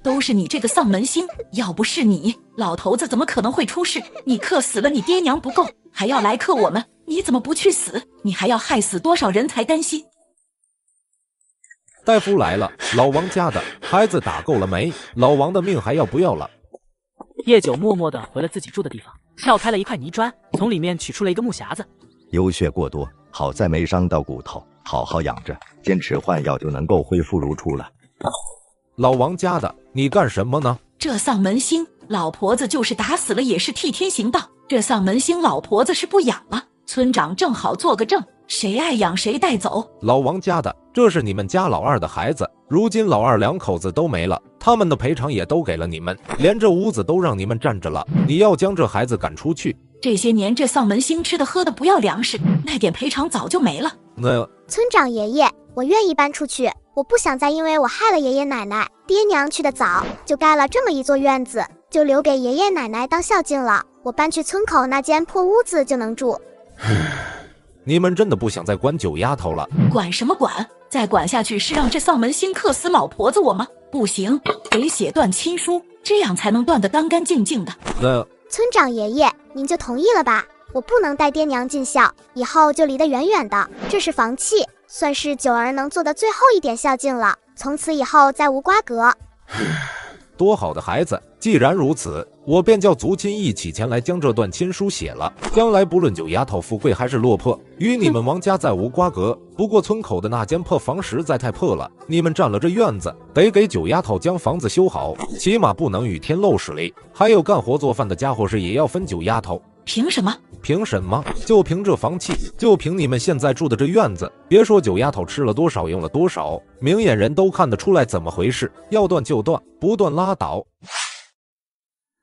都是你这个丧门星，要不是你，老头子怎么可能会出事？你克死了你爹娘不够，还要来克我们，你怎么不去死？你还要害死多少人才甘心？大夫来了，老王家的孩子打够了没？老王的命还要不要了？叶九默默地回了自己住的地方，撬开了一块泥砖，从里面取出了一个木匣子。流血过多，好在没伤到骨头，好好养着，坚持换药就能够恢复如初了。老王家的，你干什么呢？这丧门星，老婆子就是打死了也是替天行道。这丧门星老婆子是不养了，村长正好做个证，谁爱养谁带走。老王家的，这是你们家老二的孩子，如今老二两口子都没了，他们的赔偿也都给了你们，连这屋子都让你们占着了，你要将这孩子赶出去。这些年这丧门星吃的喝的不要粮食，那点赔偿早就没了。村长爷爷，我愿意搬出去，我不想再因为我害了爷爷奶奶，爹娘去的早，就盖了这么一座院子，就留给爷爷奶奶当孝敬了。我搬去村口那间破屋子就能住。你们真的不想再管九丫头了？管什么管？再管下去是让这丧门星克死老婆子我吗？不行，得写断亲书，这样才能断得干干净净的。村长爷爷，您就同意了吧？我不能带爹娘尽孝，以后就离得远远的，这是房契，算是九儿能做的最后一点孝敬了，从此以后再无瓜葛。多好的孩子！既然如此，我便叫族亲一起前来将这段亲书写了。将来不论九丫头富贵还是落魄，与你们王家再无瓜葛。不过村口的那间破房实在太破了，你们占了这院子，得给九丫头将房子修好，起码不能雨天漏水。还有干活做饭的家伙事也要分九丫头。凭什么？凭什么？就凭这房契，就凭你们现在住的这院子。别说九丫头吃了多少用了多少，明眼人都看得出来怎么回事。要断就断，不断拉倒。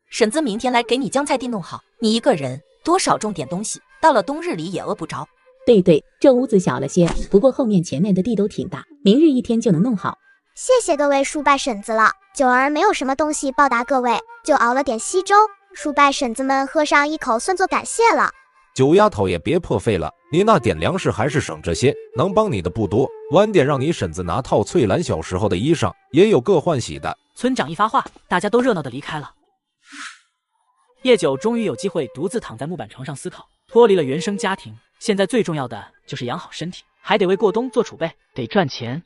婶子明天来给你将菜地弄好，你一个人多少种点东西，到了冬日里也饿不着。对，这屋子小了些，不过后面前面的地都挺大，明日一天就能弄好。谢谢各位叔伯婶子了，九儿没有什么东西报答各位，就熬了点稀粥，叔伯婶子们喝上一口算作感谢了。九丫头也别破费了，你那点粮食还是省着些，能帮你的不多。晚点让你婶子拿套翠兰小时候的衣裳，也有个换洗的。村长一发话，大家都热闹地离开了。叶九终于有机会独自躺在木板床上思考，脱离了原生家庭，现在最重要的就是养好身体，还得为过冬做储备，得赚钱。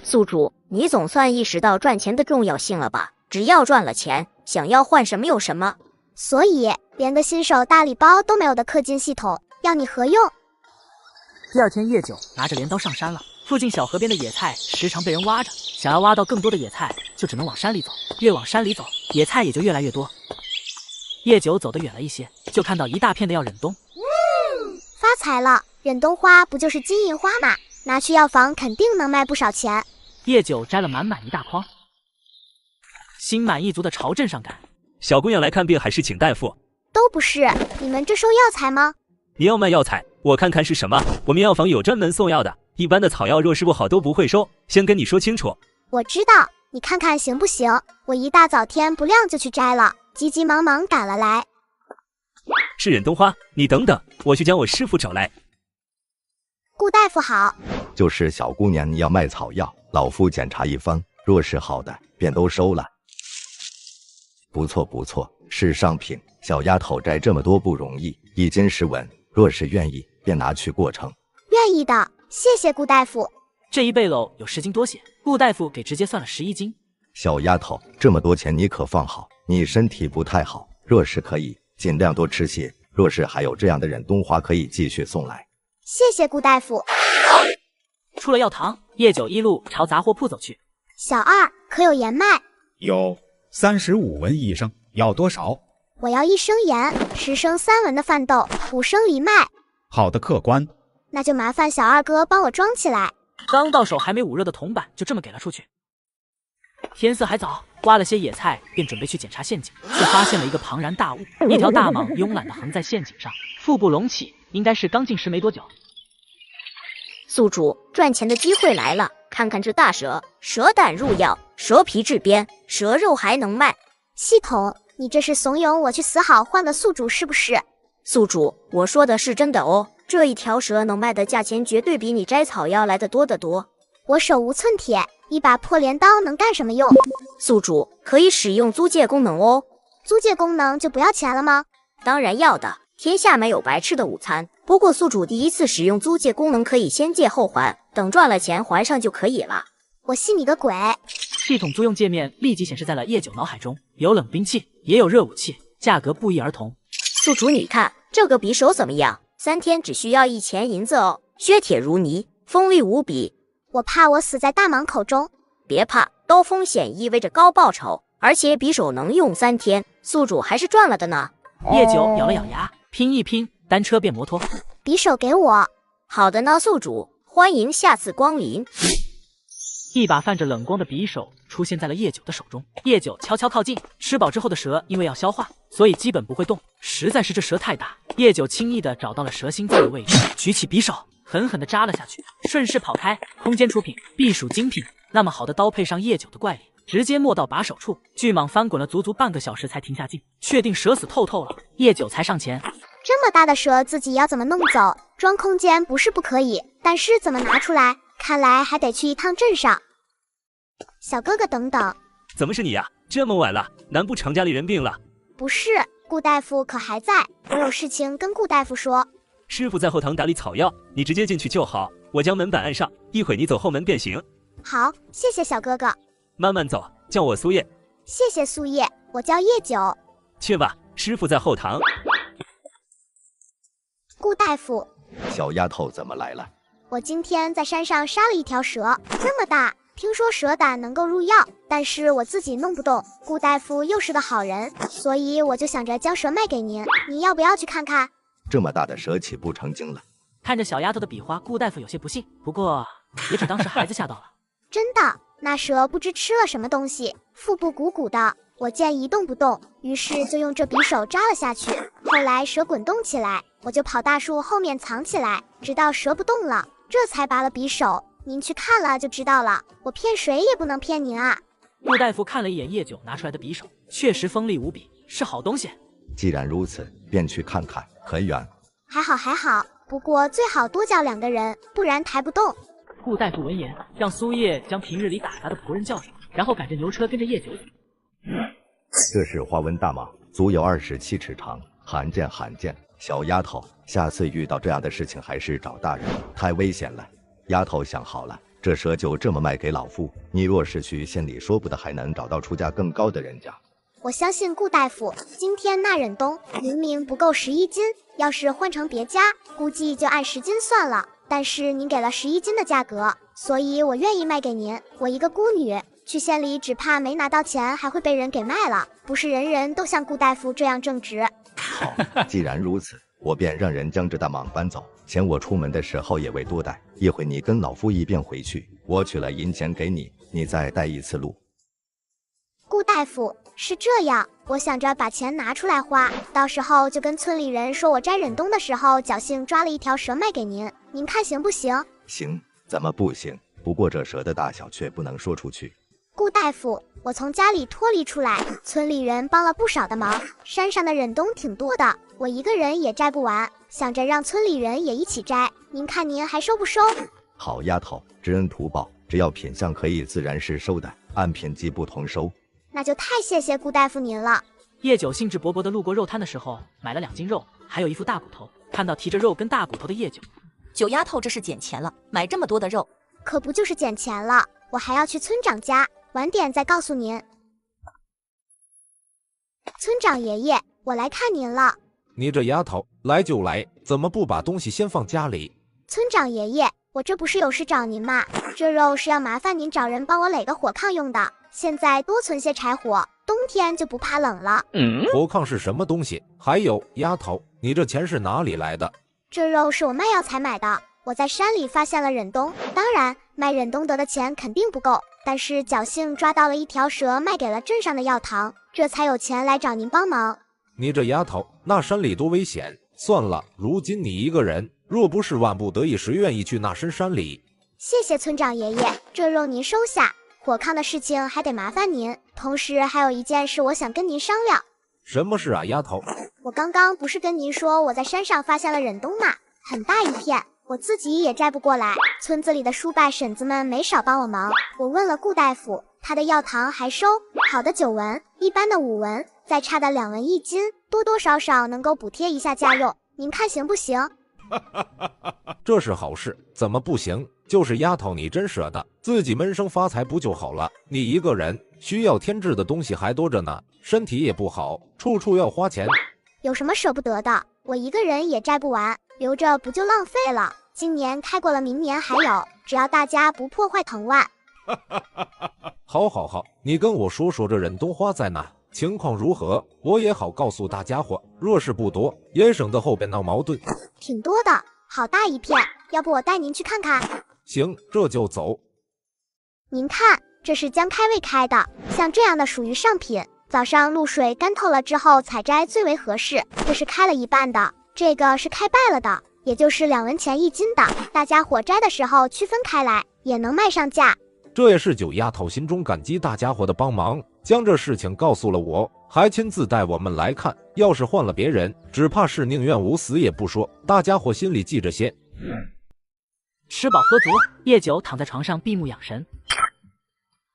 宿主，你总算意识到赚钱的重要性了吧？只要赚了钱，想要换什么有什么。所以连个新手大礼包都没有的氪金系统，要你何用？第二天，叶九拿着镰刀上山了。附近小河边的野菜时常被人挖着，想要挖到更多的野菜，就只能往山里走。越往山里走，野菜也就越来越多。叶九走得远了一些，就看到一大片的药忍冬。发财了！忍冬花不就是金银花吗？拿去药房肯定能卖不少钱。叶九摘了满满一大筐，心满意足地朝镇上赶。小姑娘来看病还是请大夫？都不是，你们这收药材吗？你要卖药材，我看看是什么。我们药房有专门送药的，一般的草药若是不好都不会收，先跟你说清楚。我知道，你看看行不行？我一大早天不亮就去摘了，急急忙忙赶了来。是忍冬花，你等等，我去将我师傅找来。顾大夫好。就是小姑娘你要卖草药，老夫检查一番，若是好的便都收了。不错，是上品。小丫头摘这么多不容易，一斤10文，若是愿意便拿去过程。愿意的，谢谢顾大夫。这一背篓有10斤多些，顾大夫给直接算了11斤。小丫头，这么多钱你可放好，你身体不太好，若是可以尽量多吃些，若是还有这样的忍冬花可以继续送来。谢谢顾大夫。出了药堂，叶九一路朝杂货铺走去。小二，可有盐卖？有，35文一升，要多少？我要1升盐，10升3文的饭豆，5升藜麦。好的，客官。那就麻烦小二哥帮我装起来。刚到手还没捂热的铜板就这么给了出去。天色还早，挖了些野菜，便准备去检查陷阱，却发现了一个庞然大物，一条大蟒慵懒地横在陷阱上，腹部隆起，应该是刚进食没多久。宿主，赚钱的机会来了，看看这大蛇，蛇胆入药，蛇皮治鞭，蛇肉还能卖。系统，你这是怂恿我去死好换个宿主是不是？宿主，我说的是真的哦，这一条蛇能卖的价钱绝对比你摘草药来的多得多。我手无寸铁，一把破镰刀能干什么用？宿主可以使用租借功能哦。租借功能就不要钱了吗？当然要的，天下没有白吃的午餐。不过宿主第一次使用租借功能可以先借后还，等赚了钱还上就可以了。我信你个鬼！系统租用界面立即显示在了叶九脑海中，有冷兵器，也有热武器，价格不一而同。宿主你看这个匕首怎么样？3天只需要1000银子哦，削铁如泥，锋利无比。我怕我死在大蟒口中。别怕，高风险意味着高报酬，而且匕首能用3天，宿主还是赚了的呢。叶九咬了咬牙，拼一拼，单车变摩托。匕首给我。好的呢，宿主，欢迎下次光临。一把泛着冷光的匕首出现在了叶九的手中。叶九悄悄靠近，吃饱之后的蛇因为要消化，所以基本不会动。实在是这蛇太大，叶九轻易的找到了蛇心脏的位置，举起匕首，狠狠的扎了下去，顺势跑开。空间出品，必属精品。那么好的刀配上叶九的怪力，直接没到把手处。巨蟒翻滚了足足半个小时才停下劲，确定蛇死透透了，叶九才上前。这么大的蛇自己要怎么弄走？装空间不是不可以，但是怎么拿出来？看来还得去一趟镇上。小哥哥等等。怎么是你呀？这么晚了，难不成家里人病了？不是，顾大夫可还在？我有事情跟顾大夫说。师傅在后堂打理草药，你直接进去就好，我将门板按上，一会你走后门便行。好，谢谢小哥哥。慢慢走，叫我苏叶。谢谢苏叶，我叫叶九。去吧，师傅在后堂。顾大夫，小丫头怎么来了？我今天在山上杀了一条蛇，这么大，听说蛇胆能够入药，但是我自己弄不动。顾大夫又是个好人，所以我就想着将蛇卖给您，您要不要去看看？这么大的蛇岂不成精了？看着小丫头的比划，顾大夫有些不信，不过也只当是孩子吓到了。真的，那蛇不知吃了什么东西，腹部鼓鼓的。我见一动不动，于是就用这匕首扎了下去。后来蛇滚动起来，我就跑大树后面藏起来，直到蛇不动了，这才拔了匕首。您去看了就知道了，我骗谁也不能骗您啊。顾大夫看了一眼叶九拿出来的匕首，确实锋利无比，是好东西。既然如此，便去看看。很远？还好，不过最好多叫2个人，不然抬不动。顾大夫闻言，让苏叶将平日里打杂的仆人叫上，然后赶着牛车跟着叶九走。这是花纹大蟒，足有27尺长，罕见。小丫头，下次遇到这样的事情还是找大人，太危险了。丫头想好了，这蛇就这么卖给老夫，你若是去县里，说不得还能找到出价更高的人家。我相信顾大夫，今天那忍冬明明不够11斤，要是换成别家，估计就按10斤算了。但是您给了11斤的价格，所以我愿意卖给您。我一个孤女，去县里只怕没拿到钱，还会被人给卖了。不是人人都像顾大夫这样正直。好，既然如此，我便让人将这大蟒搬走，嫌我出门的时候也未多带。一会你跟老夫一便回去，我取了银钱给你，你再带一次路。顾大夫，是这样，我想着把钱拿出来花，到时候就跟村里人说我摘忍冬的时候侥幸抓了一条蛇卖给您，您看行不行？行，怎么不行？不过这蛇的大小却不能说出去。顾大夫，我从家里脱离出来，村里人帮了不少的忙，山上的忍冬挺多的，我一个人也摘不完，想着让村里人也一起摘，您看您还收不收？好丫头，知恩图报，只要品相可以，自然是收的，按品级不同收。那就太谢谢顾大夫您了。叶九兴致勃勃地路过肉摊的时候，买了2斤肉，还有一副大骨头。看到提着肉跟大骨头的叶九，九丫头这是捡钱了，买这么多的肉，可不就是捡钱了？我还要去村长家，晚点再告诉您。村长爷爷，我来看您了。你这丫头，来就来，怎么不把东西先放家里？村长爷爷，我这不是有事找您吗？这肉是要麻烦您找人帮我垒个火炕用的。现在多存些柴火，冬天就不怕冷了。火炕是什么东西？还有，丫头，你这钱是哪里来的？这肉是我卖药材买的。我在山里发现了忍冬，当然卖忍冬得的钱肯定不够，但是侥幸抓到了一条蛇，卖给了镇上的药堂，这才有钱来找您帮忙。你这丫头，那山里多危险！算了，如今你一个人，若不是万不得已，谁愿意去那深山里？谢谢村长爷爷，这肉您收下。火炕的事情还得麻烦您，同时还有一件事我想跟您商量。什么事啊，丫头？我刚刚不是跟您说我在山上发现了忍冬吗？很大一片，我自己也摘不过来。村子里的叔伯婶子们没少帮我忙。我问了顾大夫，他的药堂还收，好的9文，一般的5文，再差的2文1斤，多多少少能够补贴一下家用。您看行不行？这是好事，怎么不行？就是丫头你真舍得，自己闷声发财不就好了？你一个人需要添置的东西还多着呢，身体也不好，处处要花钱。有什么舍不得的？我一个人也摘不完，留着不就浪费了？今年开过了，明年还有，只要大家不破坏藤蔓。好好好，你跟我说说这忍冬花在哪，情况如何，我也好告诉大家伙。若是不多，也省得后边闹矛盾。挺多的，好大一片，要不我带您去看看？行，这就走。您看，这是将开未开的，像这样的属于上品，早上露水干透了之后采摘最为合适。这是开了一半的，这个是开败了的，也就是2文钱1斤的。大家伙摘的时候区分开来，也能卖上价。这也是九丫头心中感激大家伙的帮忙，将这事情告诉了我，还亲自带我们来看。要是换了别人，只怕是宁愿无死也不说。大家伙心里记着些。吃饱喝足，叶九躺在床上闭目养神。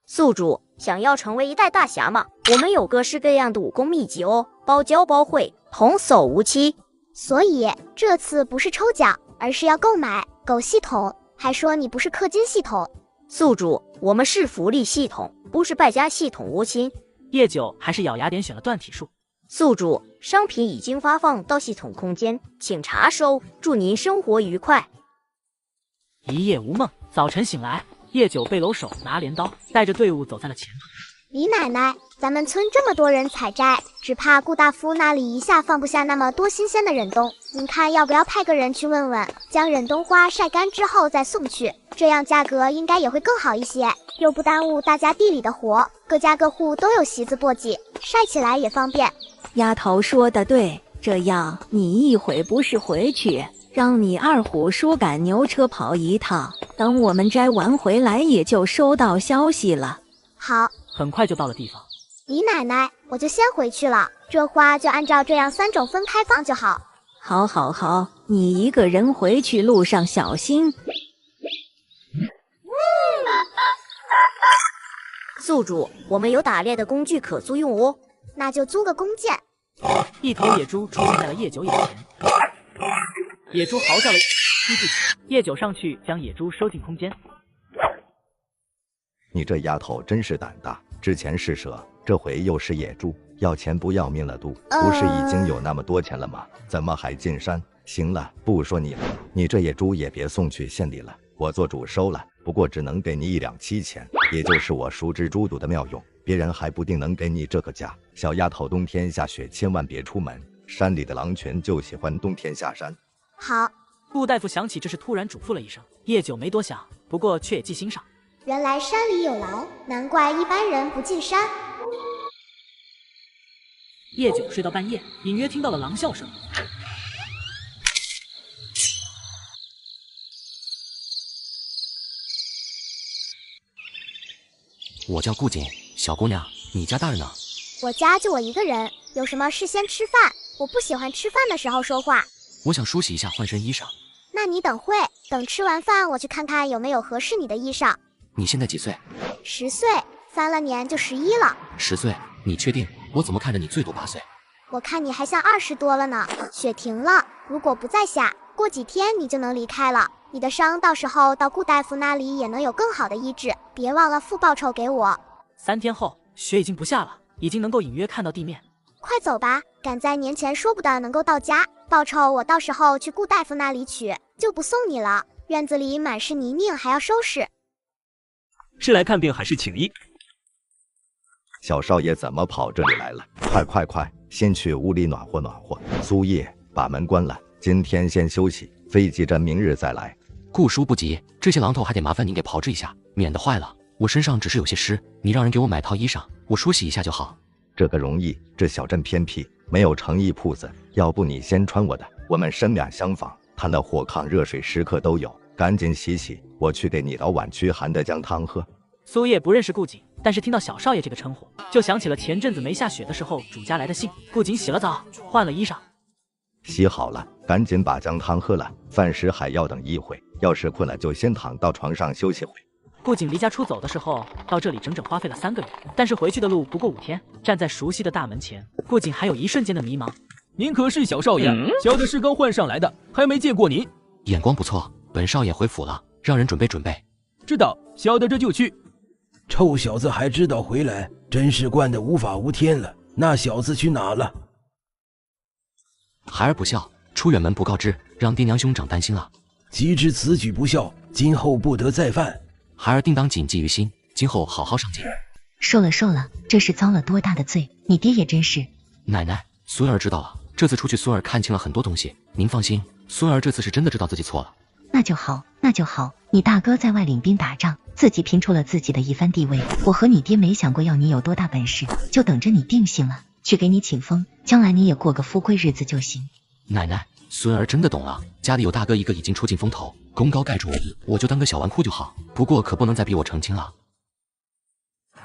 宿主想要成为一代大侠吗？我们有各式各样的武功秘籍哦，包教包会，童叟无欺。所以这次不是抽奖，而是要购买狗系统。还说你不是氪金系统。宿主，我们是福利系统，不是败家系统无亲。叶九还是咬牙点选了断体术。宿主，商品已经发放到系统空间，请查收。祝您生活愉快。一夜无梦，早晨醒来，叶九背篓手拿镰刀，带着队伍走在了前头。李奶奶，咱们村这么多人采摘，只怕顾大夫那里一下放不下那么多新鲜的忍冬。您看要不要派个人去问问，将忍冬花晒干之后再送去，这样价格应该也会更好一些，又不耽误大家地里的活。各家各户都有席子簸箕，晒起来也方便。丫头说的对，这样你一会不是回去，让你二虎说赶牛车跑一趟，等我们摘完回来也就收到消息了。好，很快就到了地方。李奶奶，我就先回去了，这花就按照这样3种分开放就好。好，好，好，你一个人回去，路上小心。宿主，我们有打猎的工具可租用哦。那就租个弓箭。一头野猪出现在了叶九眼前，野猪嚎叫了一句，叶九上去将野猪收进空间。你这丫头真是胆大，之前是蛇，这回又是野猪，要钱不要命了都，不是已经有那么多钱了吗？怎么还进山？行了，不说你了，你这野猪也别送去县里了，我做主收了，不过只能给你1两7钱，也就是我熟知猪肚的妙用，别人还不定能给你这个价。小丫头，冬天下雪千万别出门，山里的狼群就喜欢冬天下山。好。顾大夫想起这事，突然嘱咐了一声，叶九没多想，不过却也记心上。原来山里有狼，难怪一般人不进山。叶九睡到半夜，隐约听到了狼笑声。我叫顾锦，小姑娘，你家大人呢？我家就我一个人，有什么事先吃饭，我不喜欢吃饭的时候说话。我想梳洗一下，换身衣裳。那你等会，等吃完饭我去看看有没有合适你的衣裳。你现在几岁？10岁，翻了年就11了。10岁？你确定？我怎么看着你最多8岁？我看你还像20多了呢。雪停了，如果不再下，过几天你就能离开了。你的伤到时候到顾大夫那里也能有更好的医治，别忘了付报酬给我。3天后，雪已经不下了，已经能够隐约看到地面。快走吧，赶在年前说不得能够到家，报酬我到时候去顾大夫那里取，就不送你了。院子里满是泥泞，还要收拾。是来看病还是请医？小少爷怎么跑这里来了？快，先去屋里暖和暖和。苏叶，把门关了，今天先休息，非急着明日再来。顾叔不急，这些榔头还得麻烦您给炮制一下，免得坏了。我身上只是有些湿，你让人给我买套衣裳，我梳洗一下就好。这个容易，这小镇偏僻，没有成衣铺子，要不你先穿我的，我们身两相仿，它那火炕热水时刻都有，赶紧洗洗，我去给你倒碗驱寒的姜汤喝。苏叶不认识顾锦，但是听到小少爷这个称呼，就想起了前阵子没下雪的时候主家来的信。顾锦洗了澡，换了衣裳，洗好了，赶紧把姜汤喝了，饭时还要等一会，要是困了就先躺到床上休息会。顾景离家出走的时候，到这里整整花费了3个月，但是回去的路不过5天。站在熟悉的大门前，顾景还有一瞬间的迷茫。您可是小少爷？小的是刚换上来的，还没见过您。眼光不错，本少爷回府了，让人准备准备。知道，小的这就去。臭小子还知道回来，真是惯得无法无天了。那小子去哪了？孩儿不孝，出远门不告知，让爹娘兄长担心了。即知此举不孝，今后不得再犯。孩儿定当谨记于心，今后好好上进。受了，这是遭了多大的罪？你爹也真是。奶奶，孙儿知道了。这次出去，孙儿看清了很多东西。您放心，孙儿这次是真的知道自己错了。那就好。你大哥在外领兵打仗，自己拼出了自己的一番地位。我和你爹没想过要你有多大本事，就等着你定性了，去给你请封，将来你也过个富贵日子就行。奶奶，孙儿真的懂了。家里有大哥一个已经出尽风头，功高盖主，我就当个小纨绔就好。不过可不能再逼我成亲了。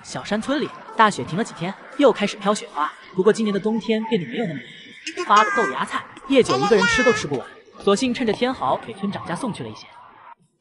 小山村里，大雪停了几天，又开始飘雪花。不过今年的冬天变得没有那么冷。发了豆芽菜，叶九一个人吃都吃不完，索性趁着天好给村长家送去了一些。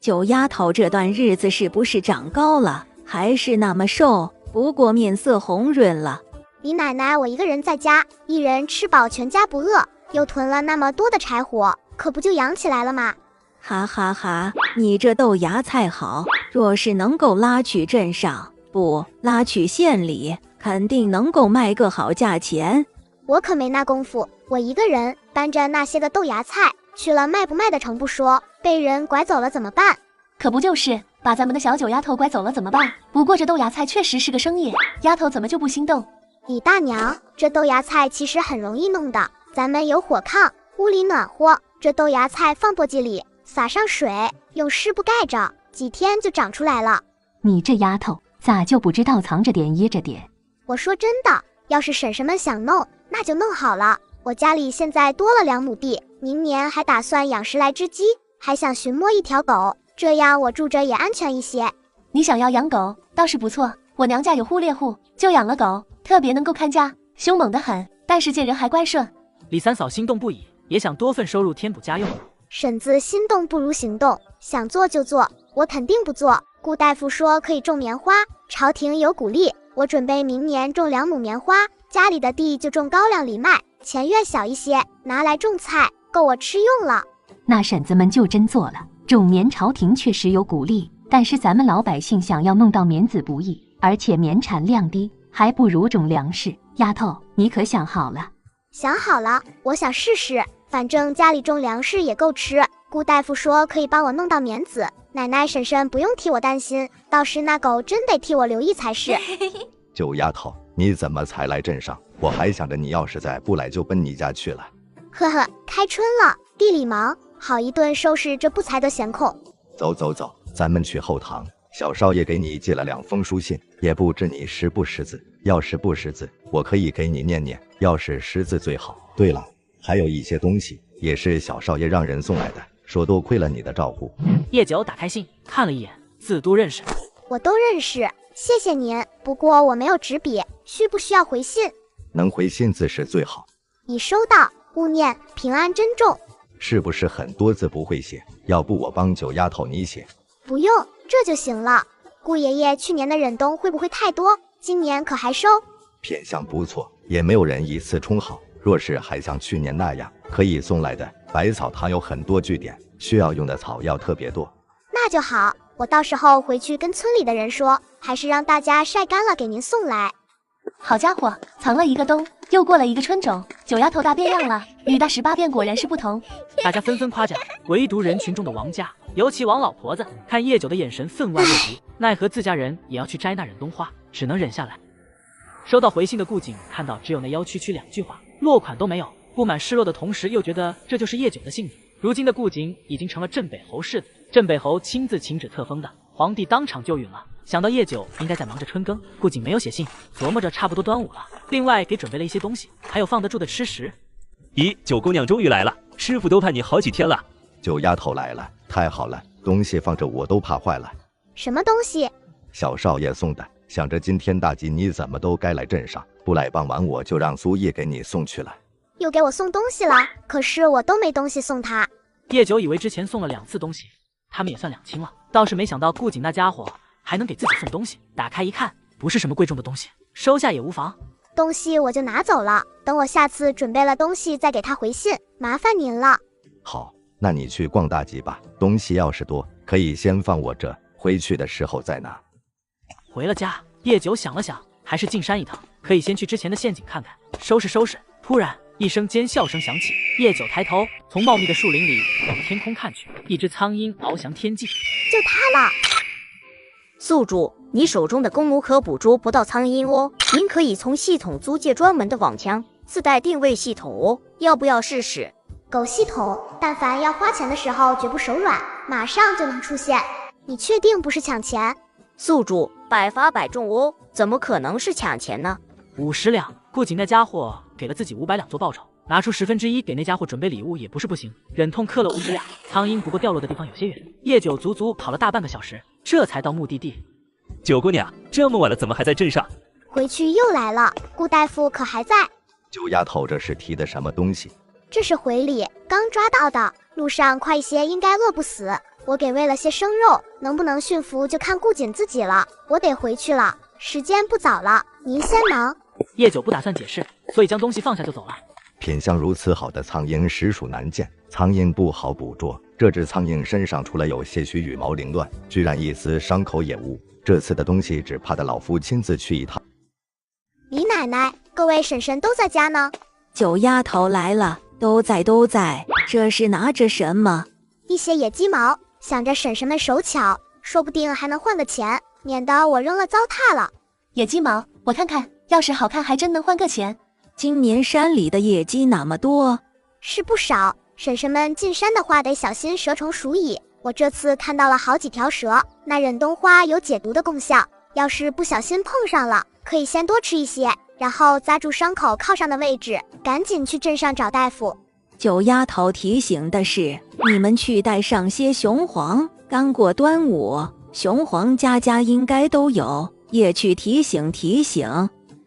九丫头这段日子是不是长高了？还是那么瘦，不过面色红润了。你奶奶我一个人在家，一人吃饱全家不饿，又囤了那么多的柴火，可不就养起来了吗？哈哈哈，你这豆芽菜好，若是能够拉去镇上，不拉去县里，肯定能够卖个好价钱。我可没那功夫，我一个人搬着那些个豆芽菜去了，卖不卖得成不说，被人拐走了怎么办？可不就是把咱们的小九丫头拐走了怎么办？不过这豆芽菜确实是个生意，丫头怎么就不心动？李大娘，这豆芽菜其实很容易弄的，咱们有火炕，屋里暖和，这豆芽菜放簸箕里，撒上水，用湿布盖着，几天就长出来了。你这丫头咋就不知道藏着点掖着点？我说真的，要是婶婶们想弄，那就弄好了。我家里现在多了2亩地，明年还打算养10来只鸡，还想寻摸1条狗，这样我住着也安全一些。你想要养狗倒是不错，我娘家有户猎户，就养了狗，特别能够看家，凶猛得很，但是见人还乖顺。李三嫂心动不已，也想多份收入填补家用。婶子心动不如行动，想做就做，我肯定不做。顾大夫说可以种棉花，朝廷有鼓励，我准备明年种2亩棉花，家里的地就种高粱藜麦，前院小一些，拿来种菜，够我吃用了。那婶子们就真做了，种棉朝廷确实有鼓励，但是咱们老百姓想要弄到棉子不易，而且棉产量低，还不如种粮食。丫头，你可想好了？想好了，我想试试，反正家里种粮食也够吃。顾大夫说可以帮我弄到棉子，奶奶婶婶不用替我担心，倒是那狗真得替我留意才是。九丫头，你怎么才来镇上？我还想着你要是再不来就奔你家去了。呵呵，开春了，地里忙，好一顿收拾这不才的闲空。走，咱们去后堂。小少爷给你寄了2封书信，也不知你识不识字。要是不识字，我可以给你念念；要是识字最好。对了，还有一些东西也是小少爷让人送来的，说多亏了你的照顾。叶九打开信看了一眼，字都认识。我都认识，谢谢您。不过我没有纸笔，需不需要回信？能回信自是最好。已收到，勿念，平安珍重。是不是很多字不会写？要不我帮九丫头你写？不用，这就行了。顾爷爷去年的忍冬会不会太多？今年可还收？品相不错，也没有人一次冲好。若是还像去年那样，可以送来的。百草堂有很多据点，需要用的草药特别多。那就好，我到时候回去跟村里的人说，还是让大家晒干了给您送来。好家伙，藏了一个冬，又过了一个春种，九丫头大变样了，女大18变果然是不同。大家纷纷夸奖，唯独人群中的王家，尤其王老婆子，看叶九的眼神分外恶毒，奈何自家人也要去摘那忍冬花，只能忍下来。收到回信的顾景看到只有那腰区2句话，落款都没有，不满失落的同时，又觉得这就是叶九的性命。如今的顾景已经成了镇北侯世子，镇北侯亲自请旨册封的，皇帝当场就允了。想到叶九应该在忙着春耕，顾景没有写信，琢磨着差不多端午了，另外给准备了一些东西，还有放得住的吃食。咦，九姑娘终于来了，师傅都盼你好几天了。九丫头来了，太好了，东西放着我都怕坏了。什么东西？小少爷送的，想着今天大吉，你怎么都该来镇上，不来傍晚我就让苏叶给你送去了。又给我送东西了，可是我都没东西送他。叶九以为之前送了2次东西，他们也算两清了，倒是没想到顾景那家伙还能给自己送东西。打开一看，不是什么贵重的东西，收下也无妨。东西我就拿走了，等我下次准备了东西再给他回信，麻烦您了。好，那你去逛大集吧，东西要是多，可以先放我这，回去的时候再拿。回了家，叶九想了想，还是进山一趟，可以先去之前的陷阱看看，收拾收拾。突然一声尖笑声响起，叶九抬头从茂密的树林里往天空看去，一只苍鹰翱翔天际。就它了。宿主，你手中的弓弩可捕捉不到苍鹰哦，您可以从系统租借专门的网枪，自带定位系统哦，要不要试试？狗系统，但凡要花钱的时候绝不手软，马上就能出现。你确定不是抢钱？宿主，百发百中哦，怎么可能是抢钱呢？50两，顾景那家伙给了自己500两做报酬，拿出1/10给那家伙准备礼物也不是不行，忍痛氪了50两。苍鹰不过掉落的地方有些远，叶九足足跑了大半个小时，这才到目的地。九姑娘，这么晚了怎么还在镇上？回去又来了，顾大夫可还在？九丫头这是提的什么东西？这是回礼，刚抓到的，路上快一些应该饿不死。我给喂了些生肉，能不能驯服就看顾景自己了。我得回去了，时间不早了，您先忙。叶九不打算解释，所以将东西放下就走了。品相如此好的苍鹰实属难见，苍鹰不好捕捉。这只苍鹰身上除了有些许羽毛凌乱，居然一丝伤口也无。这次的东西只怕得老夫亲自去一趟。李奶奶，各位婶婶都在家呢。九丫头来了，都在。这是拿着什么？一些野鸡毛，想着婶婶们手巧，说不定还能换个钱，免得我扔了糟蹋了。野鸡毛，我看看，要是好看还真能换个钱。今年山里的野鸡那么多？是不少，婶婶们进山的话得小心蛇虫鼠蚁。我这次看到了好几条蛇，那忍冬花有解毒的功效，要是不小心碰上了，可以先多吃一些，然后扎住伤口靠上的位置，赶紧去镇上找大夫。九丫头提醒的是，你们去带上些雄黄，刚过端午，雄黄家家应该都有，也去提醒。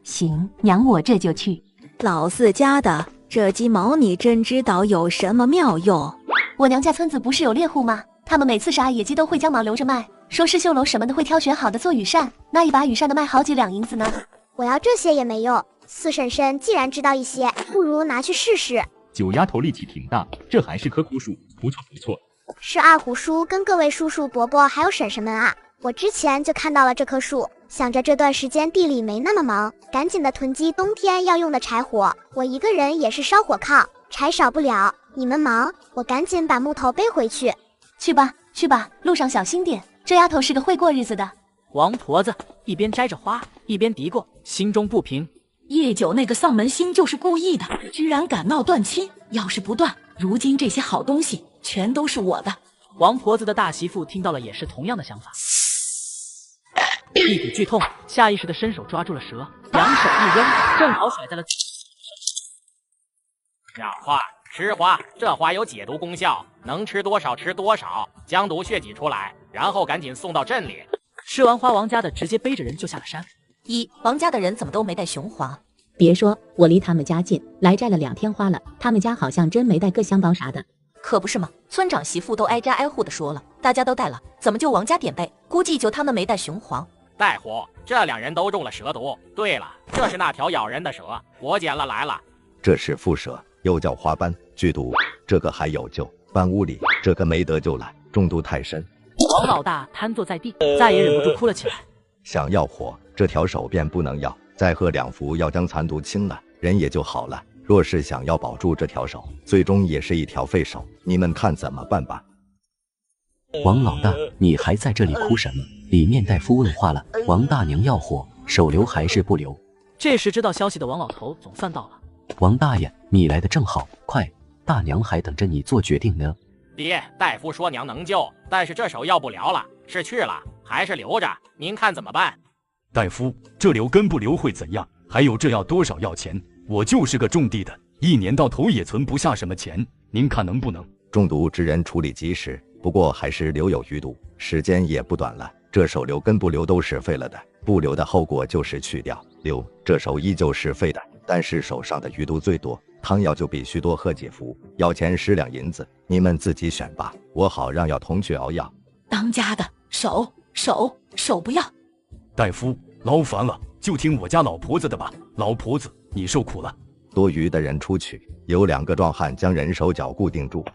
行，娘我这就去。老四家的这鸡毛你真知道有什么妙用？我娘家村子不是有猎户吗？他们每次杀野鸡都会将毛留着卖，说是绣楼什么的会挑选好的做羽扇，那一把羽扇的卖好几两银子呢。我要这些也没用，四婶婶既然知道一些，不如拿去试试。九丫头力气挺大，这还是棵枯树，不错。是二虎叔跟各位叔叔伯伯还有婶婶们啊，我之前就看到了这棵树，想着这段时间地里没那么忙，赶紧的囤积冬天要用的柴火。我一个人也是烧火炕，柴少不了，你们忙，我赶紧把木头背回去。去吧，路上小心点，这丫头是个会过日子的。王婆子一边摘着花一边嘀咕，心中不平。叶九那个丧门星就是故意的，居然敢闹断亲，要是不断，如今这些好东西全都是我的。王婆子的大媳妇听到了也是同样的想法，一股剧痛，下意识的伸手抓住了蛇，扬手一扔，正好甩在了妙花，吃花，这花有解毒功效，能吃多少吃多少，将毒血挤出来，然后赶紧送到镇里。吃完花，王家的直接背着人就下了山。王家的人怎么都没带雄黄？别说，我离他们家近，来摘了2天花了，他们家好像真没带个香包啥的。可不是吗？村长媳妇都挨家挨户的说了，大家都带了，怎么就王家点背？估计就他们没带雄黄。大夫，这2人都中了蛇毒。对了，这是那条咬人的蛇，我捡了来了。这是蝮蛇，又叫花斑，剧毒，这个还有救。搬屋里，这个没得救了，中毒太深。王老大瘫坐在地，再也忍不住哭了起来。想要活，这条手便不能要，再喝2服药将残毒清了，人也就好了。若是想要保住这条手，最终也是一条废手，你们看怎么办吧。王老大，你还在这里哭什么？里面大夫问话了，王大娘要活，手留还是不留？这时知道消息的王老头总算到了。王大爷，你来的正好，快，大娘还等着你做决定呢。爹，大夫说娘能救，但是这手要不了了，是去了还是留着？您看怎么办？大夫，这留跟不留会怎样？还有这要多少要钱？我就是个种地的，1年到头也存不下什么钱，您看能不能？中毒之人处理及时，不过还是留有余毒，时间也不短了。这手留跟不留都是废了的，不留的后果就是去掉，留这手依旧是废的，但是手上的余毒最多，汤药就必须多喝几服，药钱10两银子，你们自己选吧，我好让药童去熬药。当家的手不要！大夫，劳烦了，就听我家老婆子的吧。老婆子，你受苦了。多余的人出去，有2个壮汉将人手脚固定住。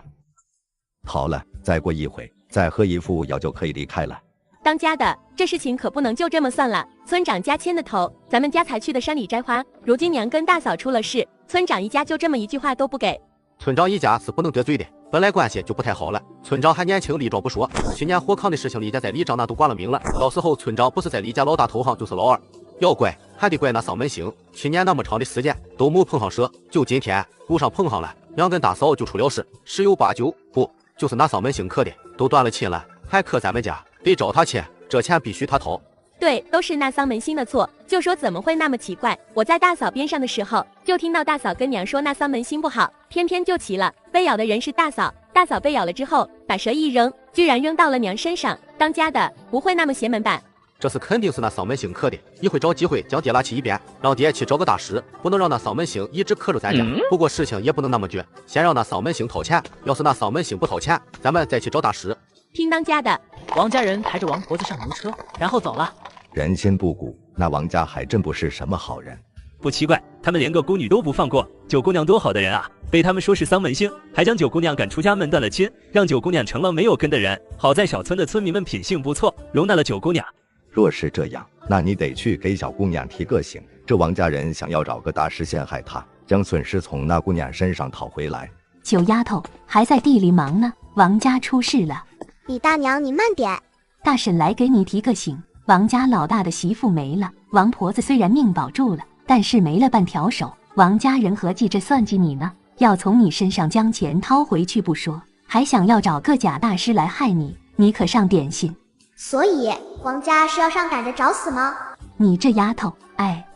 好了，再过一会，再喝一副药就可以离开了。当家的，这事情可不能就这么算了。村长家牵的头，咱们家才去的山里摘花，如今娘跟大嫂出了事，村长一家就这么一句话都不给。村长一家是不能得罪的，本来关系就不太好了。村长还年轻，李庄不说，去年火炕的事情，李家在李长那都挂了名了。到时候村长不是在李家老大头上，就是老二。要怪还得怪那丧门星，去年那么长的时间都没碰上蛇，就今天路上碰上了，娘跟大嫂就出了事，10有8九不就是那丧门星刻的，都断了亲了，还刻咱们家，得找他钱，这钱必须他掏。对，都是那丧门星的错。就说怎么会那么奇怪？我在大嫂边上的时候，就听到大嫂跟娘说那丧门星不好，偏偏就齐了。被咬的人是大嫂，大嫂被咬了之后，把蛇一扔，居然扔到了娘身上。当家的不会那么邪门吧？这是肯定是那丧门星刻的，一会找机会将爹拉去一边，让爹去找个大师，不能让那丧门星一直刻着咱家。不过事情也不能那么绝，先让那丧门星掏钱，要是那丧门星不掏钱，咱们再去找大师。听当家的。王家人抬着王婆子上牛车，然后走了。人心不古，那王家还真不是什么好人。不奇怪，他们连个宫女都不放过。九姑娘多好的人啊，被他们说是丧门星，还将九姑娘赶出家门断了亲，让九姑娘成了没有根的人。好在小村的村民们品性不错，容纳了九姑娘。若是这样，那你得去给小姑娘提个醒，这王家人想要找个大师陷害她，将损失从那姑娘身上讨回来。九丫头还在地里忙呢，王家出事了。李大娘，你慢点。大婶来给你提个醒，王家老大的媳妇没了，王婆子虽然命保住了，但是没了半条手。王家人合计着算计你呢，要从你身上将钱掏回去不说，还想要找个假大师来害你，你可上点心。所以王家是要上赶着找死吗？你这丫头，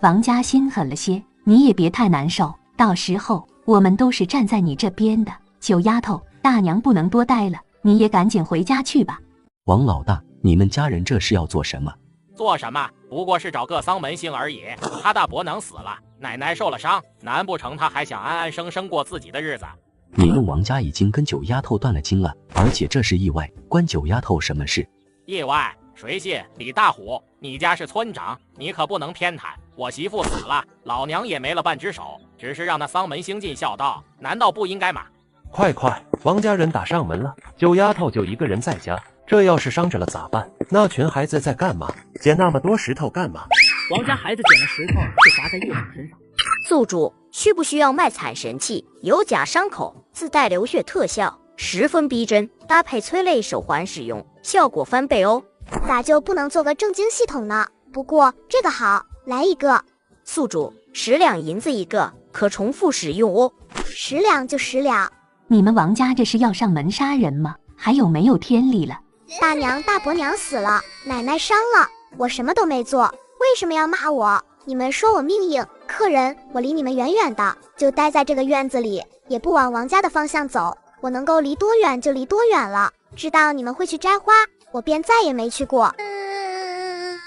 王家心狠了些，你也别太难受，到时候我们都是站在你这边的。九丫头，大娘不能多待了，你也赶紧回家去吧。王老大，你们家人这是要做什么？做什么？不过是找个丧门星而已。他大伯能死了，奶奶受了伤，难不成他还想安安生生过自己的日子？你们王家已经跟九丫头断了亲了，而且这是意外，关九丫头什么事？意外？谁信？李大虎，你家是村长，你可不能偏袒。我媳妇死了，老娘也没了半只手，只是让那丧门星尽孝道，难道不应该吗？快，王家人打上门了，九丫头就一个人在家，这要是伤着了咋办？那群孩子在干嘛？捡那么多石头干嘛？王家孩子捡了石头就砸在叶总身上。宿主需不需要卖惨神器？有假伤口，自带流血特效，十分逼真，搭配催泪手环使用，效果翻倍哦。咋就不能做个正经系统呢？不过这个好，来一个。宿主10两银子一个，可重复使用哦。10两就10两。你们王家这是要上门杀人吗？还有没有天理了？大娘大伯娘死了，奶奶伤了，我什么都没做，为什么要骂我？你们说我命硬，客人我离你们远远的，就待在这个院子里，也不往王家的方向走，我能够离多远就离多远了。知道你们会去摘花，我便再也没去过。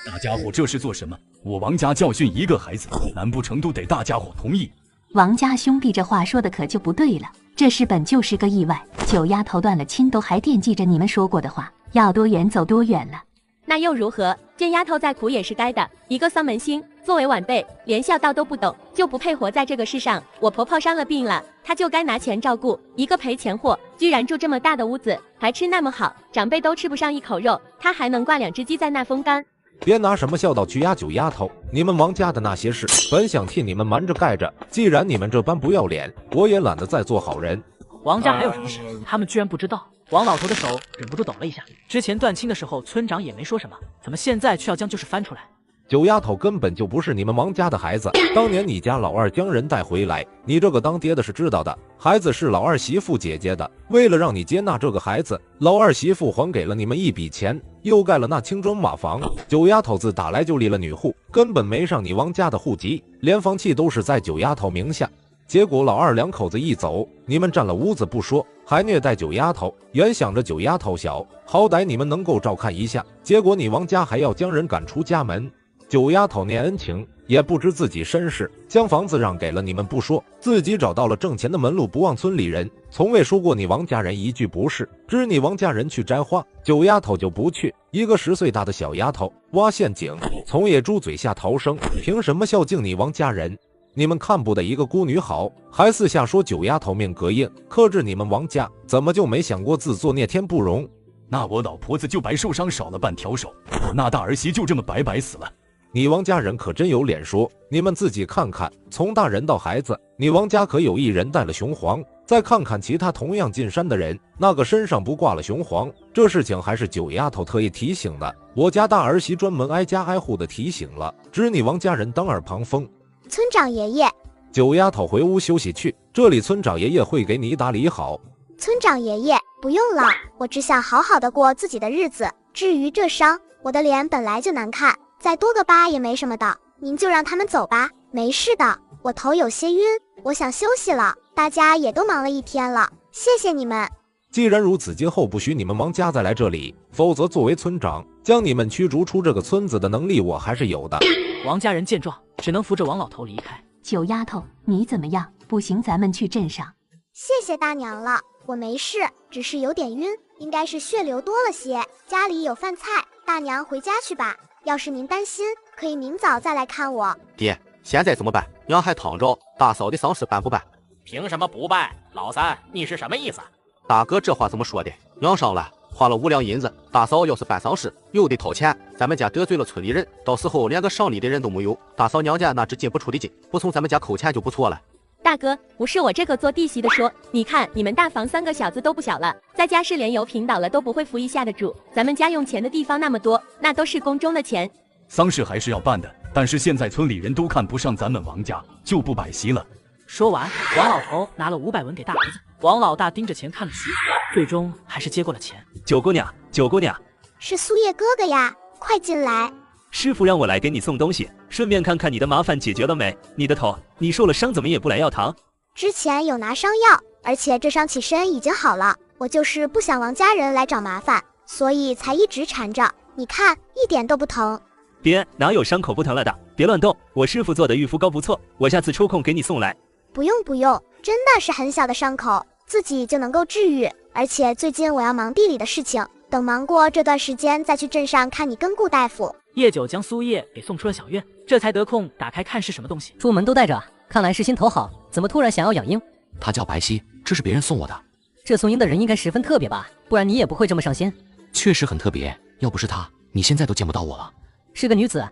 大家伙这是做什么？我王家教训一个孩子，难不成都得大家伙同意？王家兄弟这话说的可就不对了，这事本就是个意外，九丫头断了亲都还惦记着你们说过的话，要多远走多远了。那又如何？见丫头再苦也是该的。一个丧门星，作为晚辈，连孝道都不懂，就不配活在这个世上。我婆婆生了病了，她就该拿钱照顾。一个赔钱货，居然住这么大的屋子，还吃那么好，长辈都吃不上一口肉，她还能挂2只鸡在那风干。别拿什么孝道去压九丫头，你们王家的那些事，本想替你们瞒着盖着，既然你们这般不要脸，我也懒得再做好人。王家还有什么事？他们居然不知道。王老头的手忍不住抖了一下。之前断亲的时候，村长也没说什么，怎么现在却要将旧事翻出来？九丫头根本就不是你们王家的孩子，当年你家老二将人带回来，你这个当爹的是知道的，孩子是老二媳妇姐姐的，为了让你接纳这个孩子，老二媳妇还给了你们一笔钱，又盖了那青砖瓦房。九丫头自打来就立了女户，根本没上你王家的户籍，连房契都是在九丫头名下。结果老二两口子一走，你们占了屋子不说，还虐待九丫头，原想着九丫头小，好歹你们能够照看一下，结果你王家还要将人赶出家门。九丫头念恩情，也不知自己身世，将房子让给了你们不说，自己找到了挣钱的门路，不忘村里人，从未说过你王家人一句不是。知你王家人去摘花，九丫头就不去。一个10岁大的小丫头挖陷阱，从野猪嘴下逃生，凭什么孝敬你王家人？你们看不得一个孤女好，还私下说九丫头命格硬，克制你们王家，怎么就没想过自作孽天不容？那我老婆子就白受伤，少了半条手，我那大儿媳就这么白死了。你王家人可真有脸说，你们自己看看，从大人到孩子，你王家可有一人带了雄黄？再看看其他同样进山的人，那个身上不挂了雄黄？这事情还是九丫头特意提醒的，我家大儿媳专门挨家挨户的提醒了，知你王家人当耳旁风。村长爷爷，九丫头回屋休息去，这里村长爷爷会给你打理好。村长爷爷，不用了，我只想好好的过自己的日子。至于这伤，我的脸本来就难看，再多个疤也没什么的，您就让他们走吧，没事的。我头有些晕，我想休息了。大家也都忙了一天了，谢谢你们。既然如此，今后不许你们王家再来这里，否则作为村长，将你们驱逐出这个村子的能力我还是有的。王家人见状，只能扶着王老头离开。九丫头，你怎么样？不行，咱们去镇上。谢谢大娘了，我没事，只是有点晕，应该是血流多了些。家里有饭菜，大娘回家去吧。要是您担心，可以明早再来看我。爹，现在怎么办？娘还躺着，大嫂的丧事办不办？凭什么不办？老三，你是什么意思？大哥这话怎么说的？娘上来花了5两银子，大嫂要是办丧事又得掏钱，咱们家得罪了村里人，到时候连个上礼的人都没有。大嫂娘家那只进不出的劲，不从咱们家扣钱就不错了。大哥，不是我这个做弟媳的说，你看你们大房3个小子都不小了，在家是连油瓶倒了都不会扶一下的主，咱们家用钱的地方那么多，那都是宫中的钱。丧事还是要办的，但是现在村里人都看不上咱们王家，就不摆席了。说完，王老头拿了500文给大儿子。王老大盯着钱看了许久，最终还是接过了钱。九姑娘，九姑娘，是苏叶哥哥呀，快进来。师傅让我来给你送东西，顺便看看你的麻烦解决了没。你的头，你受了伤怎么也不来要糖？之前有拿伤药，而且这伤起身已经好了。我就是不想王家人来找麻烦，所以才一直缠着。你看，一点都不疼。别，哪有伤口不疼了的？别乱动，我师傅做的玉肤膏不错，我下次抽空给你送来。不用不用，真的是很小的伤口，自己就能够治愈。而且最近我要忙地里的事情，等忙过这段时间再去镇上看你跟顾大夫。叶九将苏叶给送出了小院，这才得空打开看是什么东西。出门都带着，看来是心头好，怎么突然想要养鹰？她叫白皙，这是别人送我的。这送鹰的人应该十分特别吧，不然你也不会这么上心。确实很特别，要不是她，你现在都见不到我了。是个女子。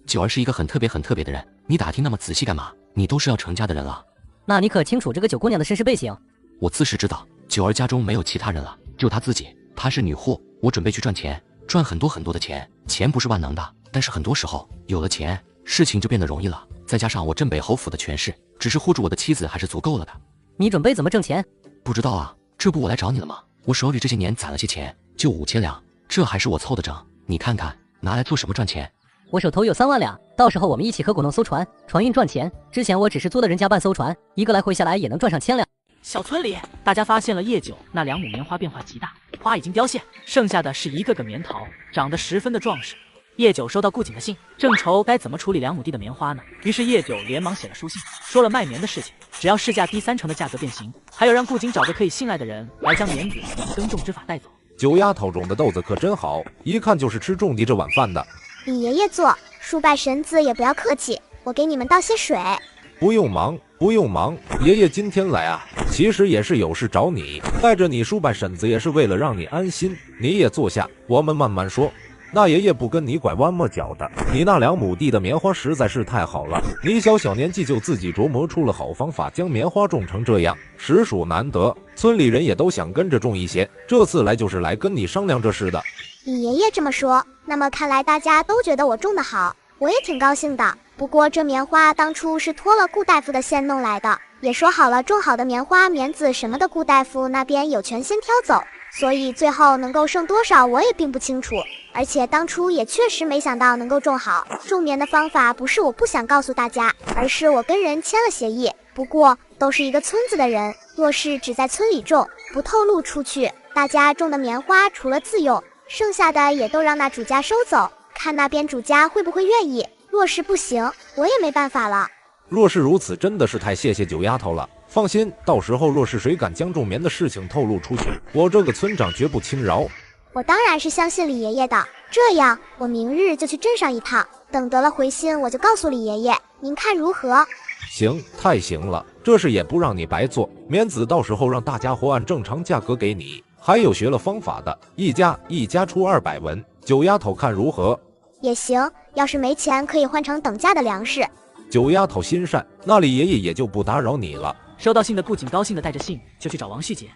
九儿是一个很特别的人，你打听那么仔细干嘛？你都是要成家的人了。那你可清楚这个九姑娘的身世背景？我自是知道，九儿家中没有其他人了，就她自己。她是女户，我准备去赚钱，赚很多的钱。钱不是万能的，但是很多时候有了钱，事情就变得容易了。再加上我镇北侯府的权势，只是护住我的妻子还是足够了的。你准备怎么挣钱？不知道啊，这不我来找你了吗？我手里这些年攒了些钱，就5000两，这还是我凑的整。你看看，拿来做什么赚钱？我手头有3万两，到时候我们一起合股弄艘船，船运赚钱。之前我只是租了人家半艘船，一个来回下来也能赚上1000两。小村里，大家发现了叶九那2亩棉花变化极大，花已经凋谢，剩下的是一个个棉桃，长得十分的壮实。叶九收到顾景的信，正愁该怎么处理2亩地的棉花呢。于是叶九连忙写了书信，说了卖棉的事情，只要市价低30%的价格便行，还有让顾景找个可以信赖的人来将棉子用耕种之法带走。九丫头种的豆子可真好，一看就是吃种地这碗饭的。你爷爷做，叔拜神子也不要客气，我给你们倒些水。不用忙，不用忙，爷爷今天来啊，其实也是有事找你，带着你叔伯婶子也是为了让你安心。你也坐下，我们慢慢说。那爷爷不跟你拐弯抹角的，你那2亩地的棉花实在是太好了，你小年纪就自己琢磨出了好方法，将棉花种成这样，实属难得。村里人也都想跟着种一些，这次来就是来跟你商量这事的。你爷爷这么说，那么看来大家都觉得我种得好，我也挺高兴的。不过这棉花当初是托了顾大夫的线弄来的，也说好了种好的棉花棉籽什么的顾大夫那边有权先挑走，所以最后能够剩多少我也并不清楚。而且当初也确实没想到能够种好。种棉的方法不是我不想告诉大家，而是我跟人签了协议，不过都是一个村子的人，若是只在村里种，不透露出去，大家种的棉花除了自用，剩下的也都让那主家收走，看那边主家会不会愿意。若是不行，我也没办法了。若是如此，真的是太谢谢九丫头了。放心，到时候若是谁敢将种棉的事情透露出去，我这个村长绝不轻饶。我当然是相信李爷爷的，这样我明日就去镇上一趟，等得了回信我就告诉李爷爷，您看如何？行，太行了，这事也不让你白做，棉子到时候让大家伙按正常价格给你。还有学了方法的，一家出200文，九丫头看如何？也行，要是没钱可以换成等价的粮食。九丫头心善，那李爷爷也就不打扰你了。收到信的顾景高兴地带着信就去找王旭杰。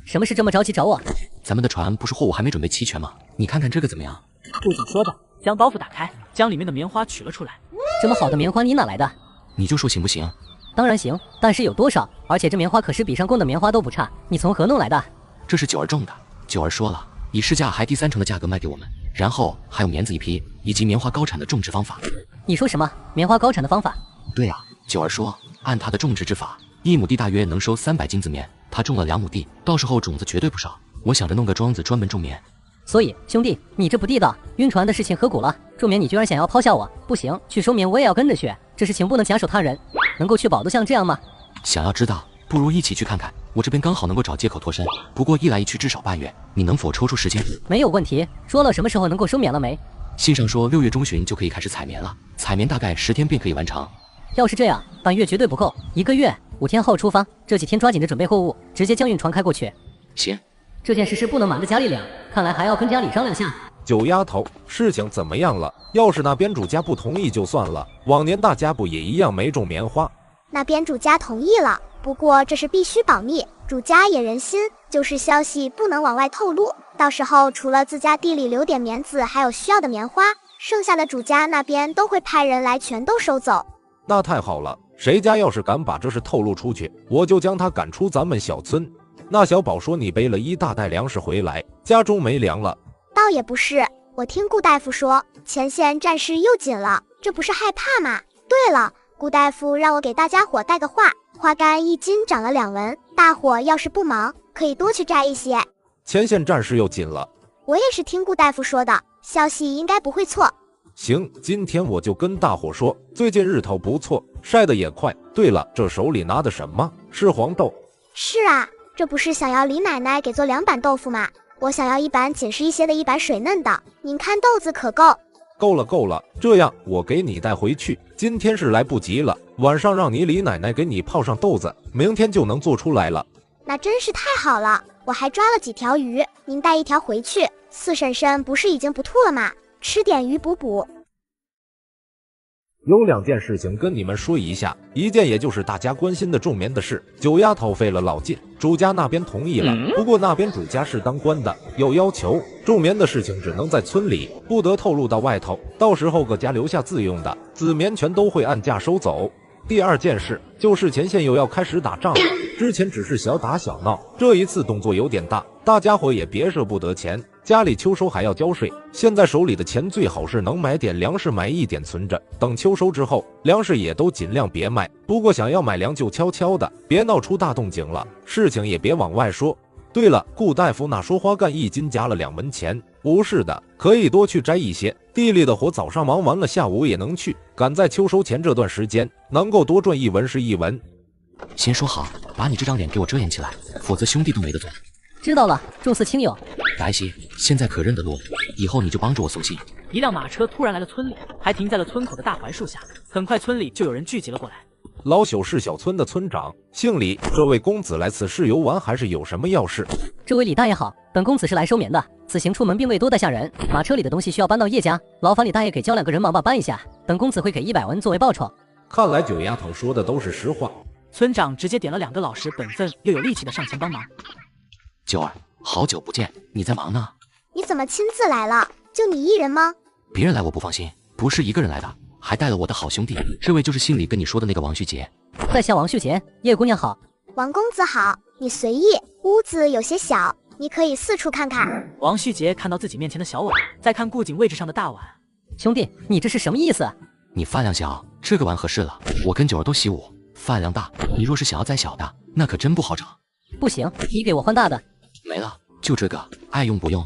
什么事这么着急找我？咱们的船不是货物还没准备齐全吗？你看看这个怎么样？顾景说道，将包袱打开，将里面的棉花取了出来。这么好的棉花你哪来的？你就说行不行？当然行，但是有多少？而且这棉花可是比上贡的棉花都不差，你从何弄来的？这是九儿种的，九儿说了，以市价还低30%的价格卖给我们，然后还有棉子一批，以及棉花高产的种植方法。你说什么？棉花高产的方法？对呀，九儿说，按他的种植之法，1亩地大约能收300斤子棉，他种了2亩地，到时候种子绝对不少。我想着弄个庄子专门种棉。所以兄弟，你这不地道，晕船的事情何苦了？种棉你居然想要抛下我？不行，去收棉我也要跟着去，这事情不能假手他人。能够确保都像这样吗？想要知道，不如一起去看看。我这边刚好能够找借口脱身，不过一来一去至少半月，你能否抽出时间？没有问题。说了什么时候能够收棉了没？信上说6月中旬就可以开始采棉了，采棉大概10天便可以完成。要是这样，半月绝对不够，1个月，5天后出发，这几天抓紧着准备货物，直接将运船开过去。行，这件事是不能瞒着家里俩，看来还要跟家里商量下。九丫头，事情怎么样了？要是那边主家不同意就算了，往年大家不也一样没种棉花？那边主家同意了，不过这是必须保密，主家也人心，就是消息不能往外透露。到时候除了自家地里留点棉子，还有需要的棉花，剩下的主家那边都会派人来全都收走。那太好了，谁家要是敢把这事透露出去，我就将他赶出咱们小村。那小宝说你背了1大袋粮食回来，家中没粮了。倒也不是，我听顾大夫说前线战事又紧了，这不是害怕吗？对了，顾大夫让我给大家伙带个话，花干1斤涨了2文，大伙要是不忙，可以多去摘一些。前线战事又紧了，我也是听顾大夫说的，消息应该不会错。行，今天我就跟大伙说，最近日头不错，晒得也快。对了，这手里拿的什么？是黄豆？是啊，这不是想要李奶奶给做2板豆腐吗？我想要1板紧实一些的，1板水嫩的。您看豆子可够？够了够了，这样我给你带回去。今天是来不及了，晚上让你李奶奶给你泡上豆子，明天就能做出来了。那真是太好了，我还抓了几条鱼，您带1条回去。四婶婶不是已经不吐了吗？吃点鱼补补。有2件事情跟你们说一下，一件也就是大家关心的种棉的事，九丫头费了老劲，主家那边同意了，不过那边主家是当官的，有要求，种棉的事情只能在村里，不得透露到外头，到时候各家留下自用的紫棉全都会按价收走。第2件事就是前线又要开始打仗了，之前只是小打小闹，这一次动作有点大，大家伙也别舍不得钱，家里秋收还要交税，现在手里的钱最好是能买点粮食，买一点存着，等秋收之后，粮食也都尽量别卖，不过想要买粮就悄悄的，别闹出大动静了，事情也别往外说。对了，顾大夫那说花干1斤加了2文钱，不是的，可以多去摘一些，地里的活早上忙完了，下午也能去，赶在秋收前这段时间，能够多赚1文是1文。先说好，把你这张脸给我遮掩起来，否则兄弟都没得做。知道了，重色轻友。白皙，现在可认得路，以后你就帮着我送信。一辆马车突然来了村里，还停在了村口的大槐树下。很快村里就有人聚集了过来。老朽是小村的村长，姓李，这位公子来此是游玩还是有什么要事？这位李大爷好，本公子是来收棉的，此行出门并未多带下人，马车里的东西需要搬到叶家，劳烦李大爷给交2个人忙吧搬一下，本公子会给100文作为报酬。看来九丫头说的都是实话。村长直接点了2个老实本分又有力气的上前帮忙。九儿，好久不见，你在忙呢？你怎么亲自来了？就你一人吗？别人来我不放心，不是一个人来的，还带了我的好兄弟，这位就是信里跟你说的那个王旭杰。在下王旭杰，叶姑娘好。王公子好，你随意，屋子有些小，你可以四处看看。王旭杰看到自己面前的小碗，再看顾景位置上的大碗。兄弟，你这是什么意思？你饭量小，这个碗合适了，我跟九儿都习武，饭量大，你若是想要宰小的，那可真不好整。不行，你给我换大的。没了，就这个，爱用不用。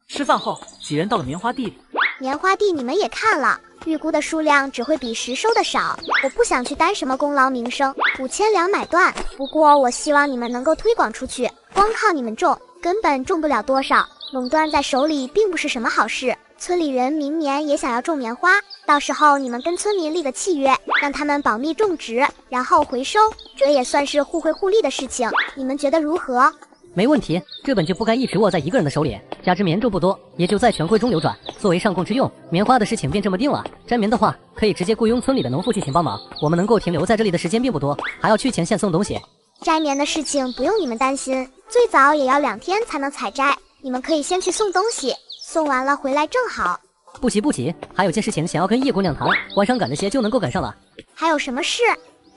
吃饭后，几人到了棉花地里。棉花地你们也看了，预估的数量只会比实收的少。我不想去担什么功劳名声，5000两买断。不过我希望你们能够推广出去，光靠你们种根本种不了多少，垄断在手里并不是什么好事。村里人明年也想要种棉花，到时候你们跟村民立个契约，让他们保密种植，然后回收，这也算是互惠互利的事情。你们觉得如何？没问题，这本就不该一直握在一个人的手里，加之棉种不多，也就在权贵中流转，作为上供之用。棉花的事情便这么定了。摘棉的话，可以直接雇佣村里的农妇进行帮忙，我们能够停留在这里的时间并不多，还要去前线送东西。摘棉的事情不用你们担心，最早也要2天才能采摘，你们可以先去送东西，送完了回来正好。不急，还有件事情想要跟叶姑娘谈，晚上赶着些就能够赶上了。还有什么事？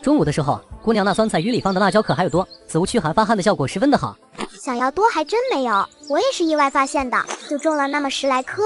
中午的时候，姑娘那酸菜鱼里放的辣椒可还有多，此物驱寒发汗的效果十分的好。想要多还真没有，我也是意外发现的，就种了那么10来颗。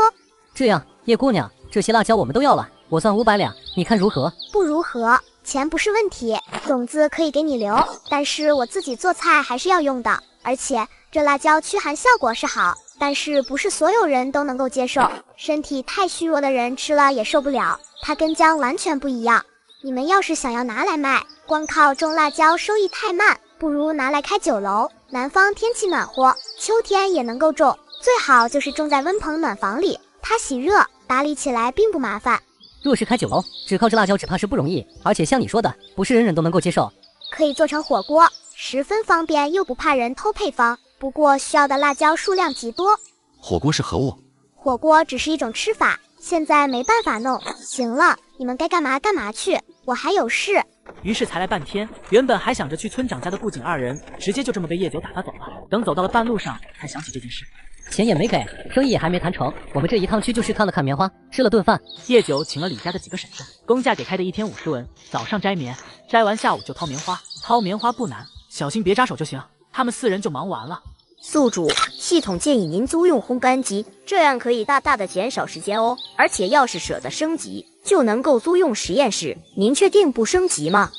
这样，叶姑娘，这些辣椒我们都要了，我算500两，你看如何？不如何，钱不是问题，种子可以给你留，但是我自己做菜还是要用的，而且这辣椒驱寒效果是好，但是不是所有人都能够接受，身体太虚弱的人吃了也受不了，它跟姜完全不一样。你们要是想要拿来卖，光靠种辣椒收益太慢，不如拿来开酒楼。南方天气暖和，秋天也能够种，最好就是种在温棚暖房里，它喜热，打理起来并不麻烦。若是开酒楼，只靠这辣椒只怕是不容易，而且像你说的，不是人人都能够接受。可以做成火锅，十分方便又不怕人偷配方，不过需要的辣椒数量极多。火锅是何物？火锅只是一种吃法，现在没办法弄。行了，你们该干嘛干嘛去，我还有事。于是才来半天，原本还想着去村长家的顾景2人，直接就这么被叶九打发走了。等走到了半路上，才想起这件事。钱也没给，生意也还没谈成，我们这一趟去就是看了看棉花，吃了顿饭。叶九请了李家的几个婶婶，工价给开的1天50文，早上摘棉，摘完下午就掏棉花。掏棉花不难，小心别扎手就行。他们4人就忙完了。宿主，系统建议您租用烘干机，这样可以大大的减少时间哦。而且要是舍得升级，就能够租用实验室。您确定不升级吗？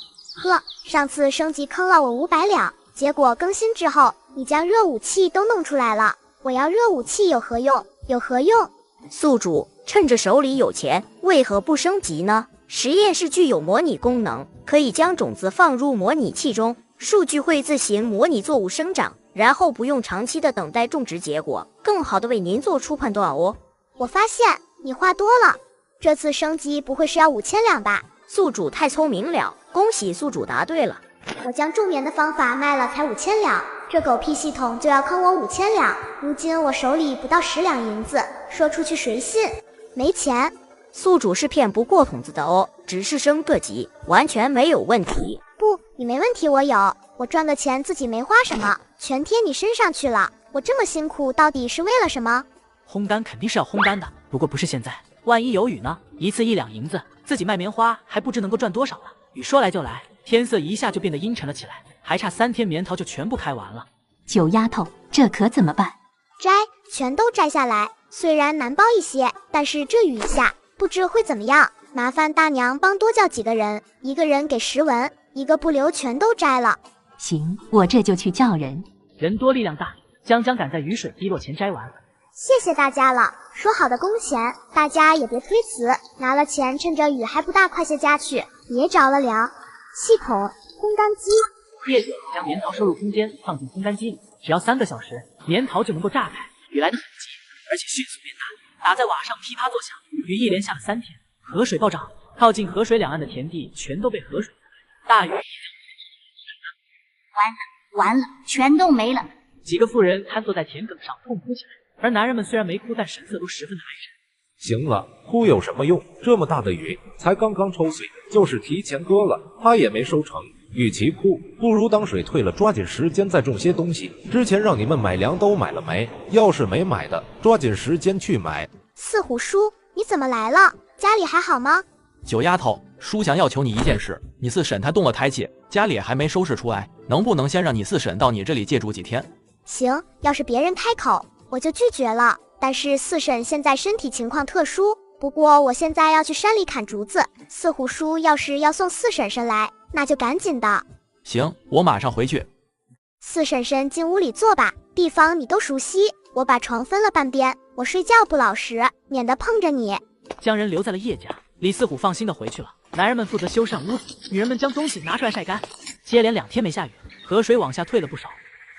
呵，上次升级坑了我500两，结果更新之后，你将热武器都弄出来了。我要热武器有何用？有何用？宿主，趁着手里有钱，为何不升级呢？实验室具有模拟功能，可以将种子放入模拟器中，数据会自行模拟作物生长，然后不用长期的等待种植结果，更好的为您做出判断哦。我发现你话多了，这次升级不会是要5000两吧？宿主太聪明了，恭喜宿主答对了。我将种棉的方法卖了才5000两，这狗屁系统就要坑我5000两，如今我手里不到10两银子，说出去谁信？没钱。宿主是骗不过筒子的哦，只是升个级，完全没有问题。不，你没问题，我有，我赚的钱自己没花什么，全贴你身上去了。我这么辛苦，到底是为了什么？烘干肯定是要烘干的，不过不是现在，万一有雨呢？一次1两银子，自己卖棉花还不知能够赚多少了。雨说来就来，天色一下就变得阴沉了起来，还差3天棉桃就全部开完了。九丫头，这可怎么办？摘，全都摘下来，虽然难包一些，但是这雨一下，不知会怎么样。麻烦大娘帮多叫几个人，一个人给10文，一个不留全都摘了。行，我这就去叫人。人多力量大，将赶在雨水滴落前摘完。谢谢大家了，说好的工钱，大家也别推辞，拿了钱趁着雨还不大，快些家去，别着了凉。系统烘干机，叶九将棉桃收入空间，放进烘干机里，只要3个小时，棉桃就能够炸开。雨来得很急，而且迅速变大，打在瓦上噼啪作响。雨一连下了3天，河水暴涨，靠近河水两岸的田地全都被河水大雨。完了，全都没了。几个妇人瘫坐在田埂上痛哭起来，而男人们虽然没哭，但神色都十分的哀沉。行了，哭有什么用？这么大的雨，才刚刚抽水，就是提前割了，它也没收成。与其哭，不如当水退了，抓紧时间再种些东西。之前让你们买粮都买了没？要是没买的，抓紧时间去买。四虎叔，你怎么来了？家里还好吗？九丫头，叔想要求你一件事，你四婶她动了胎气，家里还没收拾出来，能不能先让你四婶到你这里借住几天？行，要是别人开口，我就拒绝了。但是四婶现在身体情况特殊，不过我现在要去山里砍竹子，四虎叔要是要送四婶婶来，那就赶紧的。行，我马上回去。四婶婶进屋里坐吧，地方你都熟悉，我把床分了半边，我睡觉不老实，免得碰着你。将人留在了叶家，李四虎放心的回去了。男人们负责修缮屋子，女人们将东西拿出来晒干。接连2天没下雨，河水往下退了不少。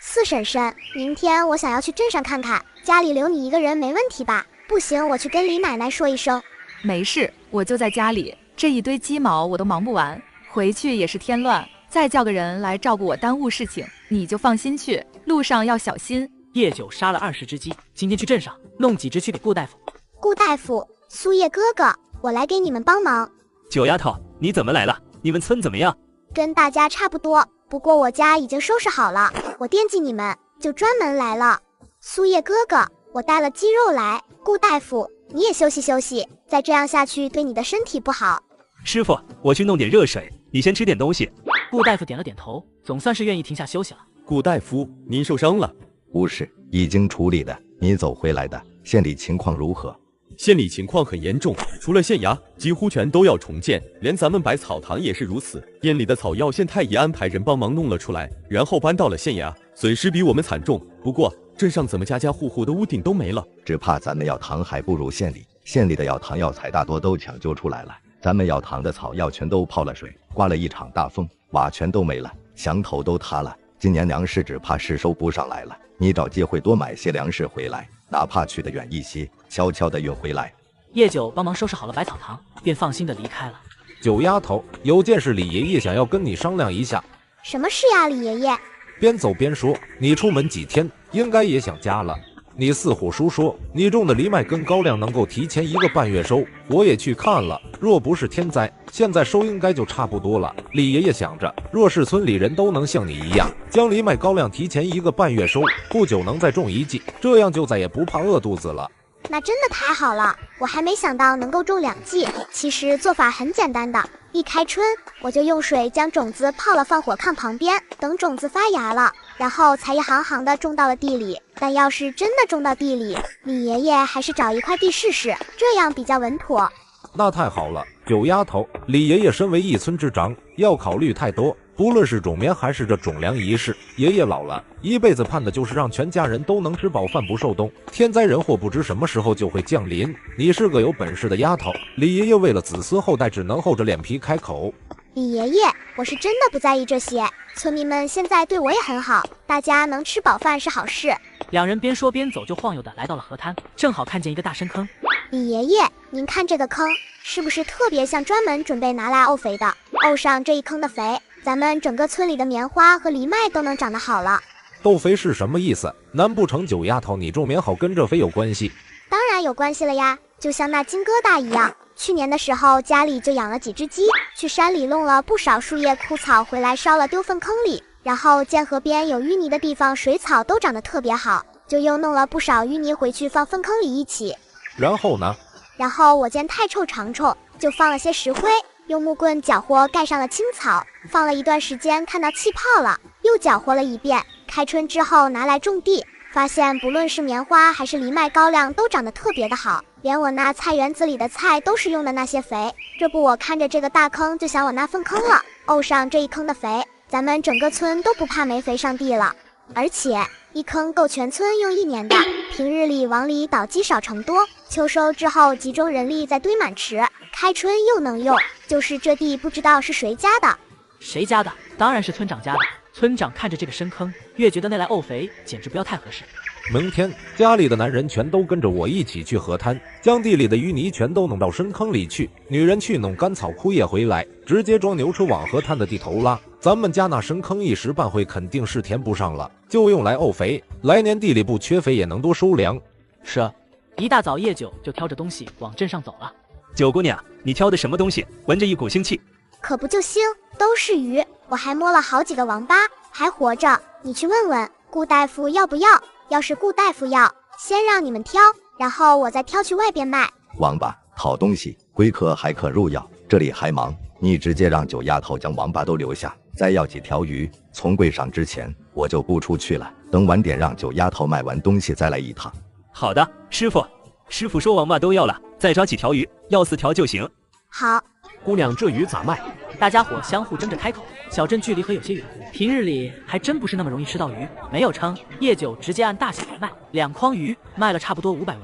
四婶婶，明天我想要去镇上看看，家里留你一个人没问题吧？不行，我去跟李奶奶说一声。没事，我就在家里，这一堆鸡毛我都忙不完，回去也是添乱，再叫个人来照顾我耽误事情，你就放心去，路上要小心。叶九杀了20只鸡，今天去镇上弄几只去给顾大夫。顾大夫，苏叶哥哥，我来给你们帮忙。九丫头，你怎么来了？你们村怎么样？跟大家差不多，不过我家已经收拾好了，我惦记你们，就专门来了。苏叶哥哥，我带了鸡肉来。顾大夫，你也休息休息，再这样下去对你的身体不好。师傅，我去弄点热水，你先吃点东西。顾大夫点了点头，总算是愿意停下休息了。顾大夫，您受伤了？不是，已经处理的。你走回来的，县里情况如何？县里情况很严重，除了县衙，几乎全都要重建，连咱们百草堂也是如此。院里的草药，县太医安排人帮忙弄了出来，然后搬到了县衙，损失比我们惨重。不过镇上怎么家家户户的屋顶都没了？只怕咱们药堂还不如县里，县里的药堂药材大多都抢救出来了，咱们药堂的草药全都泡了水，刮了一场大风，瓦全都没了，墙头都塌了。今年粮食只怕是收不上来了，你找机会多买些粮食回来，哪怕去得远一些，悄悄地运回来。叶九帮忙收拾好了百草堂，便放心地离开了。九丫头，有件事李爷爷想要跟你商量一下。什么事呀，李爷爷？边走边说，你出门几天，应该也想家了。你四虎叔说，你种的藜麦跟高粱能够提前1个半月收，我也去看了，若不是天灾，现在收应该就差不多了。李爷爷想着，若是村里人都能像你一样，将藜麦高粱提前1个半月收，不久能再种1季，这样就再也不怕饿肚子了。那真的太好了，我还没想到能够种2季。其实做法很简单的，一开春我就用水将种子泡了放火炕旁边，等种子发芽了，然后才一行行的种到了地里。但要是真的种到地里，李爷爷还是找一块地试试，这样比较稳妥。那太好了，九丫头，李爷爷身为一村之长，要考虑太多，不论是种棉还是这种粮一事，爷爷老了，一辈子盼的就是让全家人都能吃饱饭不受冻。天灾人祸不知什么时候就会降临，你是个有本事的丫头，李爷爷为了子孙后代，只能厚着脸皮开口。李爷爷，我是真的不在意这些，村民们现在对我也很好，大家能吃饱饭是好事。两人边说边走，就晃悠的来到了河滩，正好看见一个大深坑。李爷爷，您看这个坑是不是特别像专门准备拿来沤肥的？沤上这一坑的肥，咱们整个村里的棉花和藜麦都能长得好了。斗肥是什么意思？难不成九丫头你种棉好跟这肥有关系？当然有关系了呀，就像那金疙瘩一样，去年的时候家里就养了几只鸡，去山里弄了不少树叶枯草回来烧了丢粪坑里，然后见河边有淤泥的地方水草都长得特别好，就又弄了不少淤泥回去放粪坑里一起。然后呢？然后我见太臭长臭，就放了些石灰，用木棍搅和盖上了青草，放了一段时间，看到气泡了，又搅和了一遍。开春之后拿来种地，发现不论是棉花还是藜麦高粱都长得特别的好，连我那菜园子里的菜都是用的那些肥。这不，我看着这个大坑就想我那粪坑了，沤上这一坑的肥，咱们整个村都不怕没肥上地了。而且一坑够全村用1年的，平日里往里倒积少成多，秋收之后集中人力再堆满池，开春又能用。就是这地不知道是谁家的。谁家的？当然是村长家的。村长看着这个深坑，越觉得那来沤肥简直不要太合适。明天家里的男人全都跟着我一起去河滩，将地里的淤泥全都弄到深坑里去，女人去弄干草枯叶回来，直接装牛车往河滩的地头拉。咱们家那深坑一时半会肯定是填不上了，就用来沤肥，来年地里不缺肥也能多收粮。是啊。一大早叶九就挑着东西往镇上走了。九姑娘，你挑的什么东西？闻着一股腥气。可不就腥，都是鱼，我还摸了好几个王八，还活着。你去问问顾大夫要不要，要是顾大夫要，先让你们挑，然后我再挑去外边卖。王八好东西，归壳还可入药，这里还忙，你直接让九丫头将王八都留下，再要几条鱼，从柜上之前我就不出去了，等晚点让九丫头卖完东西再来一趟。好的，师傅。师傅说王八都要了，再抓几条鱼，要4条就行。好。姑娘，这鱼咋卖？大家伙相互争着开口。小镇距离河有些远，平日里还真不是那么容易吃到鱼。没有称，叶九直接按大小来卖，2筐鱼卖了差不多500文。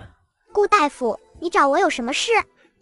顾大夫，你找我有什么事？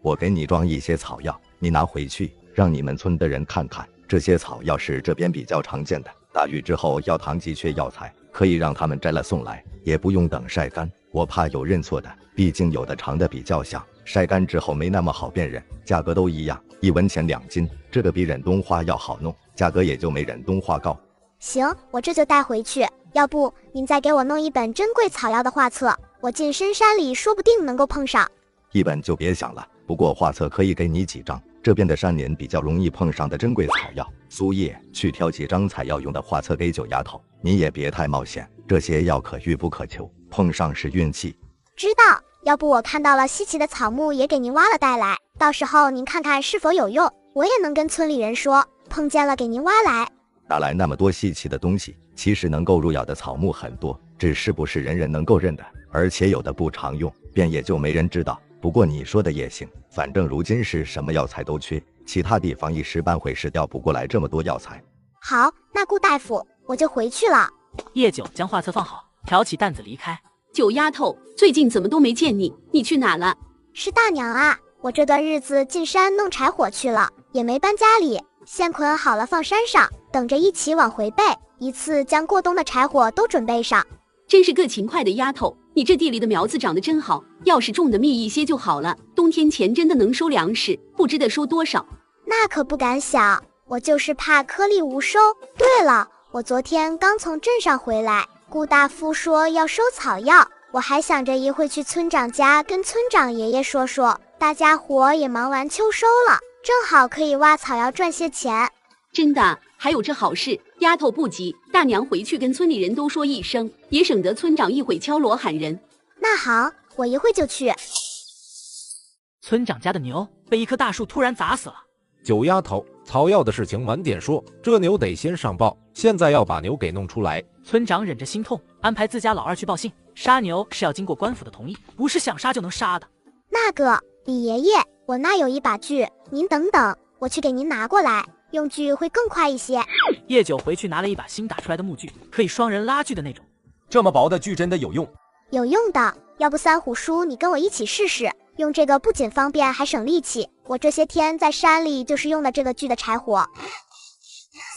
我给你装一些草药，你拿回去，让你们村的人看看。这些草药是这边比较常见的，大雨之后药堂急缺药材，可以让他们摘了送来，也不用等晒干。我怕有认错的，毕竟有的长得比较像，晒干之后没那么好辨认，价格都一样，1文钱2斤。这个比忍冬花要好弄，价格也就没忍冬花高。行，我这就带回去。要不您再给我弄一本珍贵草药的画册，我进深山里说不定能够碰上。一本就别想了，不过画册可以给你几张，这边的山林比较容易碰上的珍贵草药。苏叶，去挑几张采药用的画册给九丫头，你也别太冒险，这些药可遇不可求，碰上是运气。知道，要不我看到了稀奇的草木也给您挖了带来，到时候您看看是否有用，我也能跟村里人说，碰见了给您挖来。哪来那么多稀奇的东西？其实能够入药的草木很多，只是不是人人能够认的，而且有的不常用，便也就没人知道。不过你说的也行，反正如今是什么药材都缺，其他地方一时半会是调不过来这么多药材。好，那顾大夫，我就回去了。叶九将画册放好，挑起担子离开。九丫头，最近怎么都没见你？你去哪了？是大娘啊，我这段日子进山弄柴火去了，也没搬家里，先捆好了放山上，等着一起往回备，一次将过冬的柴火都准备上。真是个勤快的丫头，你这地里的苗子长得真好，要是种的密一些就好了，冬天前真的能收粮食，不知得收多少。那可不敢想，我就是怕颗粒无收。对了，我昨天刚从镇上回来，顾大夫说要收草药，我还想着一会去村长家跟村长爷爷说说，大家伙也忙完秋收了，正好可以挖草药赚些钱。真的，还有这好事，丫头不急，大娘回去跟村里人都说一声，也省得村长一会敲锣喊人。那好，我一会就去。村长家的牛被一棵大树突然砸死了。九丫头，草药的事情晚点说，这牛得先上报，现在要把牛给弄出来。村长忍着心痛，安排自家老二去报信。杀牛是要经过官府的同意，不是想杀就能杀的。那个李爷爷，我那有一把锯，您等等，我去给您拿过来，用锯会更快一些。叶九回去拿了一把新打出来的木锯，可以双人拉锯的那种。这么薄的锯真的有用？有用的，要不三虎叔你跟我一起试试，用这个不仅方便还省力气，我这些天在山里就是用的这个锯的柴火。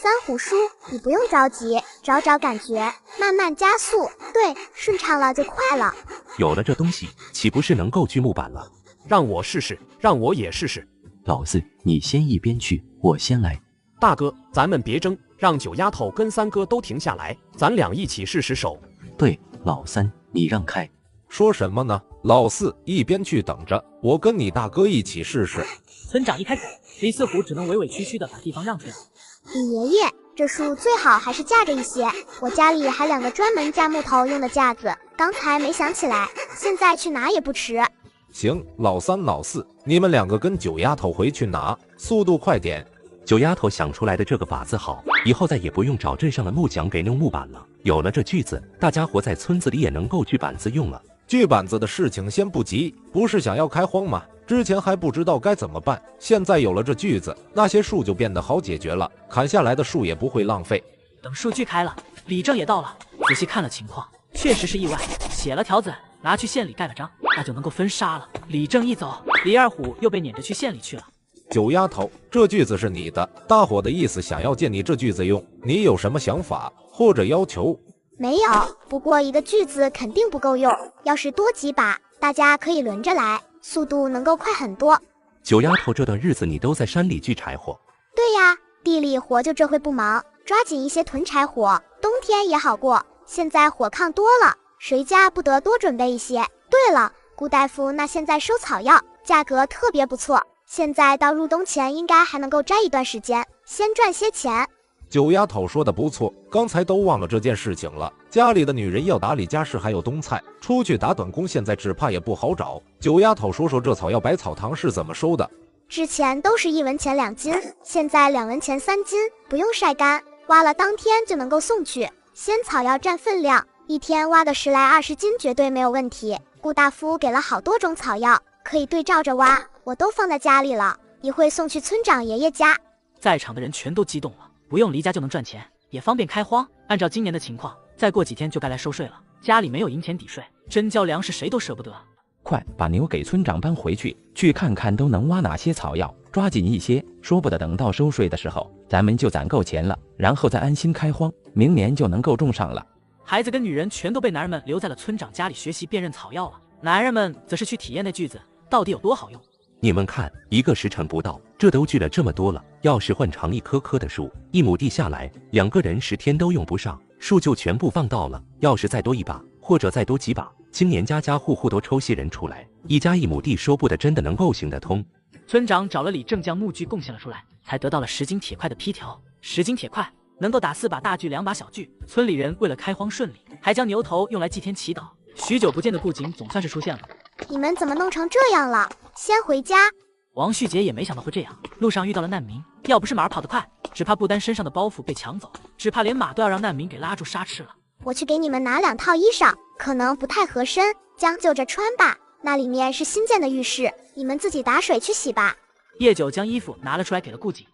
三虎叔，你不用着急，找找感觉，慢慢加速，对，顺畅了就快了。有了这东西，岂不是能够锯木板了？让我试试，让我也试试。老四，你先一边去，我先来。大哥，咱们别争，让九丫头跟三哥都停下来，咱俩一起试试手。对，老三，你让开。说什么呢？老四一边去等着，我跟你大哥一起试试。村长一开口，李四虎只能委委屈屈的把地方让出来。李爷爷，这树最好还是架着一些，我家里还2个专门架木头用的架子，刚才没想起来，现在去拿也不迟。行，老三老四，你们2个跟九丫头回去拿，速度快点。九丫头想出来的这个法子好，以后再也不用找镇上的木匠给弄木板了。有了这锯子，大家伙在村子里也能够锯板子用了。锯板子的事情先不急，不是想要开荒吗？之前还不知道该怎么办，现在有了这锯子，那些树就变得好解决了，砍下来的树也不会浪费。等树锯开了，李正也到了，仔细看了情况，确实是意外，写了条子，拿去县里盖了章，那就能够分杀了。李正一走，李二虎又被撵着去县里去了。九丫头，这锯子是你的，大伙的意思想要借你这锯子用，你有什么想法或者要求？没有，不过一个锯子肯定不够用，要是多几把，大家可以轮着来，速度能够快很多。九丫头，这段日子你都在山里锯柴火？对呀，地里活就这会不忙，抓紧一些囤柴火，冬天也好过。现在火炕多了，谁家不得多准备一些？对了，顾大夫，那现在收草药价格特别不错，现在到入冬前应该还能够摘一段时间，先赚些钱。九丫头说的不错，刚才都忘了这件事情了。家里的女人要打理家事还有冬菜，出去打短工现在只怕也不好找。九丫头说说这草药百草堂是怎么收的？之前都是1文钱2斤，现在2文钱3斤，不用晒干，挖了当天就能够送去。鲜草药占分量，一天挖个10来20斤绝对没有问题。顾大夫给了好多种草药，可以对照着挖，我都放在家里了，一会送去村长爷爷家。在场的人全都激动了。不用离家就能赚钱，也方便开荒。按照今年的情况，再过几天就该来收税了。家里没有银钱抵税，真交粮食谁都舍不得。快把牛给村长搬回去，去看看都能挖哪些草药，抓紧一些，说不得等到收税的时候，咱们就攒够钱了，然后再安心开荒，明年就能够种上了。孩子跟女人全都被男人们留在了村长家里学习辨认草药了，男人们则是去体验那锯子到底有多好用。你们看，1个时辰不到，这都锯了这么多了，要是换成一棵棵的树，1亩地下来，2个人10天都用不上，树就全部放倒了。要是再多1把，或者再多几把，今年家家户户都抽些人出来，1家1亩地说不得真的能够行得通。村长找了李正将木锯贡献了出来，才得到了10斤铁块的批条。10斤铁块能够打4把大锯2把小锯。村里人为了开荒顺利，还将牛头用来祭天祈祷。许久不见的顾景总算是出现了。你们怎么弄成这样了？先回家。王旭杰也没想到会这样，路上遇到了难民，要不是马儿跑得快，只怕不单身上的包袱被抢走，只怕连马都要让难民给拉住杀吃了。我去给你们拿2套衣裳，可能不太合身，将就着穿吧。那里面是新建的浴室，你们自己打水去洗吧。叶九将衣服拿了出来给了顾景。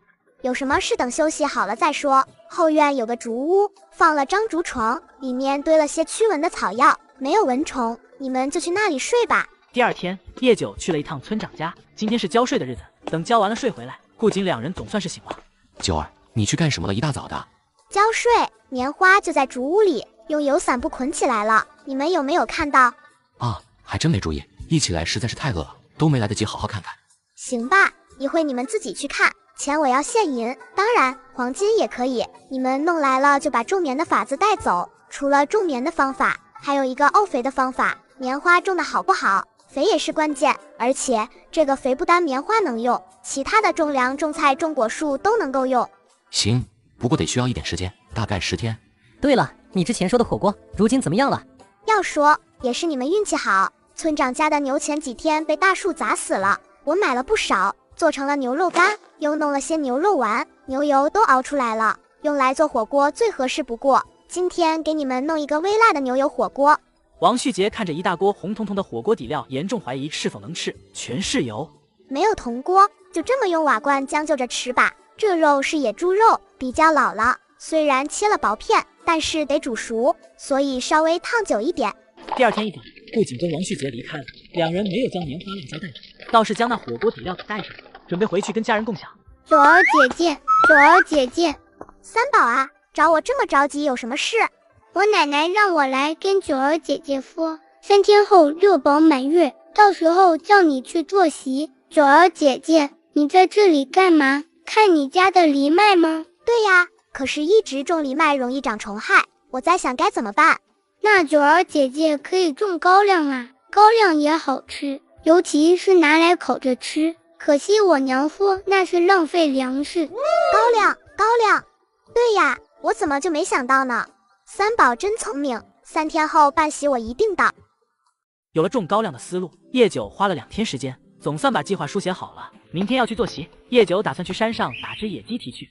有什么事等休息好了再说。后院有个竹屋，放了张竹床，里面堆了些驱蚊的草药，没有蚊虫，你们就去那里睡吧。第2天，叶九去了一趟村长家。今天是交税的日子，等交完了税回来，顾景2人总算是醒了。九儿，你去干什么了？一大早的。交税，棉花就在竹屋里，用油伞布捆起来了。你们有没有看到？啊，还真没注意，一起来实在是太饿了，都没来得及好好看看。行吧，一会你们自己去看，钱我要现银，当然黄金也可以。你们弄来了就把种棉的法子带走。除了种棉的方法，还有一个沤肥的方法。棉花种的好不好，肥也是关键，而且这个肥不单棉花能用，其他的种粮、种菜、种果树都能够用。行，不过得需要一点时间，大概10天。对了，你之前说的火锅，如今怎么样了？要说也是你们运气好，村长家的牛前几天被大树砸死了，我买了不少，做成了牛肉干，又弄了些牛肉丸，牛油都熬出来了，用来做火锅最合适不过。今天给你们弄一个微辣的牛油火锅。王旭杰看着一大锅红彤彤的火锅底料，严重怀疑是否能吃，全是油。没有铜锅，就这么用瓦罐将就着吃吧。这肉是野猪肉，比较老了，虽然切了薄片，但是得煮熟，所以稍微烫久一点。第2天一早，顾景跟王旭杰离开了，2人没有将棉花辣椒带走，倒是将那火锅底料给带上，准备回去跟家人共享。九儿姐姐，九儿姐姐，三宝啊，找我这么着急有什么事？我奶奶让我来跟九儿姐姐说，3天后6宝满月，到时候叫你去坐席。九儿姐姐，你在这里干嘛？看你家的藜麦吗？对呀，可是一直种藜麦容易长虫害，我在想该怎么办。那九儿姐姐可以种高粱啊，高粱也好吃，尤其是拿来烤着吃。可惜我娘说那是浪费粮食。高粱，高粱，对呀，我怎么就没想到呢？三宝真聪明，3天后办席我一定到。有了种高粱的思路，叶九花了2天时间，总算把计划书写好了。明天要去坐席，叶九打算去山上打只野鸡提去。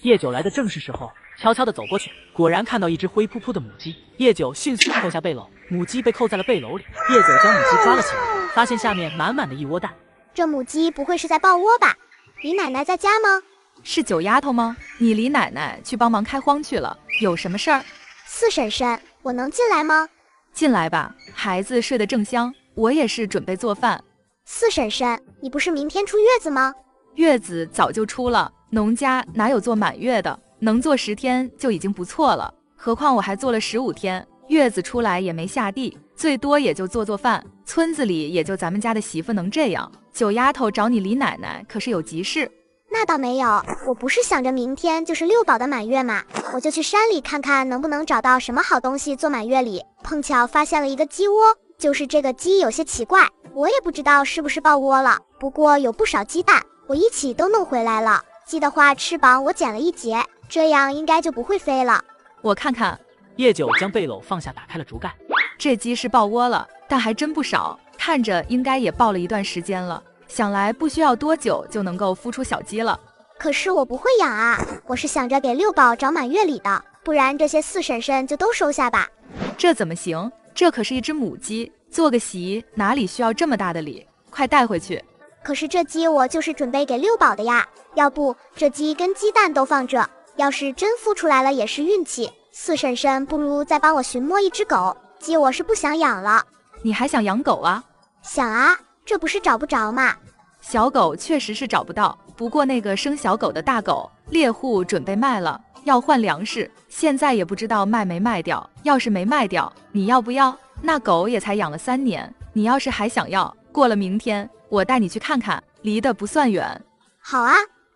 叶九来的正是时候，悄悄地走过去，果然看到一只灰扑扑的母鸡。叶九迅速扣下背篓，母鸡被扣在了背篓里。叶九将母鸡抓了起来，发现下面满满的一窝蛋。这母鸡不会是在抱窝吧？李奶奶在家吗？是九丫头吗？你李奶奶去帮忙开荒去了，有什么事儿？四婶婶，我能进来吗？进来吧，孩子睡得正香，我也是准备做饭。四婶婶，你不是明天出月子吗？月子早就出了，农家哪有做满月的，能做10天就已经不错了，何况我还做了15天，月子出来也没下地，最多也就做做饭，村子里也就咱们家的媳妇能这样。九丫头找你李奶奶可是有急事。那倒没有，我不是想着明天就是6宝的满月嘛，我就去山里看看能不能找到什么好东西做满月礼。碰巧发现了一个鸡窝，就是这个鸡有些奇怪，我也不知道是不是抱窝了，不过有不少鸡蛋，我一起都弄回来了。鸡的话翅膀我剪了一截，这样应该就不会飞了。我看看。叶九将背篓放下，打开了竹盖。这鸡是抱窝了，但还真不少，看着应该也抱了一段时间了。想来不需要多久就能够孵出小鸡了。可是我不会养啊，我是想着给6宝找满月礼的，不然这些四婶婶就都收下吧。这怎么行？这可是一只母鸡，做个席哪里需要这么大的礼？快带回去。可是这鸡我就是准备给6宝的呀，要不这鸡跟鸡蛋都放这，要是真孵出来了也是运气。四婶婶不如再帮我寻摸一只狗，鸡我是不想养了。你还想养狗啊？想啊，这不是找不着吗？小狗确实是找不到，不过那个生小狗的大狗，猎户准备卖了，要换粮食，现在也不知道卖没卖掉。要是没卖掉，你要不要？那狗也才养了3年，你要是还想要，过了明天我带你去看看，离得不算远。好啊，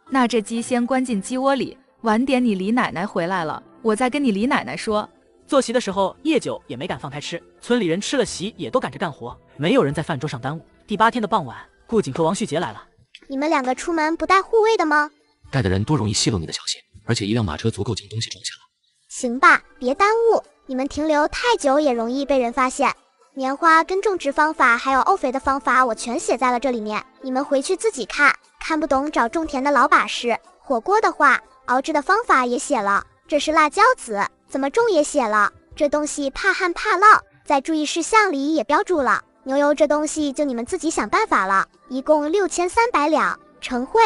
那这鸡先关进鸡窝里，晚点你李奶奶回来了，我再跟你李奶奶说。坐席的时候，叶九也没敢放开吃，村里人吃了席也都赶着干活，没有人在饭桌上耽误。第8天的傍晚，顾景和王旭杰来了。你们2个出门不带护卫的吗？带的人多容易泄露你的消息，而且一辆马车足够将东西装下了。行吧，别耽误，你们停留太久也容易被人发现。棉花跟种植方法还有沤肥的方法我全写在了这里面，你们回去自己看，看不懂找种田的老把式。火锅的话，熬制的方法也写了，这是辣椒籽，怎么种也写了，这东西怕旱怕涝，在注意事项里也标注了。牛油这东西就你们自己想办法了，一共6300两，成会。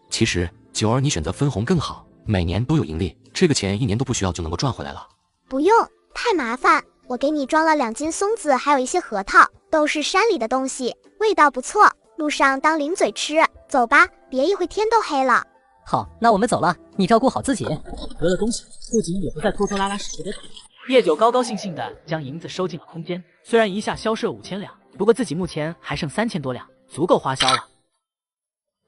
其实九儿你选择分红更好，每年都有盈利，这个钱1年都不需要就能够赚回来了。不用，太麻烦，我给你装了2斤松子，还有一些核桃，都是山里的东西，味道不错，路上当零嘴吃。走吧，别一会天都黑了。好，那我们走了，你照顾好自己。得了东西，顾景也不再拖拖拉拉使劲。叶九高高兴兴地将银子收进了空间，虽然一下销售5000两，不过自己目前还剩3000多两，足够花销了。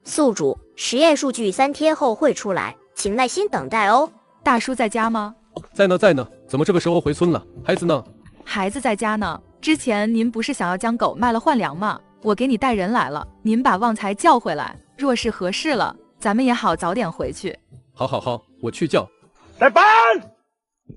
宿主，实验数据3天后会出来，请耐心等待哦。大叔在家吗？在呢，在呢。怎么这个时候回村了？孩子呢？孩子在家呢。之前您不是想要将狗卖了换粮吗？我给你带人来了，您把旺财叫回来，若是合适了，咱们也好早点回去。好好好，我去叫。来搬！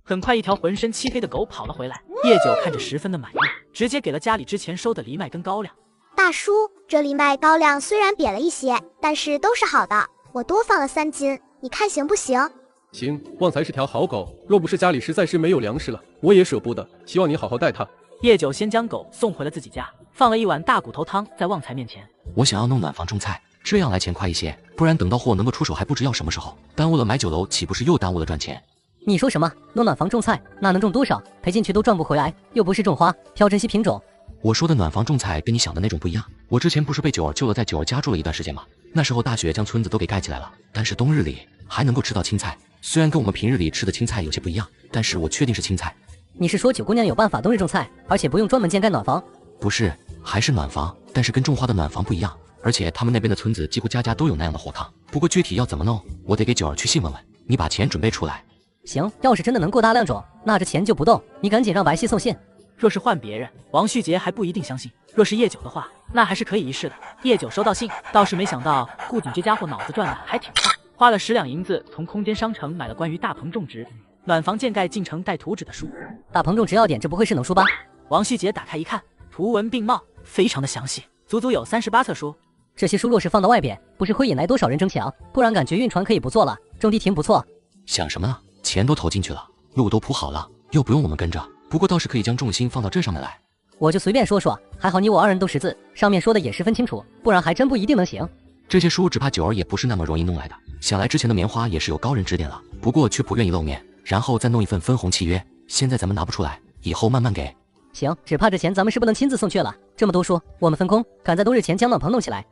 很快，一条浑身漆黑的狗跑了回来。叶九看着十分的满意，直接给了家里之前收的藜麦跟高粱。大叔，这藜麦高粱虽然瘪了一些，但是都是好的，我多放了3斤，你看行不行？行，旺财是条好狗，若不是家里实在是没有粮食了，我也舍不得，希望你好好待它。叶九先将狗送回了自己家，放了一碗大骨头汤在旺财面前。我想要弄暖房种菜，这样来钱快一些，不然等到货能够出手还不知要什么时候，耽误了买酒楼，岂不是又耽误了赚钱？你说什么？弄暖房种菜，那能种多少？赔进去都赚不回来，又不是种花，挑珍稀品种。我说的暖房种菜跟你想的那种不一样。我之前不是被九儿救了，在九儿家住了一段时间吗？那时候大雪将村子都给盖起来了，但是冬日里还能够吃到青菜，虽然跟我们平日里吃的青菜有些不一样，但是我确定是青菜。你是说九姑娘有办法冬日种菜，而且不用专门建盖暖房？不是，还是暖房，但是跟种花的暖房不一样，而且他们那边的村子几乎家家都有那样的火炕。不过具体要怎么弄，我得给九儿去信问问。你把钱准备出来。行，要是真的能够大量种，那这钱就不动。你赶紧让白皙送信。若是换别人，王旭杰还不一定相信。若是叶九的话，那还是可以一试的。叶九收到信，倒是没想到顾景这家伙脑子转的还挺快，花了10两银子从空间商城买了关于大棚种植、暖房建盖进程带图纸的书。大棚种植要点，这不会是能书吧？王旭杰打开一看，图文并茂，非常的详细，足足有38册书。这些书若是放到外边，不是会引来多少人争抢？不然感觉运船可以不做了，种地挺不错。想什么呢？钱都投进去了，路都铺好了，又不用我们跟着。不过倒是可以将重心放到这上面来。我就随便说说，还好你我2人都识字，上面说的也十分清楚，不然还真不一定能行。这些书只怕九儿也不是那么容易弄来的，想来之前的棉花也是有高人指点了，不过却不愿意露面，然后再弄一份分红契约，现在咱们拿不出来，以后慢慢给。行，只怕这钱咱们是不能亲自送去了，这么多书，我们分工，赶在冬日前将暖棚弄起来。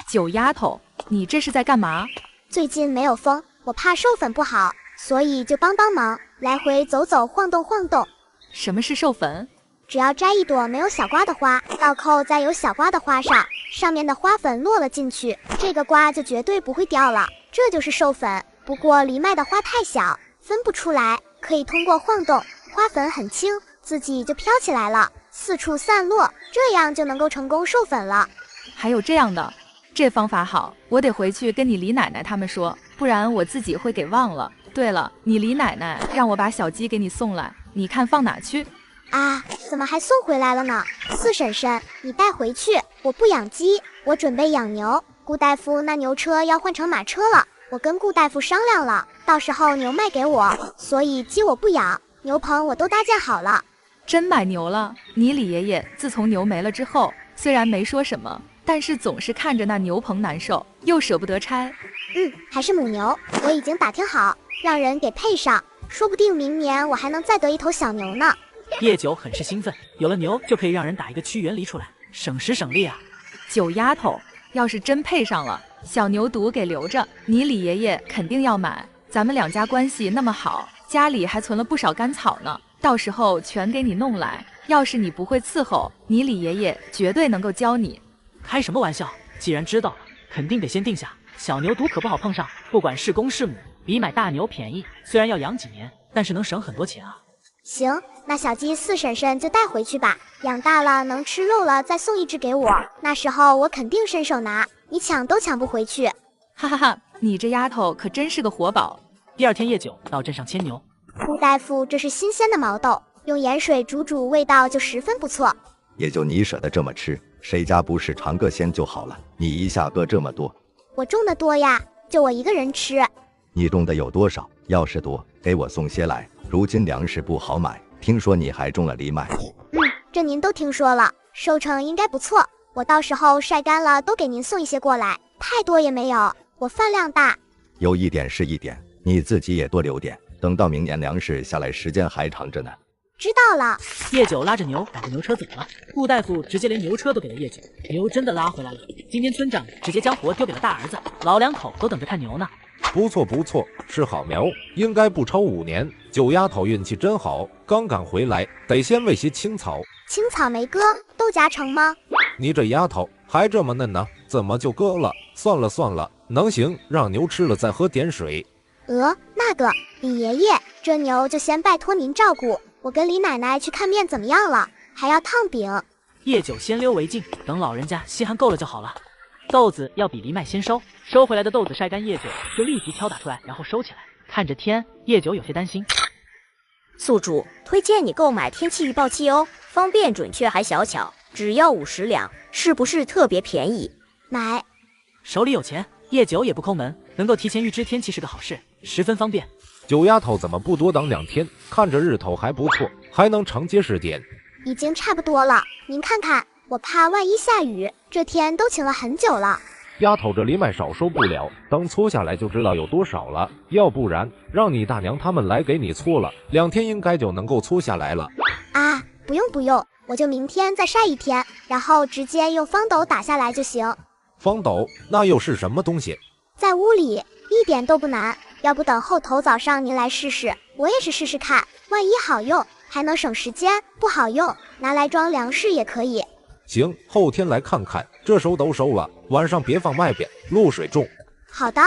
九丫头，你这是在干嘛？最近没有风，我怕授粉不好，所以就帮帮忙，来回走走晃动晃动。什么是授粉？只要摘一朵没有小瓜的花，倒扣在有小瓜的花上，上面的花粉落了进去，这个瓜就绝对不会掉了，这就是授粉。不过藜麦的花太小，分不出来，可以通过晃动，花粉很轻，自己就飘起来了，四处散落，这样就能够成功授粉了。还有这样的？这方法好，我得回去跟你李奶奶他们说，不然我自己会给忘了。对了，你李奶奶让我把小鸡给你送来，你看放哪去？啊，怎么还送回来了呢？四婶婶，你带回去，我不养鸡，我准备养牛。顾大夫那牛车要换成马车了，我跟顾大夫商量了，到时候牛卖给我，所以鸡我不养，牛棚我都搭建好了。真买牛了？你李爷爷自从牛没了之后，虽然没说什么，但是总是看着那牛棚难受，又舍不得拆。还是母牛，我已经打听好，让人给配上，说不定明年我还能再得一头小牛呢。叶九很是兴奋，有了牛就可以让人打一个屈原离出来，省时省力啊。九丫头，要是真配上了，小牛犊给留着，你李爷爷肯定要买。咱们两家关系那么好，家里还存了不少干草呢，到时候全给你弄来。要是你不会伺候，你李爷爷绝对能够教你。开什么玩笑，既然知道了，肯定得先定下。小牛犊可不好碰上，不管是公是母，比买大牛便宜，虽然要养几年，但是能省很多钱啊。行，那小鸡四婶婶就带回去吧，养大了能吃肉了再送一只给我，那时候我肯定伸手拿，你抢都抢不回去。哈哈哈，你这丫头可真是个活宝。第二天夜九到镇上牵牛，顾大夫，这是新鲜的毛豆，用盐水煮煮，味道就十分不错。也就你舍得这么吃，谁家不是尝个鲜就好了？你一下割这么多，我种的多呀，就我一个人吃。你种的有多少？要是多，给我送些来。如今粮食不好买，听说你还种了藜麦。这您都听说了，收成应该不错，我到时候晒干了都给您送一些过来，太多也没有，我饭量大。有一点是一点，你自己也多留点，等到明年粮食下来时间还长着呢。知道了。叶九拉着牛赶着牛车走了，顾大夫直接连牛车都给了叶九，牛真的拉回来了。今天村长直接将活丢给了大儿子，老两口都等着看牛呢。不错不错，是好苗，应该不超5年。九丫头运气真好，刚赶回来，得先喂些青草。青草没割，豆荚成吗？你这丫头还这么嫩呢，怎么就割了？算了算了，能行，让牛吃了再喝点水。那个李爷爷，这牛就先拜托您照顾，我跟李奶奶去看面怎么样了？还要烫饼。叶九先溜为敬，等老人家稀罕够了就好了。豆子要比藜麦先收，收回来的豆子晒干，叶九就立即敲打出来，然后收起来。看着天，叶九有些担心。宿主推荐你购买天气预报器哦，方便准确还小巧，只要50两，是不是特别便宜？买。手里有钱，叶九也不抠门，能够提前预知天气是个好事，十分方便。九丫头怎么不多等2天？看着日头还不错，还能长结实点。已经差不多了，您看看，我怕万一下雨，这天都晴了很久了。丫头这藜麦少收不了，等搓下来就知道有多少了。要不然让你大娘他们来给你搓了，2天应该就能够搓下来了。啊，不用，我就明天再晒1天，然后直接用方斗打下来就行。方斗那又是什么东西？在屋里，一点都不难。要不等后头早上您来试试，我也是试试看，万一好用，还能省时间；不好用，拿来装粮食也可以。行，后天来看看。这收都收了，晚上别放外边，露水种。好的。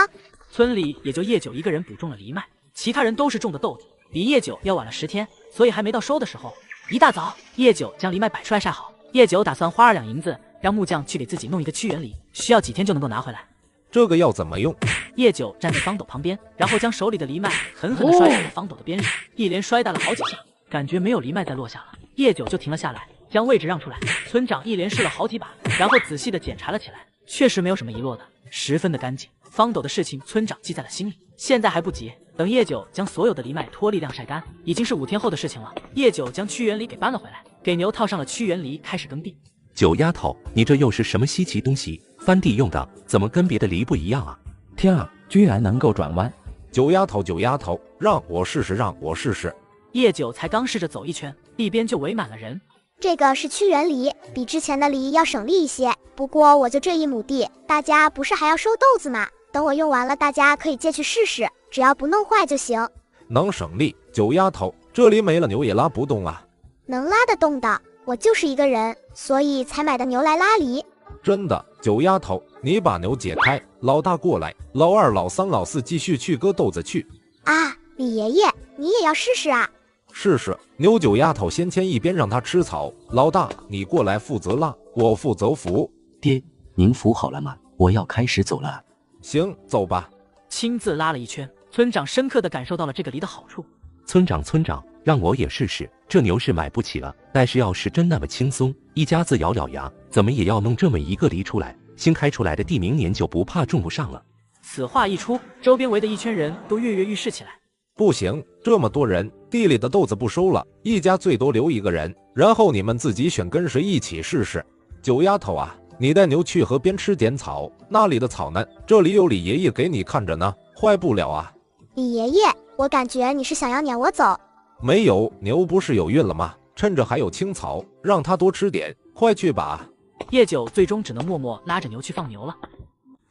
村里也就叶九一个人补种了藜麦，其他人都是种的豆子，比叶九要晚了10天，所以还没到收的时候。一大早，叶九将藜麦摆出来晒好，叶九打算花2两银子，让木匠去给自己弄一个屈原梨，需要几天就能够拿回来。这个要怎么用？叶九站在方斗旁边，然后将手里的藜麦狠狠地摔在了方斗的边上，一连摔打了好几下，感觉没有藜麦再落下了，叶九就停了下来，将位置让出来。村长一连试了好几把，然后仔细地检查了起来，确实没有什么遗落的，十分的干净。方斗的事情村长记在了心里，现在还不急，等叶九将所有的藜麦脱粒晾晒干，已经是5天后的事情了。叶九将屈原梨给搬了回来，给牛套上了屈原梨，开始耕地。九丫头，你这又是什么稀奇东西？翻地用的，怎么跟别的梨不一样啊？天啊，居然能够转弯！九丫头，让我试试。叶九才刚试着走一圈，一边就围满了人。这个是屈原梨，比之前的梨要省力一些。不过我就这1亩地，大家不是还要收豆子吗？等我用完了，大家可以借去试试，只要不弄坏就行。能省力，九丫头，这里没了牛也拉不动啊。能拉得动的，我就是一个人，所以才买的牛来拉梨。真的，九丫头，你把牛解开，老大过来，老二、老三、老四继续去割豆子去。啊，李爷爷，你也要试试啊？试试。牛九丫头先牵一边让他吃草，老大你过来负责拉，我负责扶。爹，您扶好了吗？我要开始走了。行，走吧。亲自拉了一圈，村长深刻地感受到了这个梨的好处。村长，让我也试试。这牛是买不起了，但是要是真那么轻松，一家子咬咬牙，怎么也要弄这么一个梨出来。新开出来的地，明年就不怕种不上了。此话一出，周边围的一圈人都跃跃欲试起来。不行，这么多人，地里的豆子不收了，一家最多留1个人，然后你们自己选跟谁一起试试。九丫头啊，你带牛去河边吃点草，那里的草嫩，这里有李爷爷给你看着呢，坏不了啊。李爷爷，我感觉你是想要撵我走。没有，牛不是有孕了吗？趁着还有青草，让他多吃点，快去吧。叶九最终只能默默拉着牛去放牛了。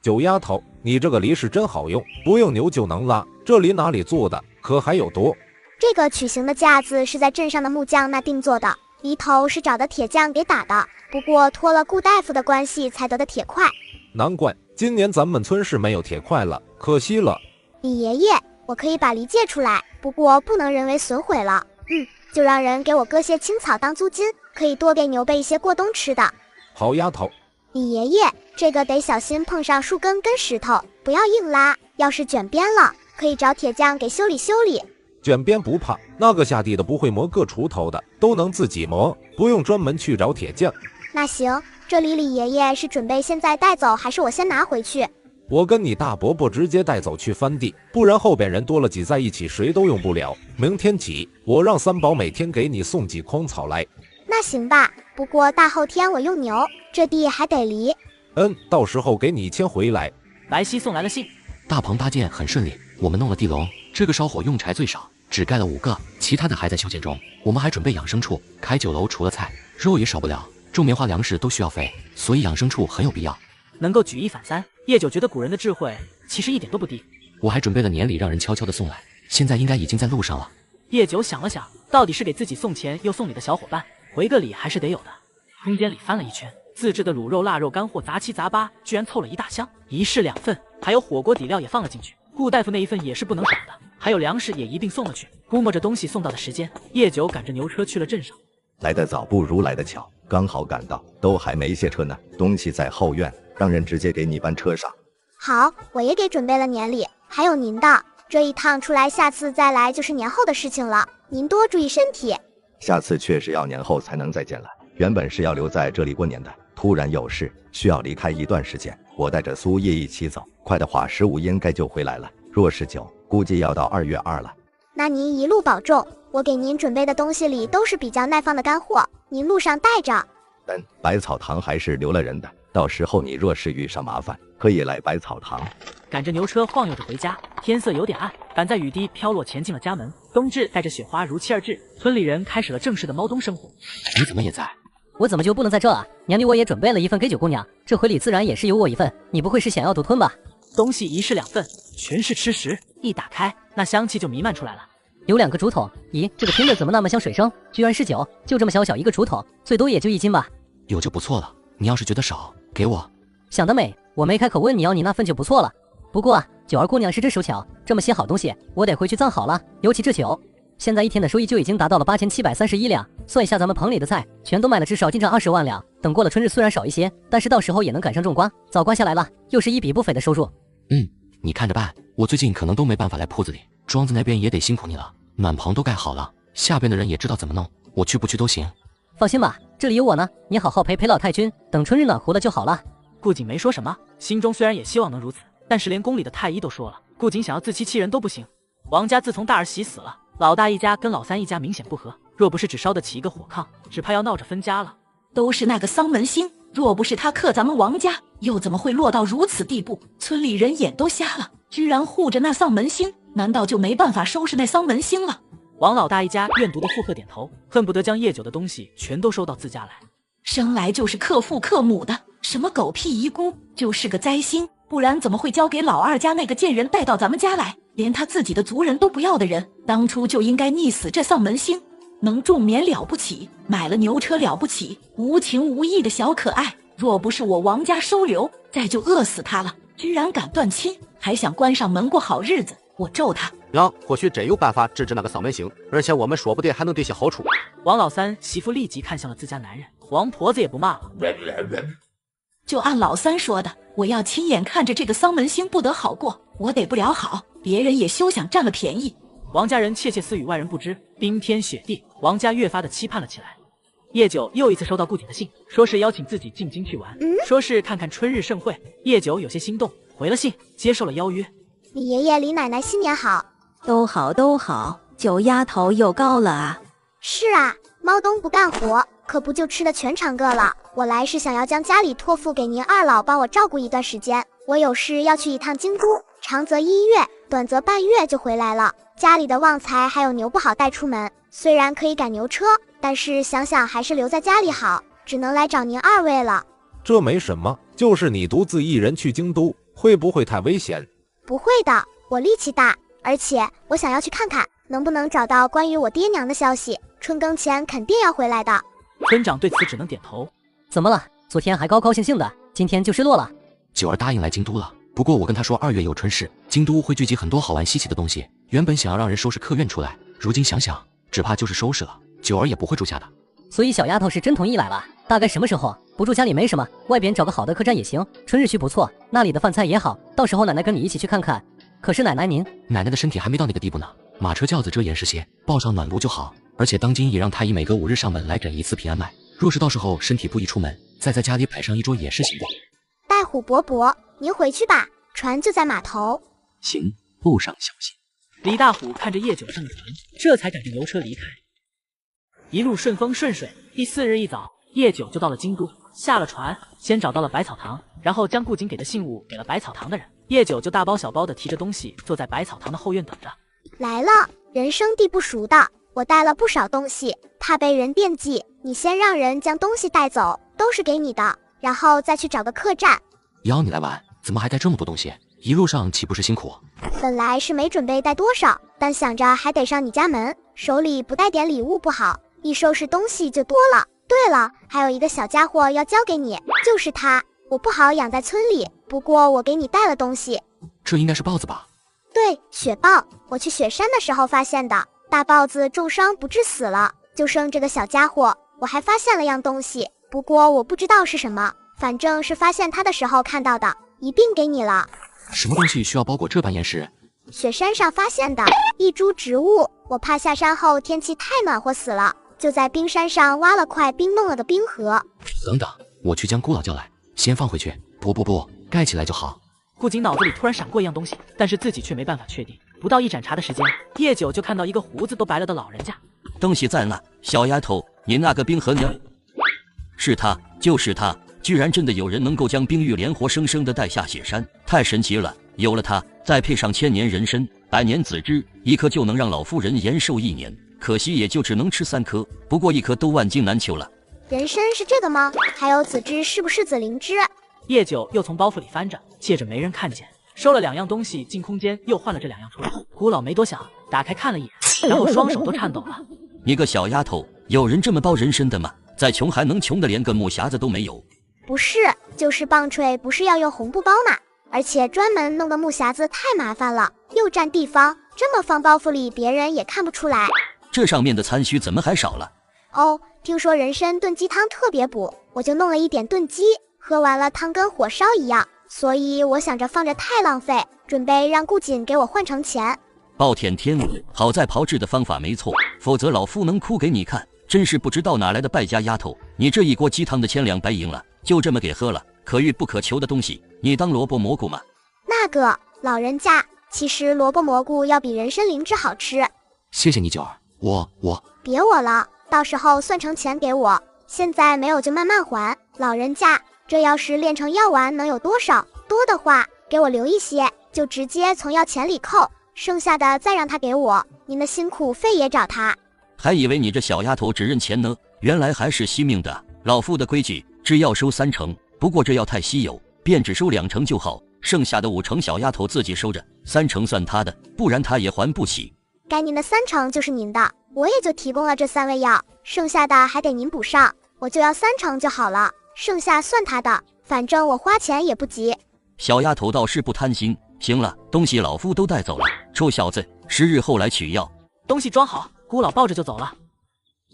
九丫头，你这个犁是真好用，不用牛就能拉。这犁哪里做的？可还有多？这个曲形的架子是在镇上的木匠那定做的，犁头是找的铁匠给打的，不过托了顾大夫的关系才得的铁块。难怪今年咱们村是没有铁块了，可惜了。李爷爷，我可以把犁借出来，不过不能人为损毁了。就让人给我割些青草当租金，可以多给牛备一些过冬吃的。好丫头。李爷爷，这个得小心碰上树根跟石头，不要硬拉，要是卷边了，可以找铁匠给修理修理。卷边不怕，那个下地的不会磨个锄头的，都能自己磨，不用专门去找铁匠。那行，这里李爷爷是准备现在带走，还是我先拿回去？我跟你大伯伯直接带走去翻地，不然后边人多了挤在一起，谁都用不了。明天起，我让三宝每天给你送几筐草来。那行吧，不过大后天我用牛，这地还得犁。到时候给你牵回来。白皙送来了信。大棚搭建很顺利，我们弄了地笼，这个烧火用柴最少，只盖了5个，其他的还在修建中。我们还准备养牲畜，开酒楼除了菜，肉也少不了。种棉花粮食都需要肥，所以养牲畜很有必要。能够举一反三，叶九觉得古人的智慧其实一点都不低。我还准备了年礼，让人悄悄的送来，现在应该已经在路上了。叶九想了想，到底是给自己送钱又送礼的小伙伴，回个礼还是得有的。空间里翻了一圈，自制的卤肉、腊肉、干货杂七杂八，居然凑了一大箱，1式2份，还有火锅底料也放了进去。顾大夫那一份也是不能少的，还有粮食也一并送了去。估摸着东西送到的时间，叶九赶着牛车去了镇上。来得早不如来得巧，刚好赶到，都还没卸车呢，东西在后院，让人直接给你搬车上。好，我也给准备了年礼，还有您的。这一趟出来，下次再来就是年后的事情了，您多注意身体。下次确实要年后才能再见了，原本是要留在这里过年的，突然有事需要离开一段时间，我带着苏叶一起走，快的话15应该就回来了，若是久，估计要到2月2了。那您一路保重，我给您准备的东西里都是比较耐放的干货，您路上带着。百草堂还是留了人的，到时候你若是遇上麻烦，可以来百草堂。赶着牛车晃悠着回家，天色有点暗，赶在雨滴飘落前进了家门。冬至带着雪花如期而至，村里人开始了正式的猫冬生活。你怎么也在？我怎么就不能在这啊？娘里我也准备了一份给九姑娘，这回礼自然也是有我一份。你不会是想要独吞吧？东西1式2份，全是吃食，一打开，那香气就弥漫出来了。有2个竹筒，咦，这个听着怎么那么像水声？居然是酒，就这么小小一个竹筒，最多也就1斤吧。有就不错了，你要是觉得少，给我。想得美，我没开口问你要你那份就不错了。不过啊，九儿姑娘是真手巧，这么些好东西，我得回去藏好了。尤其这酒，现在1天的收益就已经达到了8731两，算一下咱们棚里的菜，全都卖了，至少进账20万两。等过了春日，虽然少一些，但是到时候也能赶上种瓜，早瓜下来了，又是一笔不菲的收入。你看着办，我最近可能都没办法来铺子里，庄子那边也得辛苦你了。暖棚都盖好了，下边的人也知道怎么弄，我去不去都行。放心吧，这里有我呢，你好好陪陪老太君，等春日暖和了就好了。顾景没说什么，心中虽然也希望能如此，但是连宫里的太医都说了，顾景想要自欺欺人都不行。王家自从大儿媳死了，老大一家跟老三一家明显不和，若不是只烧得起一个火炕，只怕要闹着分家了。都是那个丧门星，若不是他克咱们王家，又怎么会落到如此地步？村里人眼都瞎了，居然护着那丧门星，难道就没办法收拾那丧门星了？王老大一家怨毒的附和点头，恨不得将夜酒的东西全都收到自家来。生来就是克父克母的，什么狗屁遗孤，就是个灾星，不然怎么会交给老二家那个贱人带到咱们家来？连他自己的族人都不要的人，当初就应该溺死这丧门星。能种棉了不起，买了牛车了不起，无情无义的小可爱，若不是我王家收留，再就饿死他了。居然敢断亲，还想关上门过好日子，我咒他！娘，或许真有办法治治那个丧门星，而且我们说不定还能得些好处。王老三媳妇立即看向了自家男人，王婆子也不骂了。就按老三说的，我要亲眼看着这个丧门星不得好过，我得不了好，别人也休想占了便宜。王家人窃窃私语，外人不知。冰天雪地，王家越发的期盼了起来。叶九又一次收到顾景的信，说是邀请自己进京去玩，说是看看春日盛会。叶九有些心动，回了信，接受了邀约。李爷爷、李奶奶新年好。都好都好，九丫头又高了啊。是啊，猫冬不干活，可不就吃的全长个了。我来是想要将家里托付给您二老帮我照顾一段时间，我有事要去一趟京都，长则1月，短则半月就回来了。家里的旺财还有牛不好带出门，虽然可以赶牛车，但是想想还是留在家里好，只能来找您二位了。这没什么，就是你独自一人去京都，会不会太危险？不会的，我力气大，而且我想要去看看能不能找到关于我爹娘的消息，春耕前肯定要回来的。村长对此只能点头。怎么了？昨天还高高兴兴的，今天就失落了？九儿答应来京都了，不过我跟他说2月有春事，京都会聚集很多好玩稀奇的东西，原本想要让人收拾客院出来，如今想想，只怕就是收拾了，九儿也不会住下的。所以小丫头是真同意来了，大概什么时候？不住家里没什么，外边找个好的客栈也行。春日区不错，那里的饭菜也好，到时候奶奶跟你一起去看看。可是奶奶您，奶奶的身体还没到那个地步呢，马车轿子遮严实些，抱上暖炉就好。而且当今也让太医每隔5日上门来诊一次平安脉，若是到时候身体不宜出门，再在家里摆上一桌也是行的。带虎伯伯，您回去吧，船就在码头。行，路上小心。李大虎看着叶九上了船，这才赶着牛车离开。一路顺风顺水，第4日一早，叶九就到了京都。下了船，先找到了百草堂，然后将顾景给的信物给了百草堂的人。叶九就大包小包的提着东西，坐在百草堂的后院等着。来了，人生地不熟的，我带了不少东西，怕被人惦记，你先让人将东西带走，都是给你的，然后再去找个客栈。邀你来玩，怎么还带这么多东西？一路上岂不是辛苦？本来是没准备带多少，但想着还得上你家门，手里不带点礼物不好，一收拾东西就多了。对了，还有一个小家伙要交给你，就是它，我不好养在村里，不过我给你带了东西。这应该是豹子吧？对，雪豹，我去雪山的时候发现的，大豹子重伤不治死了，就剩这个小家伙。我还发现了样东西，不过我不知道是什么，反正是发现它的时候看到的，一并给你了。什么东西需要包裹这般严实？雪山上发现的一株植物，我怕下山后天气太暖和死了，就在冰山上挖了块冰冻了的冰河。等等，我去将姑老叫来，先放回去。不，盖起来就好。顾景脑子里突然闪过一样东西，但是自己却没办法确定。不到一盏茶的时间，叶九就看到一个胡子都白了的老人家。东西在那，小丫头，你那个冰河呢？是他，就是他，居然真的有人能够将冰玉莲活生生的带下雪山，太神奇了！有了它，再配上1000年人参、100年子枝，一颗就能让老妇人延寿1年。可惜也就只能吃3颗，不过1颗都万金难求了。人参是这个吗？还有紫枝是不是紫灵芝？叶九又从包袱里翻着，借着没人看见，收了2样东西进空间，又换了这2样出来。古老没多想，打开看了一眼，然后双手都颤抖了。你个小丫头，有人这么包人参的吗？再穷还能穷得连个木匣子都没有？不是，就是棒槌不是要用红布包吗？而且专门弄个木匣子太麻烦了，又占地方，这么放包袱里别人也看不出来。这上面的残须怎么还少了？哦，听说人参炖鸡汤特别补，我就弄了一点炖鸡，喝完了汤跟火烧一样，所以我想着放着太浪费，准备让顾瑾给我换成钱。暴殄天物，好在炮制的方法没错，否则老夫能哭给你看。真是不知道哪来的败家丫头，你这一锅鸡汤的千两白银了，就这么给喝了，可遇不可求的东西，你当萝卜蘑菇吗？那个老人家，其实萝卜蘑菇要比人参灵芝好吃。谢谢你九儿，我别我了，到时候算成钱给我，现在没有就慢慢还。老人家，这要是炼成药丸能有多少？多的话给我留一些，就直接从药钱里扣，剩下的再让他给我，您的辛苦费也找他。还以为你这小丫头只认钱呢，原来还是惜命的。老夫的规矩只要收3成，不过这药太稀有，便只收2成就好，剩下的5成小丫头自己收着，3成算她的，不然她也还不起。该您的3成就是您的，我也就提供了这3味药，剩下的还得您补上，我就要3成就好了，剩下算他的，反正我花钱也不急。小丫头倒是不贪心。行了，东西老夫都带走了，臭小子，10日后来取药。东西装好，姑老抱着就走了。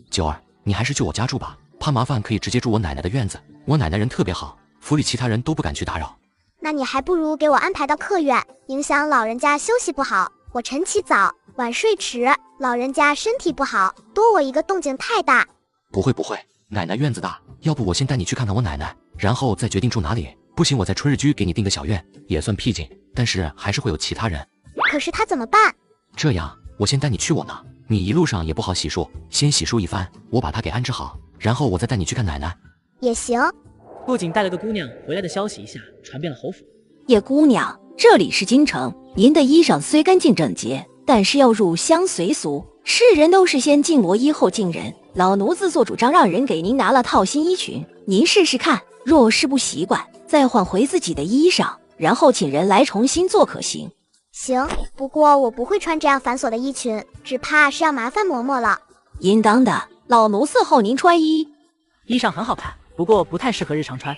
九儿，你还是去我家住吧，怕麻烦可以直接住我奶奶的院子，我奶奶人特别好，府里其他人都不敢去打扰。那你还不如给我安排到客院，影响老人家休息不好。我晨起早，晚睡迟，老人家身体不好，多我一个动静太大。不会，奶奶院子大，要不我先带你去看看我奶奶，然后再决定住哪里。不行，我在春日居给你订个小院，也算僻静，但是还是会有其他人。可是他怎么办？这样，我先带你去我那，你一路上也不好洗漱，先洗漱一番，我把她给安置好，然后我再带你去看奶奶。也行。顾瑾带了个姑娘回来的消息一下传遍了侯府。叶姑娘，这里是京城，您的衣裳虽干净整洁，但是要入乡随俗，世人都是先敬罗衣后敬人，老奴自作主张让人给您拿了套新衣裙，您试试看，若是不习惯，再换回自己的衣裳，然后请人来重新做可行。行，不过我不会穿这样繁琐的衣裙，只怕是要麻烦嬷嬷了。应当的，老奴伺候您穿衣。衣裳很好看，不过不太适合日常穿。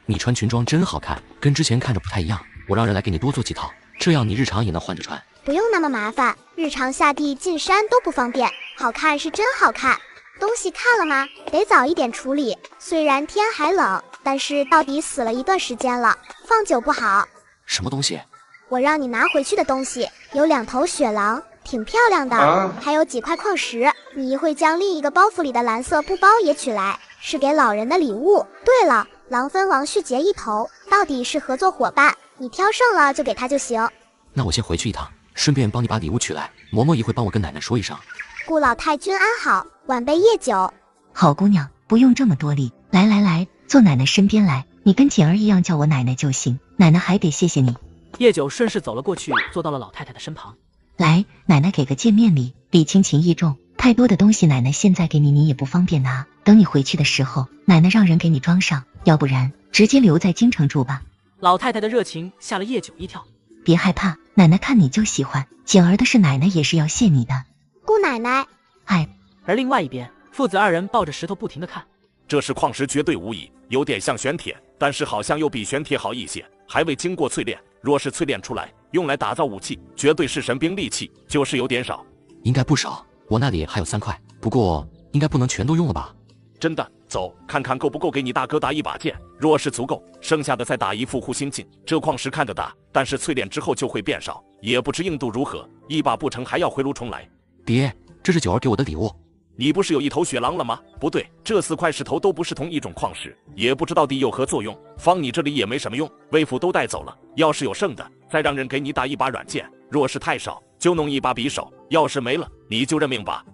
你穿裙装真好看，跟之前看着不太一样。我让人来给你多做几套，这样你日常也能换着穿。不用那么麻烦，日常下地进山都不方便。好看是真好看，东西看了吗？得早一点处理。虽然天还冷，但是到底死了一段时间了，放久不好。什么东西？我让你拿回去的东西有2头雪狼，挺漂亮的，还有几块矿石。你会将另一个包袱里的蓝色布包也取来，是给老人的礼物。对了，狼分王续杰一头，到底是合作伙伴，你挑上了就给他就行。那我先回去一趟，顺便帮你把礼物取来。嬷嬷一会帮我跟奶奶说一声。顾老太君安好，晚辈夜久。好姑娘，不用这么多力，来来来，坐奶奶身边来，你跟锦儿一样叫我奶奶就行，奶奶还得谢谢你。叶九顺势走了过去，坐到了老太太的身旁。来，奶奶给个见面礼，礼轻情意重，太多的东西奶奶现在给你，你也不方便拿，等你回去的时候，奶奶让人给你装上，要不然直接留在京城住吧。老太太的热情吓了叶九一跳。别害怕，奶奶看你就喜欢，锦儿的事奶奶也是要谢你的。顾奶奶。而另外一边，父子2人抱着石头不停地看。这是矿石，绝对无疑，有点像玄铁，但是好像又比玄铁好一些，还未经过淬炼。若是淬炼出来，用来打造武器，绝对是神兵利器，就是有点少。应该不少，我那里还有3块，不过应该不能全都用了吧？真的，走，看看够不够给你大哥打一把剑。若是足够，剩下的再打一副护心镜。这矿石看着大，但是淬炼之后就会变少，也不知硬度如何，一把不成还要回炉重来。爹，这是九儿给我的礼物。你不是有一头雪狼了吗？不对，这4块石头都不是同一种矿石，也不知到底有何作用。放你这里也没什么用，魏府都带走了。要是有剩的，再让人给你打一把软剑；若是太少，就弄一把匕首。要是没了，你就认命吧。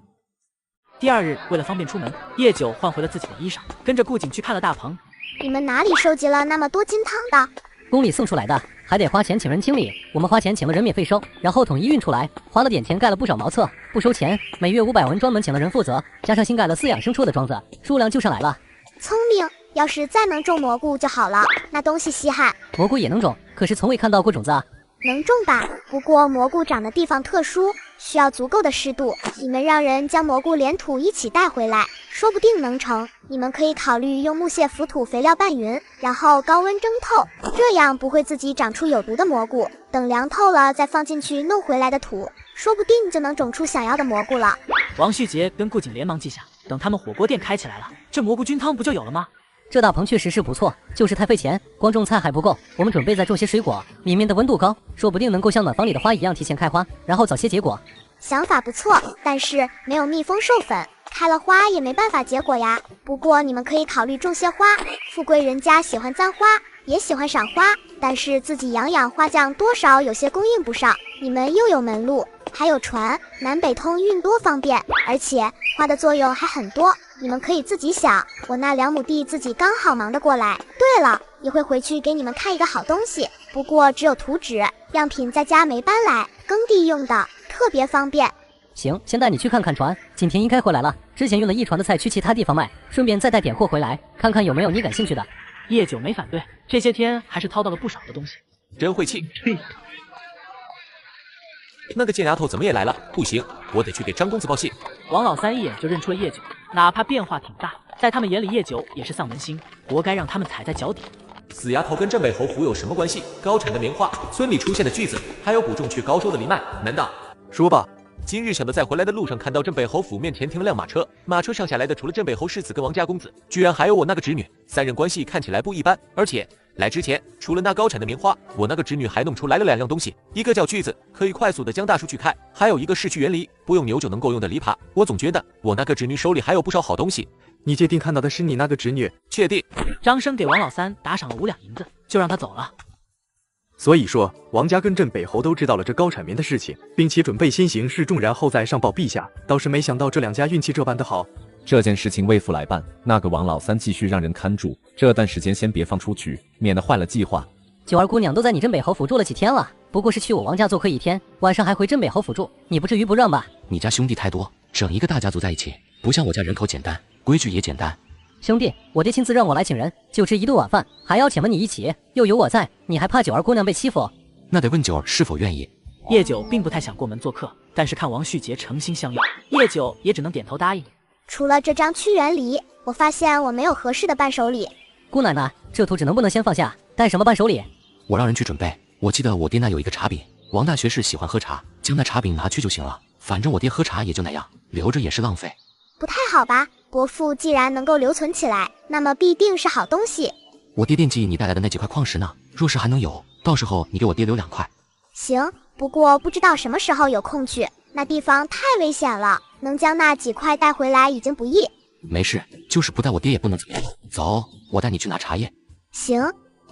第2日，为了方便出门，叶九换回了自己的衣裳，跟着顾景去看了大棚。你们哪里收集了那么多金汤的？宫里送出来的，还得花钱请人清理。我们花钱请了人免费收，然后统一运出来，花了点钱盖了不少茅厕，不收钱，每月500文，专门请了人负责，加上新盖了饲养牲畜的庄子，数量就上来了。聪明，要是再能种蘑菇就好了，那东西稀罕。蘑菇也能种，可是从未看到过种子啊。能种吧，不过蘑菇长的地方特殊，需要足够的湿度。你们让人将蘑菇连土一起带回来，说不定能成。你们可以考虑用木屑浮土肥料拌匀，然后高温蒸透，这样不会自己长出有毒的蘑菇。等凉透了再放进去弄回来的土，说不定就能种出想要的蘑菇了。王旭杰跟顾景连忙记下，等他们火锅店开起来了，这蘑菇菌汤不就有了吗？这大棚确实是不错，就是太费钱，光种菜还不够。我们准备再种些水果，里面的温度高，说不定能够像暖房里的花一样提前开花，然后早些结果。想法不错，但是没有蜜蜂授粉，开了花也没办法结果呀。不过你们可以考虑种些花，富贵人家喜欢簪花，也喜欢赏花，但是自己养花匠多少有些供应不上。你们又有门路，还有船，南北通运多方便，而且花的作用还很多。你们可以自己想，我那2亩地自己刚好忙得过来。对了，一会回去给你们看一个好东西，不过只有图纸，样品在家没搬来，耕地用的，特别方便。行，先带你去看看船，景甜应该回来了，之前运了1船的菜去其他地方卖，顺便再带点货回来，看看有没有你感兴趣的。叶九没反对，这些天还是掏到了不少的东西。真晦气。那个贱丫头怎么也来了？不行，我得去给张公子报信。王老三一眼就认出了叶九，哪怕变化挺大，在他们眼里叶九也是丧门星，活该让他们踩在脚底。死丫头跟镇北侯府有什么关系？高产的棉花，村里出现的锯子，还有捕种去高州的藜麦，难道？说吧。今日想的在回来的路上看到镇北侯府面前停了辆马车，马车上下来的除了镇北侯世子跟王家公子，居然还有我那个侄女，3人关系看起来不一般。而且来之前，除了那高产的棉花，我那个侄女还弄出来了2样东西，一个叫锯子，可以快速的将大树锯开，还有一个是去原理，不用牛就能够用的篱笆。我总觉得我那个侄女手里还有不少好东西。你确定看到的是你那个侄女？确定。张生给王老三打赏了5两银子，就让他走了。所以说，王家跟镇北侯都知道了这高产棉的事情，并且准备先行示众，然后再上报陛下。倒是没想到这2家运气这般的好。这件事情魏父来办，那个王老三继续让人看住，这段时间先别放出去，免得坏了计划。九儿姑娘都在你镇北侯府住了几天了，不过是去我王家做客1天，晚上还回镇北侯府住，你不至于不让吧？你家兄弟太多，整一个大家族在一起，不像我家人口简单，规矩也简单。兄弟，我爹亲自让我来请人，就吃一顿晚饭，还邀请了你一起，又有我在，你还怕九儿姑娘被欺负？那得问九儿是否愿意。叶九并不太想过门做客，但是看王旭杰诚心相邀，叶九也只能点头答应。除了这张屈原礼，我发现我没有合适的伴手礼。姑奶奶，这图纸能不能先放下？带什么伴手礼？我让人去准备。我记得我爹那有一个茶饼，王大学士喜欢喝茶，将那茶饼拿去就行了。反正我爹喝茶也就那样，留着也是浪费。不太好吧？伯父既然能够留存起来，那么必定是好东西。我爹惦记你带来的那几块矿石呢，若是还能有，到时候你给我爹留2块。行，不过不知道什么时候有空去，那地方太危险了，能将那几块带回来已经不易。没事，就是不带我爹也不能怎么样。走，我带你去拿茶叶。行。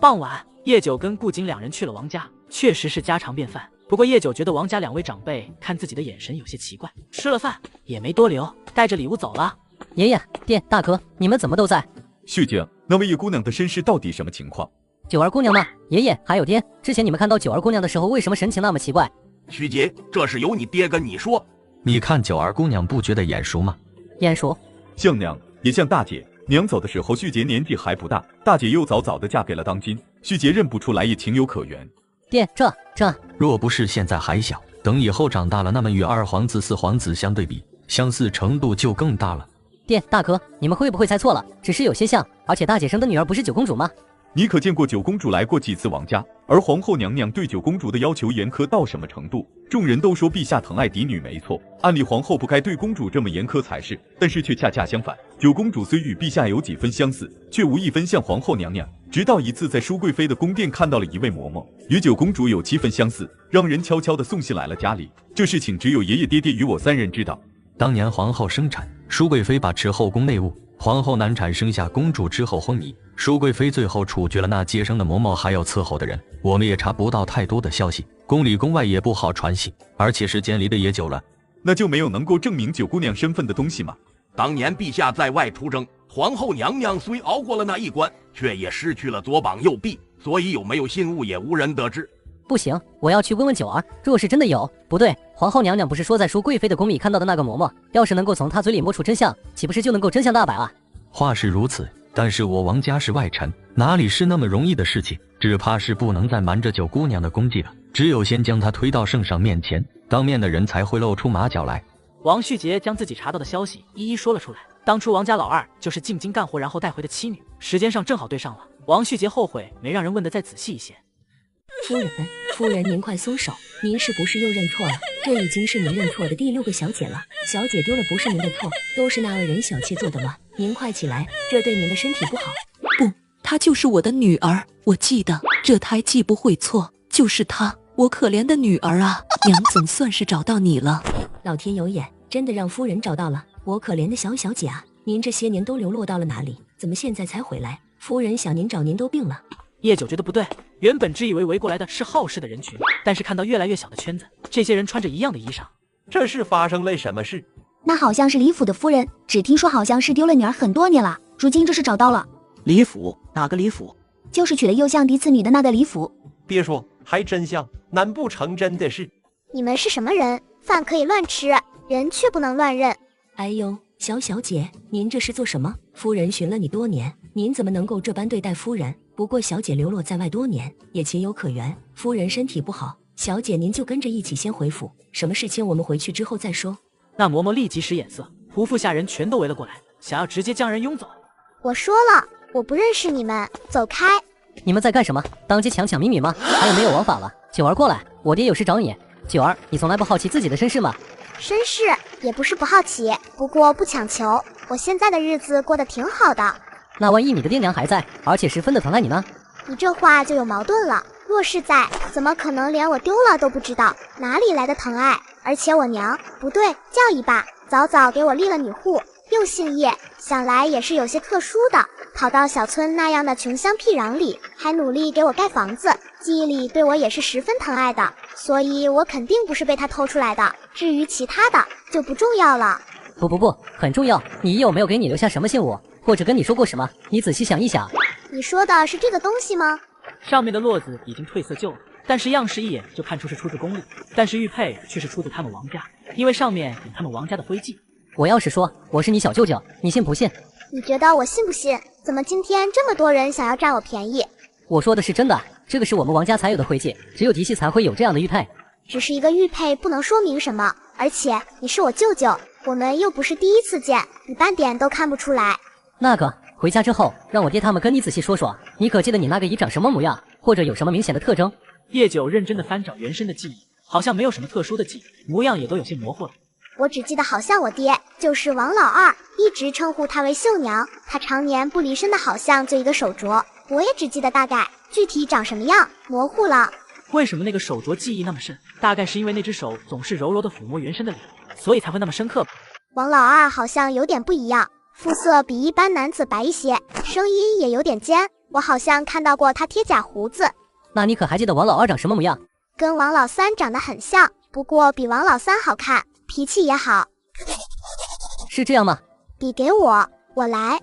傍晚，叶九跟顾景2人去了王家，确实是家常便饭。不过叶九觉得王家2位长辈看自己的眼神有些奇怪。吃了饭也没多留，带着礼物走了。爷爷、爹、大哥，你们怎么都在？旭姐，那位叶姑娘的身世到底什么情况？九儿姑娘吗？爷爷还有爹，之前你们看到九儿姑娘的时候，为什么神情那么奇怪？旭杰，这是由你爹跟你说。你看九儿姑娘不觉得眼熟吗？眼熟，像娘也像大姐。娘走的时候，旭杰年纪还不大，大姐又早早的嫁给了当今，旭杰认不出来也情有可原。爹，这若不是现在还小，等以后长大了，那么与2皇子、4皇子相对比，相似程度就更大了。爹，大哥，你们会不会猜错了？只是有些像，而且大姐生的女儿不是九公主吗？你可见过九公主来过几次王家？而皇后娘娘对九公主的要求严苛到什么程度？众人都说陛下疼爱嫡女没错，按理皇后不该对公主这么严苛才是，但是却恰恰相反。九公主虽与陛下有几分相似，却无一分像皇后娘娘。直到一次在舒贵妃的宫殿看到了一位嬷嬷，与九公主有7分相似，让人悄悄地送信来了家里。这事情只有爷爷、爹爹与我3人知道。当年皇后生产，舒贵妃把持后宫内务，皇后难产生下公主之后昏迷，舒贵妃最后处决了那接生的嬷嬷还有伺候的人。我们也查不到太多的消息，宫里宫外也不好传信，而且时间离得也久了。那就没有能够证明九姑娘身份的东西吗？当年陛下在外出征，皇后娘娘虽熬过了那一关，却也失去了左膀右臂，所以有没有信物也无人得知。不行，我要去问问九儿，若是真的有，不对，皇后娘娘不是说在舒贵妃的宫里看到的那个嬷嬷，要是能够从她嘴里摸出真相，岂不是就能够真相大白啊？话是如此，但是我王家是外臣，哪里是那么容易的事情？只怕是不能再瞒着九姑娘的功绩了，只有先将她推到圣上面前，当面的人才会露出马脚来。王旭杰将自己查到的消息一一说了出来。当初王家老2就是进京干活然后带回的妻女，时间上正好对上了。王旭杰后悔没让人问得再仔细一些。夫人，您快松手！您是不是又认错了？这已经是您认错的第6个小姐了。小姐丢了不是您的错，都是那2人小妾做的乱。您快起来，这对您的身体不好。不，她就是我的女儿，我记得这胎既不会错，就是她，我可怜的女儿啊！娘总算是找到你了。老天有眼，真的让夫人找到了。我可怜的小姐啊，您这些年都流落到了哪里？怎么现在才回来？夫人想您找您都病了。叶九觉得不对，原本只以为围过来的是好事的人群，但是看到越来越小的圈子，这些人穿着一样的衣裳，这是发生了什么事？那好像是李府的夫人，只听说好像是丢了女儿很多年了，如今这是找到了。李府？哪个李府？就是娶了右相嫡次女的那个李府。别说，还真像，难不成真的是？你们是什么人？饭可以乱吃，人却不能乱认。哎呦，小姐，您这是做什么？夫人寻了你多年，您怎么能够这般对待夫人？不过小姐流落在外多年，也情有可原。夫人身体不好，小姐您就跟着一起先回府，什么事情我们回去之后再说。那嬷嬷立即使眼色，仆妇下人全都围了过来，想要直接将人拥走。我说了，我不认识你们，走开！你们在干什么？当街强抢民女吗？还有没有王法了？九儿过来，我爹有事找你。九儿，你从来不好奇自己的身世吗？身世也不是不好奇，不过不强求。我现在的日子过得挺好的。那万一你的爹娘还在，而且十分的疼爱你呢？你这话就有矛盾了。若是在，怎么可能连我丢了都不知道？哪里来的疼爱？而且我娘不对，叫一爸，早早给我立了女户，又姓叶，想来也是有些特殊的。跑到小村那样的穷乡僻壤里，还努力给我盖房子，记忆里对我也是十分疼爱的，所以我肯定不是被他偷出来的。至于其他的就不重要了。不，很重要。你有没有给你留下什么信物，或者跟你说过什么？你仔细想一想。你说的是这个东西吗？上面的络子已经褪色旧了，但是样式一眼就看出是出自宫里，但是玉佩却是出自他们王家，因为上面有他们王家的徽记。我要是说我是你小舅舅，你信不信？你觉得我信不信？怎么今天这么多人想要占我便宜？我说的是真的，这个是我们王家才有的徽纪，只有嫡系才会有这样的玉佩。只是一个玉佩不能说明什么，而且你是我舅舅，我们又不是第一次见，你半点都看不出来。那个，回家之后让我爹他们跟你仔细说说，你可记得你那个姨长什么模样，或者有什么明显的特征？叶九认真的翻找原生的记忆，好像没有什么特殊的记忆，模样也都有些模糊了。我只记得好像我爹就是王老二，一直称呼他为绣娘，他常年不离身的好像就一个手镯，我也只记得大概，具体长什么样模糊了。为什么那个手镯记忆那么深？大概是因为那只手总是柔柔的抚摸原生的脸，所以才会那么深刻吧。王老二好像有点不一样，肤色比一般男子白一些，声音也有点尖，我好像看到过他贴假胡子。那你可还记得王老二长什么模样？跟王老三长得很像，不过比王老三好看，脾气也好。是这样吗？笔给我，我来。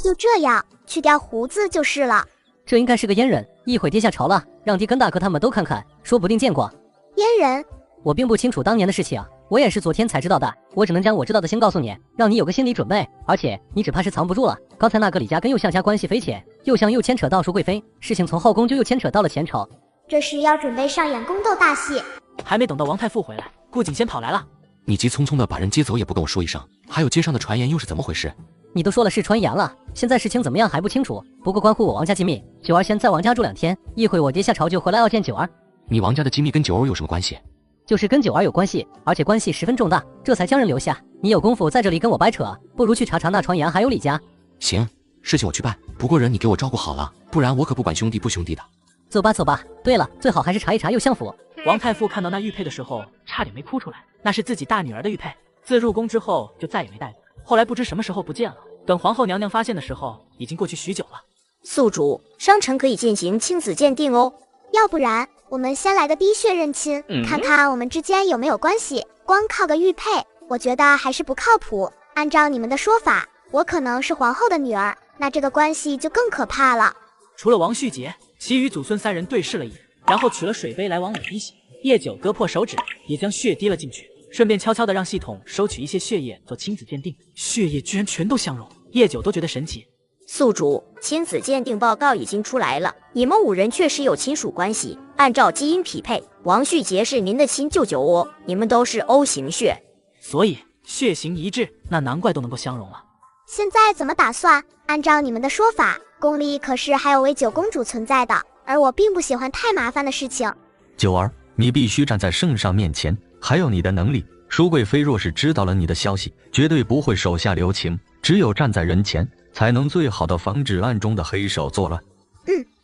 就这样，去掉胡子就是了。这应该是个阉人，一会跌下朝了，让爹跟大哥他们都看看，说不定见过。阉人？我并不清楚当年的事情，我也是昨天才知道的，我只能将我知道的先告诉你，让你有个心理准备。而且你只怕是藏不住了，刚才那个李家跟右相家关系匪浅，右相又牵扯到淑贵妃，事情从后宫就又牵扯到了前朝。这是要准备上演宫斗大戏。还没等到王太傅回来，顾景先跑来了。你急匆匆的把人接走也不跟我说一声，还有街上的传言又是怎么回事？你都说了是传言了，现在事情怎么样还不清楚，不过关乎我王家机密，九儿先在王家住2天，一会我爹下朝就回来要见九儿。你王家的机密跟九儿有什么关系？就是跟九儿有关系，而且关系十分重大，这才将人留下。你有功夫在这里跟我掰扯，不如去查查那传言还有李家。行，事情我去办，不过人你给我照顾好了，不然我可不管兄弟不兄弟的。走吧走吧，对了，最好还是查一查右相府。王太傅看到那玉佩的时候差点没哭出来，那是自己大女儿的玉佩，自入宫之后就再也没戴过，后来不知什么时候不见了，等皇后娘娘发现的时候已经过去许久了。宿主，商城可以进行亲子鉴定哦，要不然我们先来个滴血认亲，看看我们之间有没有关系，光靠个玉佩我觉得还是不靠谱。按照你们的说法，我可能是皇后的女儿，那这个关系就更可怕了。除了王旭杰，其余祖孙3人对视了一眼，然后取了水杯来往里滴血。叶九割破手指，也将血滴了进去，顺便悄悄地让系统收取一些血液做亲子鉴定，血液居然全都相容，叶九都觉得神奇。宿主，亲子鉴定报告已经出来了，你们5人确实有亲属关系，按照基因匹配，王旭杰是您的亲舅舅哦，你们都是 O 型血，所以血型一致，那难怪都能够相容了。现在怎么打算？按照你们的说法，宫里可是还有位九公主存在的，而我并不喜欢太麻烦的事情。九儿，你必须站在圣上面前，还有你的能力。淑贵妃若是知道了你的消息，绝对不会手下留情，只有站在人前，才能最好的防止暗中的黑手作乱。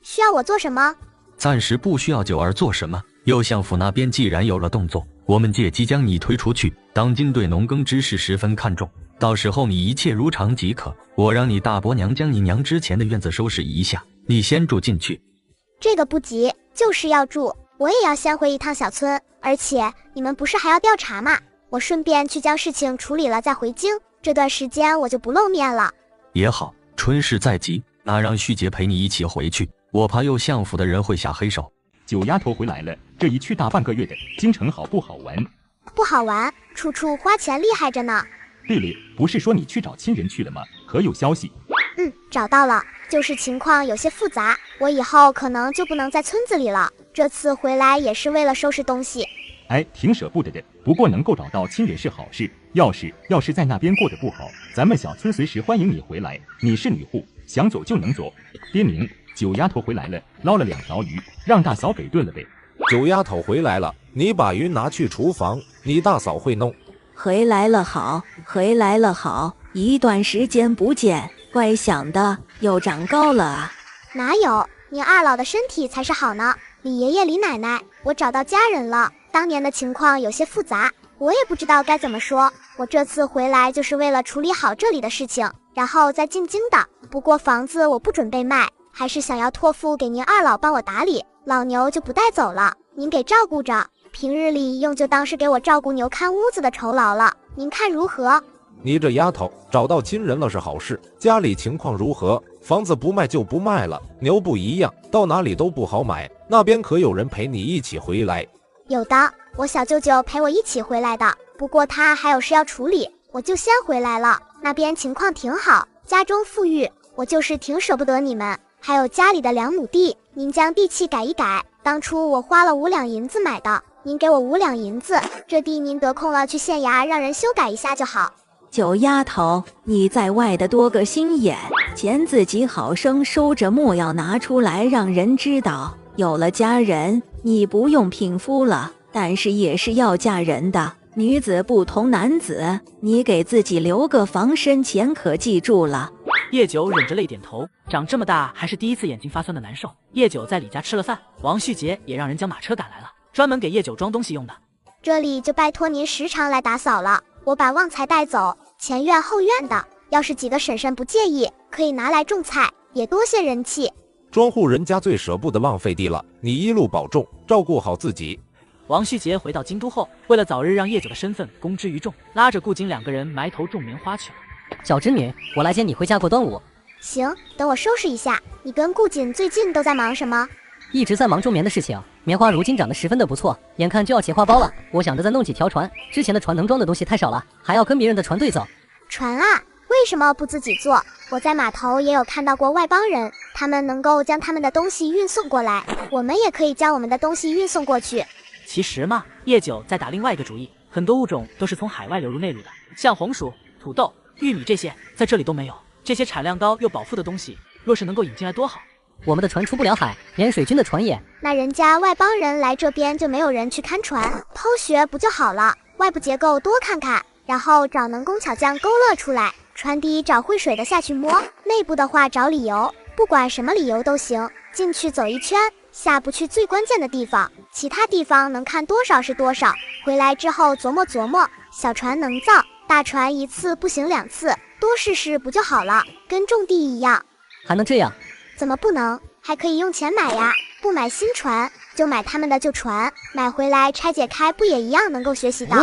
需要我做什么？暂时不需要九儿做什么。右相府那边既然有了动作，我们借机将你推出去。当今对农耕之事十分看重，到时候你一切如常即可。我让你大伯娘将你娘之前的院子收拾一下，你先住进去。这个不急，就是要住，我也要先回一趟小村，而且你们不是还要调查吗？我顺便去将事情处理了再回京，这段时间我就不露面了。也好，春事在即，那让旭杰陪你一起回去，我怕右相府的人会下黑手。九丫头回来了，这一去大半个月的，京城好不好玩？不好玩，处处花钱厉害着呢。对了，不是说你去找亲人去了吗？可有消息？找到了，就是情况有些复杂，我以后可能就不能在村子里了。这次回来也是为了收拾东西。哎，挺舍不得的，不过能够找到亲人是好事。要是在那边过得不好，咱们小村随时欢迎你回来。你是女户，想走就能走。爹明，九丫头回来了，捞了2条鱼，让大嫂给炖了呗。九丫头回来了，你把鱼拿去厨房，你大嫂会弄。回来了好，回来了好，一段时间不见，怪想的，又长高了啊。哪有，你二老的身体才是好呢。李爷爷李奶奶，我找到家人了。当年的情况有些复杂，我也不知道该怎么说。我这次回来就是为了处理好这里的事情，然后再进京的。不过房子我不准备卖，还是想要托付给您二老帮我打理，老牛就不带走了，您给照顾着，平日里用就当是给我照顾牛看屋子的酬劳了，您看如何？你这丫头找到亲人了是好事，家里情况如何？房子不卖就不卖了，牛不一样，到哪里都不好买，那边可有人陪你一起回来？有的，我小舅舅陪我一起回来的，不过他还有事要处理，我就先回来了。那边情况挺好，家中富裕，我就是挺舍不得你们。还有家里的2亩地，您将地契改一改。当初我花了5两银子买的，您给我5两银子，这地您得空了去县衙让人修改一下就好。九丫头，你在外的多个心眼，钱自己好生收着，莫要拿出来让人知道。有了家人，你不用聘夫了，但是也是要嫁人的。女子不同男子，你给自己留个防身钱，可记住了。叶九忍着泪点头，长这么大还是第一次眼睛发酸的难受。叶九在李家吃了饭，王旭杰也让人将马车赶来了，专门给叶九装东西用的。这里就拜托您时常来打扫了，我把旺财带走，前院后院的，要是几个婶婶不介意，可以拿来种菜，也多些人气。庄户人家最舍不得浪费地了，你一路保重，照顾好自己。王旭杰回到京都后，为了早日让叶九的身份公之于众，拉着顾景2个人埋头种棉花去了。小侄女，我来接你回家过端午。行，等我收拾一下。你跟顾瑾最近都在忙什么？一直在忙种棉的事情，棉花如今长得十分的不错，眼看就要结花苞了。我想着再弄几条船，之前的船能装的东西太少了，还要跟别人的船对走。船啊，为什么不自己做？我在码头也有看到过外邦人，他们能够将他们的东西运送过来，我们也可以将我们的东西运送过去。其实嘛，叶九在打另外一个主意，很多物种都是从海外流入内陆的，像红薯、土豆、玉米这些，在这里都没有。这些产量高又饱腹的东西，若是能够引进来多好。我们的船出不了海，连水军的船也……那人家外邦人来这边就没有人去看船，偷学不就好了？外部结构多看看，然后找能工巧匠勾勒出来，船底找会水的下去摸，内部的话找理由，不管什么理由都行，进去走一圈，下不去最关键的地方，其他地方能看多少是多少。回来之后琢磨琢磨，小船能造，大船一次不行2次，多试试不就好了？跟种地一样。还能这样？怎么不能？还可以用钱买呀，不买新船就买他们的旧船，买回来拆解开不也一样能够学习到？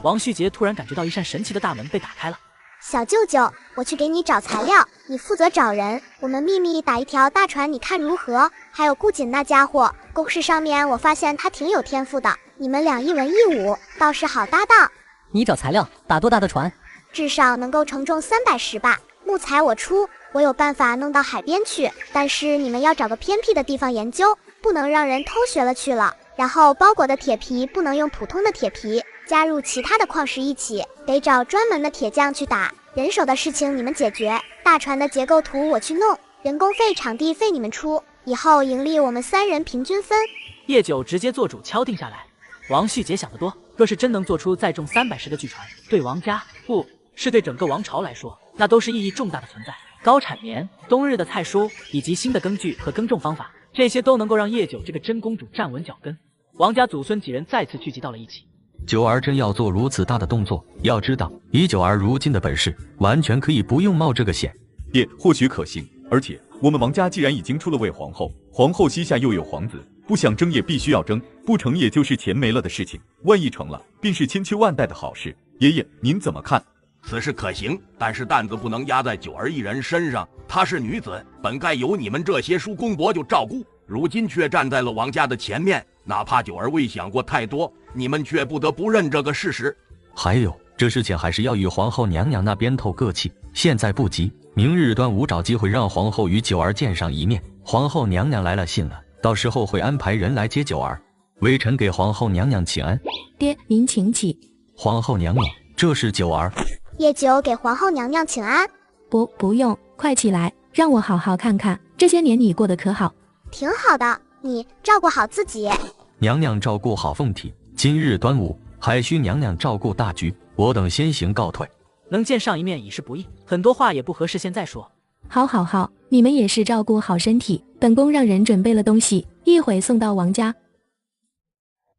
王旭杰突然感觉到一扇神奇的大门被打开了。小舅舅，我去给你找材料，你负责找人，我们秘密打一条大船，你看如何？还有顾瑾那家伙，公事上面我发现他挺有天赋的，你们俩一文一武，倒是好搭档。你找材料，打多大的船？至少能够承重310吧，木材我出，我有办法弄到海边去，但是你们要找个偏僻的地方研究，不能让人偷学了去了。然后包裹的铁皮不能用普通的铁皮，加入其他的矿石一起，得找专门的铁匠去打。人手的事情你们解决，大船的结构图我去弄，人工费、场地费你们出，以后盈利我们3人平均分。叶九直接做主敲定下来。王旭杰想得多，若是真能做出载重310的巨船，对王家不是对整个王朝来说，那都是意义重大的存在。高产棉、冬日的菜蔬以及新的耕具和耕种方法，这些都能够让叶九这个真公主站稳脚跟。王家祖孙几人再次聚集到了一起。九儿真要做如此大的动作，要知道以九儿如今的本事，完全可以不用冒这个险。爹，或许可行，而且我们王家既然已经出了位皇后，皇后膝下又有皇子，不想争也必须要争，不成也就是钱没了的事情。万一成了，便是千秋万代的好事。爷爷，您怎么看？此事可行，但是担子不能压在九儿一人身上。她是女子，本该由你们这些叔公伯就照顾，如今却站在了王家的前面，哪怕九儿未想过太多，你们却不得不认这个事实。还有，这事情还是要与皇后娘娘那边透个气，现在不急，明日端午找机会让皇后与九儿见上一面。皇后娘娘来了信了，到时候会安排人来接九儿。微臣给皇后娘娘请安。爹，您请起。皇后娘娘，这是九儿。叶九给皇后娘娘请安。不用，快起来，让我好好看看这些年你过得可好？挺好的，你照顾好自己。娘娘照顾好凤体，今日端午还需娘娘照顾大局，我等先行告退。能见上一面已是不易，很多话也不合适现在说。好，你们也是照顾好身体，本宫让人准备了东西，一会送到王家。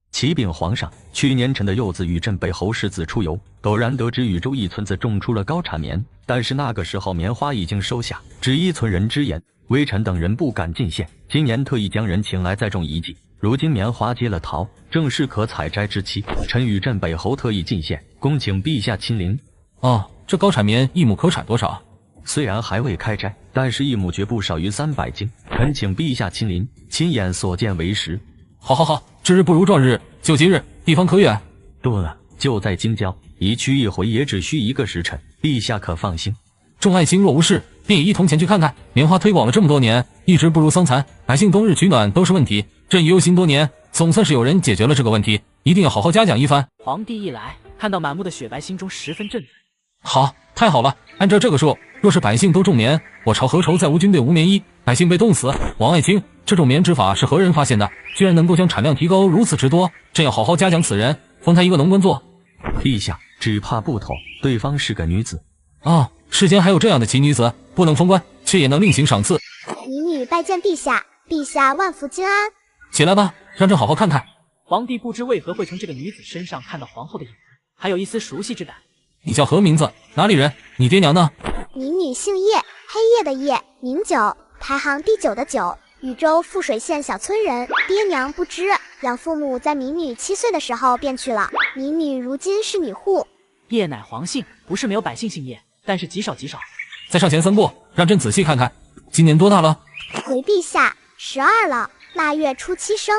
启禀皇上，去年臣的幼子与镇北侯世子出游，陡然得知禹州一村子种出了高产棉，但是那个时候棉花已经收下，只依村人之言，微臣等人不敢进献。今年特意将人请来再种一季，如今棉花结了桃，正是可采摘之期。臣与镇北侯特意进献，恭请陛下亲临。哦，这高产棉一亩可产多少？虽然还未开摘，但是一亩绝不少于300斤。臣请陛下亲临，亲眼所见为实。好，这日不如撞日，就今日，地方可远？对了，就在京郊，一去一回也只需1个时辰，陛下可放心。众爱卿若无事，便一同前去看看。棉花推广了这么多年，一直不如桑蚕，百姓冬日取暖都是问题。朕忧心多年，总算是有人解决了这个问题，一定要好好嘉奖一番。皇帝一来，看到满目的雪白，心中十分振奋。好，太好了！按照这个数，若是百姓都种棉，我朝何愁再无军队无棉衣，百姓被冻死？王爱卿，这种棉织法是何人发现的？居然能够将产量提高如此之多，朕要好好嘉奖此人，封他一个农官做。陛下，只怕不同，对方是个女子。啊，世间还有这样的奇女子，不能封官，却也能另行赏赐。民女拜见陛下，陛下万福金安。起来吧，让朕好好看看。皇帝不知为何会从这个女子身上看到皇后的影子，还有一丝熟悉之感。你叫何名字？哪里人？你爹娘呢？民女姓叶，黑夜的夜，名九，排行第9的九，禹州富水县小村人。爹娘不知，养父母在民女7岁的时候便去了，民女如今是女户。叶乃黄姓，不是没有百姓姓叶，但是极少极少。再上前3步，让朕仔细看看。今年多大了？回陛下，12了，腊月初7生。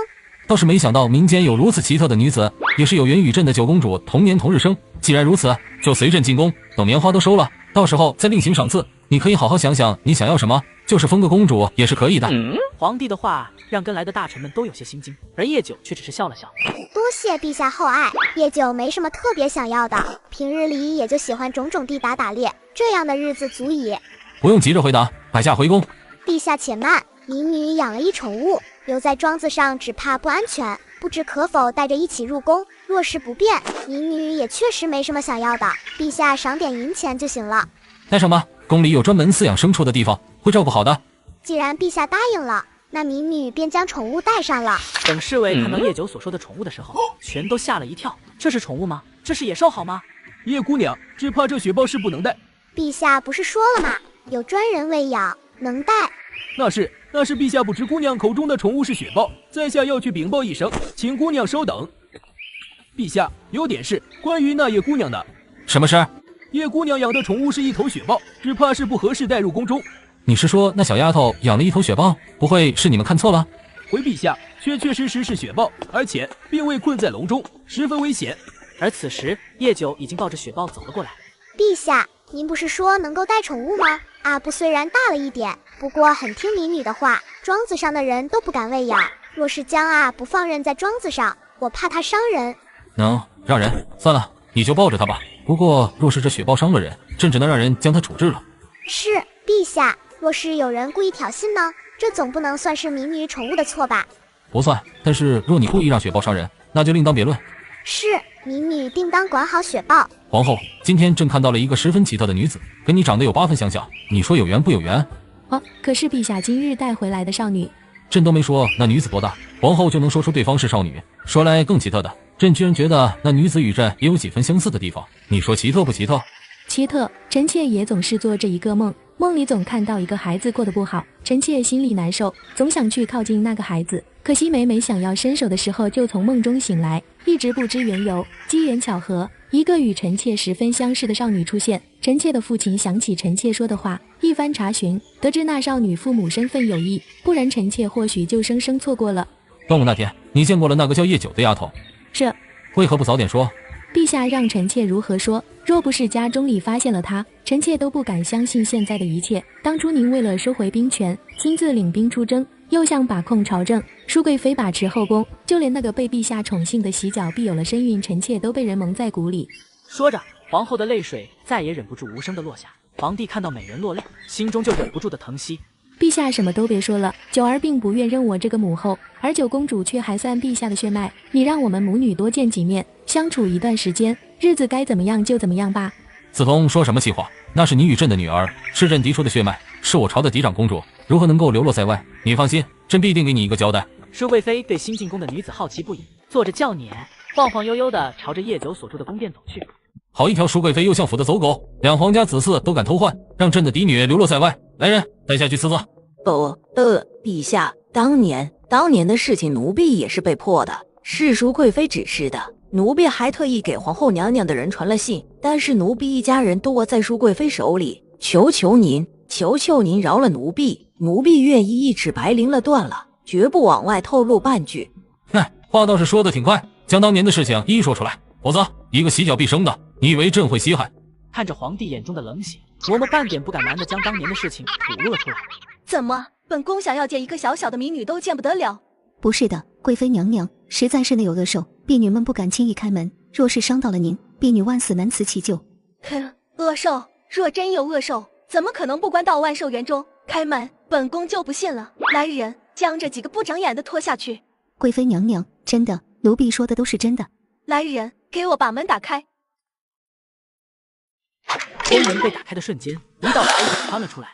倒是没想到民间有如此奇特的女子，也是有缘与朕的九公主同年同日生。既然如此，就随朕进宫，等棉花都收了，到时候再另行赏赐。你可以好好想想你想要什么，就是封个公主也是可以的。皇帝的话让跟来的大臣们都有些心惊，而叶九却只是笑了笑。多谢陛下厚爱，叶九没什么特别想要的，平日里也就喜欢种种地打猎，这样的日子足矣。不用急着回答，摆下回宫。陛下且慢，民女养了一宠物，留在庄子上只怕不安全，不知可否带着一起入宫？若是不便，民女也确实没什么想要的，陛下赏点银钱就行了。带上吧，宫里有专门饲养牲畜的地方，会照顾好的。既然陛下答应了，那民女便将宠物带上了。等侍卫看到叶九所说的宠物的时候，全都吓了一跳。这是宠物吗？这是野兽好吗？叶姑娘，只怕这雪豹是不能带。陛下不是说了吗？有专人喂养，能带。那是陛下不知姑娘口中的宠物是雪豹，在下要去禀报一声，请姑娘稍等。陛下，有点事，关于那叶姑娘的。什么事？叶姑娘养的宠物是一头雪豹，只怕是不合适带入宫中。你是说那小丫头养了一头雪豹？不会是你们看错了？回陛下，确实是雪豹，而且并未困在笼中，十分危险。而此时叶九已经抱着雪豹走了过来。陛下，您不是说能够带宠物吗？阿布虽然大了一点，不过很听民女的话，庄子上的人都不敢喂养。若是将阿不放任在庄子上，我怕他伤人。能让人？算了，你就抱着他吧。不过若是这雪豹伤了人，朕只能让人将他处置了。是，陛下。若是有人故意挑衅呢？这总不能算是民女宠物的错吧？不算，但是若你故意让雪豹伤人，那就另当别论。是，民女定当管好雪豹。皇后，今天朕看到了一个十分奇特的女子，跟你长得有8分相像，你说有缘不有缘？哦，可是陛下今日带回来的少女。朕都没说那女子多大，皇后就能说出对方是少女。说来更奇特的，朕居然觉得那女子与朕也有几分相似的地方，你说奇特不奇特？奇特，臣妾也总是做这一个梦，梦里总看到一个孩子过得不好，臣妾心里难受，总想去靠近那个孩子，可惜每每想要伸手的时候，就从梦中醒来，一直不知缘由。机缘巧合，一个与臣妾十分相似的少女出现，臣妾的父亲想起臣妾说的话，一番查询，得知那少女父母身份有异，不然臣妾或许就生生错过了。端午那天，你见过了那个叫叶九的丫头？是。为何不早点说？陛下让臣妾如何说？若不是家中里发现了他，臣妾都不敢相信现在的一切。当初您为了收回兵权，亲自领兵出征，又想把控朝政，淑贵妃把持后宫，就连那个被陛下宠幸的洗脚必有了身孕，臣妾都被人蒙在鼓里。说着，皇后的泪水再也忍不住无声的落下。皇帝看到美人落泪，心中就忍不住的疼惜。陛下什么都别说了，九儿并不愿认我这个母后，而九公主却还算陛下的血脉，你让我们母女多见几面，相处一段时间，日子该怎么样就怎么样吧。子彤说什么气话？那是你与朕的女儿，是朕嫡出的血脉，是我朝的嫡长公主，如何能够流落在外？你放心，朕必定给你一个交代。淑贵妃对新进宫的女子好奇不已，坐着轿辇，晃晃悠悠的朝着叶九所住的宫殿走去。好一条淑贵妃又相府的走狗，两皇家子嗣都敢偷换，让朕的嫡女流落在外。来人，带下去赐罪。陛下，当年的事情，奴婢也是被迫的，是淑贵妃指示的。奴婢还特意给皇后娘娘的人传了信，但是奴婢一家人都握在淑贵妃手里，求求您饶了奴婢，奴婢愿意一尺白绫了断了，绝不往外透露半句。话倒是说得挺快，将当年的事情一一说出来，否则一个洗脚必生的，你以为朕会稀罕？看着皇帝眼中的冷血，嬷嬷半点不敢瞒的将当年的事情吐露了出来。怎么，本宫想要见一个小小的民女都见不得了？不是的，贵妃娘娘，实在是内有恶兽，婢女们不敢轻易开门，若是伤到了您，婢女万死难辞其咎。哼，恶兽，若真有恶兽，怎么可能不关到万寿园中？开门，本宫就不信了。来人，将这几个不长眼的拖下去。贵妃娘娘，真的，奴婢说的都是真的。来人，给我把门打开。宫门被打开的瞬间，一道白影穿了出来，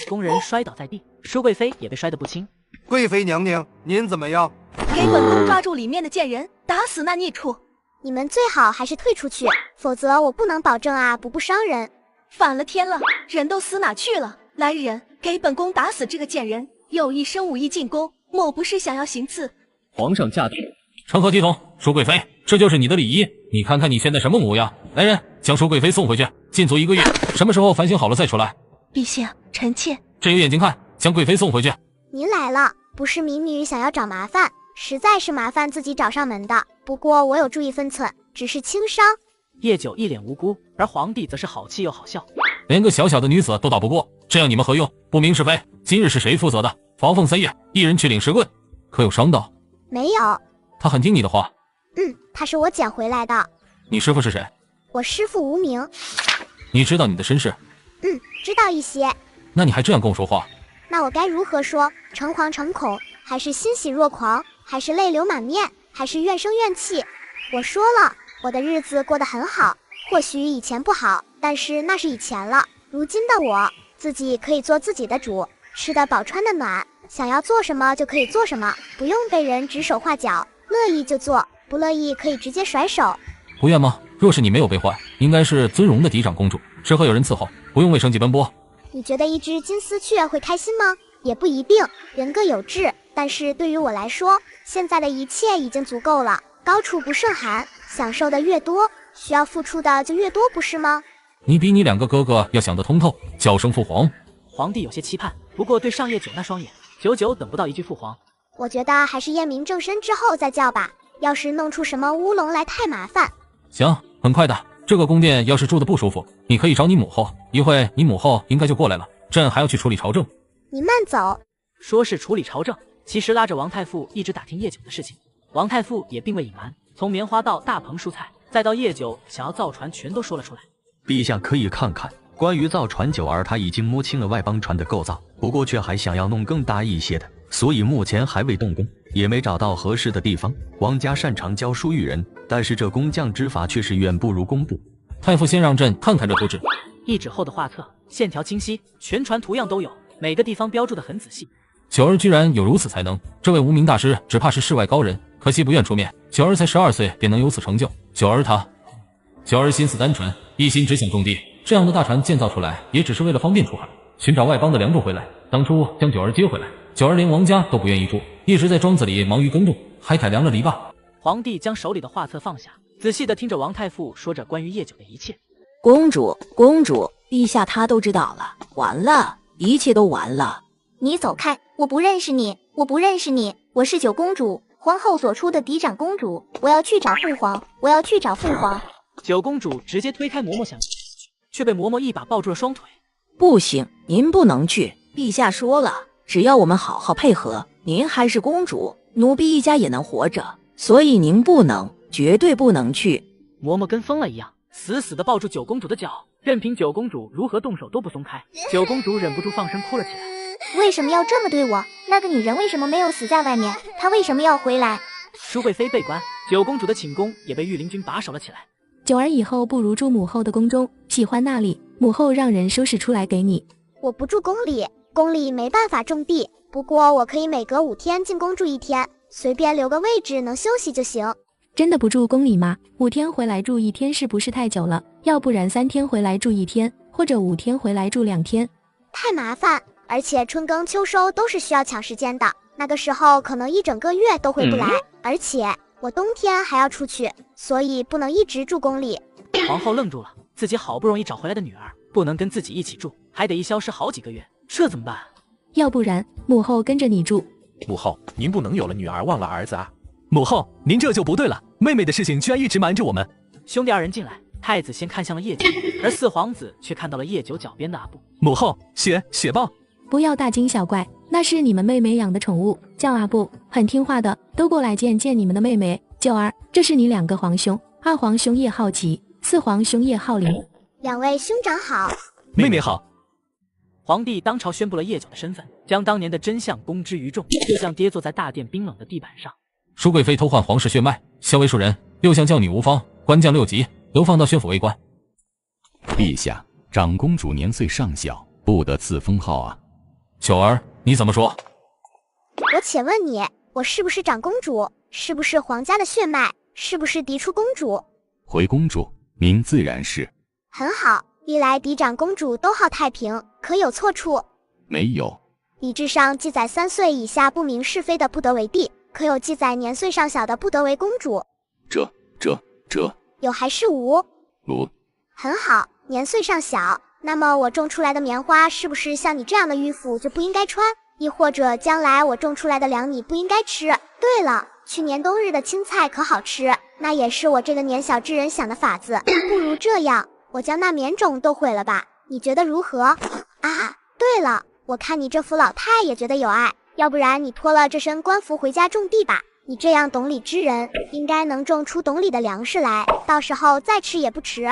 宫人摔倒在地，舒贵妃也被摔得不轻。贵妃娘娘，您怎么样？给本宫抓住里面的贱人，打死那孽畜！你们最好还是退出去，否则我不能保证啊，不伤人。反了天了，人都死哪去了？来人，给本宫打死这个贱人！有一身武艺进宫，莫不是想要行刺？皇上驾到，成何体统？舒贵妃，这就是你的礼仪？你看看你现在什么模样？来人，将舒贵妃送回去，禁足1个月，什么时候反省好了再出来。陛下，臣妾。这有眼睛看，将贵妃送回去。您来了，不是民女想要找麻烦，实在是麻烦自己找上门的。不过我有注意分寸，只是轻伤。叶九一脸无辜，而皇帝则是好气又好笑。连个小小的女子都打不过，这样你们何用？不明是非，今日是谁负责的？防凤3夜，一人去领10棍，可有伤到？没有。他很听你的话。他是我捡回来的。你师父是谁？我师父无名。你知道你的身世？知道一些。那你还这样跟我说话？那我该如何说？诚惶诚恐，还是欣喜若狂，还是泪流满面，还是怨声怨气？我说了，我的日子过得很好，或许以前不好，但是那是以前了。如今的我，自己可以做自己的主，吃得饱穿得暖，想要做什么就可以做什么，不用被人指手画脚，乐意就做，不乐意可以直接甩手。不愿吗？若是你没有被坏，应该是尊荣的嫡长公主，适合有人伺候，不用为生计奔波。你觉得一只金丝雀会开心吗？也不一定，人各有志。但是对于我来说，现在的一切已经足够了。高处不胜寒，享受的越多，需要付出的就越多，不是吗？你比你2个哥哥要想得通透，叫声父皇。皇帝有些期盼，不过对上叶九那双眼，久久等不到一句父皇。我觉得还是验明正身之后再叫吧，要是弄出什么乌龙来太麻烦。行，很快的。这个宫殿要是住得不舒服，你可以找你母后，一会你母后应该就过来了。朕还要去处理朝政。你慢走。说是处理朝政，其实拉着王太傅一直打听叶九的事情。王太傅也并未隐瞒，从棉花到大棚蔬菜，再到叶九想要造船，全都说了出来。陛下可以看看关于造船九儿，他已经摸清了外邦船的构造，不过却还想要弄更大一些的，所以目前还未动工，也没找到合适的地方。王家擅长教书育人，但是这工匠之法却是远不如工部。太傅先让朕看看这图纸。一纸厚的画册，线条清晰，全船图样都有，每个地方标注得很仔细。九儿居然有如此才能，这位无名大师只怕是世外高人，可惜不愿出面。九儿才12岁便能有此成就，九儿心思单纯，一心只想种地。这样的大船建造出来，也只是为了方便出海，寻找外邦的粮种回来。当初将九儿接回来，九儿连王家都不愿意住，一直在庄子里忙于耕种，还改良了篱笆。皇帝将手里的画册放下，仔细地听着王太傅说着关于叶九的一切。公主，陛下他都知道了，完了，一切都完了。你走开，我不认识你，我是九公主，皇后所出的嫡长公主，我要去找父皇。九公主直接推开嬷嬷想，却被嬷嬷一把抱住了双腿。不行，您不能去，陛下说了，只要我们好好配合，您还是公主，奴婢一家也能活着，所以您不能，绝对不能去。嬷嬷跟疯了一样，死死地抱住九公主的脚，任凭九公主如何动手都不松开。九公主忍不住放声哭了起来。为什么要这么对我？那个女人为什么没有死在外面？她为什么要回来？舒贵妃被关，九公主的寝宫也被御林军把守了起来。九儿以后不如住母后的宫中，喜欢那里，母后让人收拾出来给你。我不住宫里，宫里没办法种地，不过我可以每隔5天进宫住1天，随便留个位置能休息就行。真的不住宫里吗？5天回来住1天是不是太久了？要不然3天回来住1天，或者5天回来住2天。太麻烦，而且春耕秋收都是需要抢时间的，那个时候可能1整个月都回不来，而且我冬天还要出去，所以不能一直住宫里。皇后愣住了，自己好不容易找回来的女儿，不能跟自己一起住，还得一消失好几个月，这怎么办？要不然母后跟着你住。母后，您不能有了女儿忘了儿子啊！母后，您这就不对了，妹妹的事情居然一直瞒着我们。兄弟二人进来，太子先看向了叶九，而四皇子却看到了叶九脚边的阿布。母后，雪豹。不要大惊小怪，那是你们妹妹养的宠物，叫阿布，很听话的，都过来见见你们的妹妹。九儿，这是你2个皇兄，二皇兄叶浩奇，四皇兄叶浩林。2位兄长好。妹妹好。皇帝当朝宣布了叶九的身份，将当年的真相公之于众，就像跌坐在大殿冰冷的地板上。淑贵妃偷换皇室血脉，削为庶人，6项教女无方，官降6级，流放到宣府为官。陛下，长公主年岁尚小，不得赐封号啊。九儿，你怎么说？我且问你，我是不是长公主？是不是皇家的血脉？是不是嫡出公主？回公主，您自然是。很好，历来嫡长公主都好太平，可有错处？没有。礼制上记载3岁以下不明是非的不得为帝，可有记载年岁尚小的不得为公主？这有还是无？无。很好，年岁尚小，那么我种出来的棉花是不是像你这样的迂腐就不应该穿？亦或者将来我种出来的粮你不应该吃？对了，去年冬日的青菜可好吃？那也是我这个年小之人想的法子。不如这样，我将那棉种都毁了吧，你觉得如何？啊，对了，我看你这副老太也觉得有爱，要不然你脱了这身官服回家种地吧。你这样懂礼之人，应该能种出懂礼的粮食来，到时候再吃也不迟。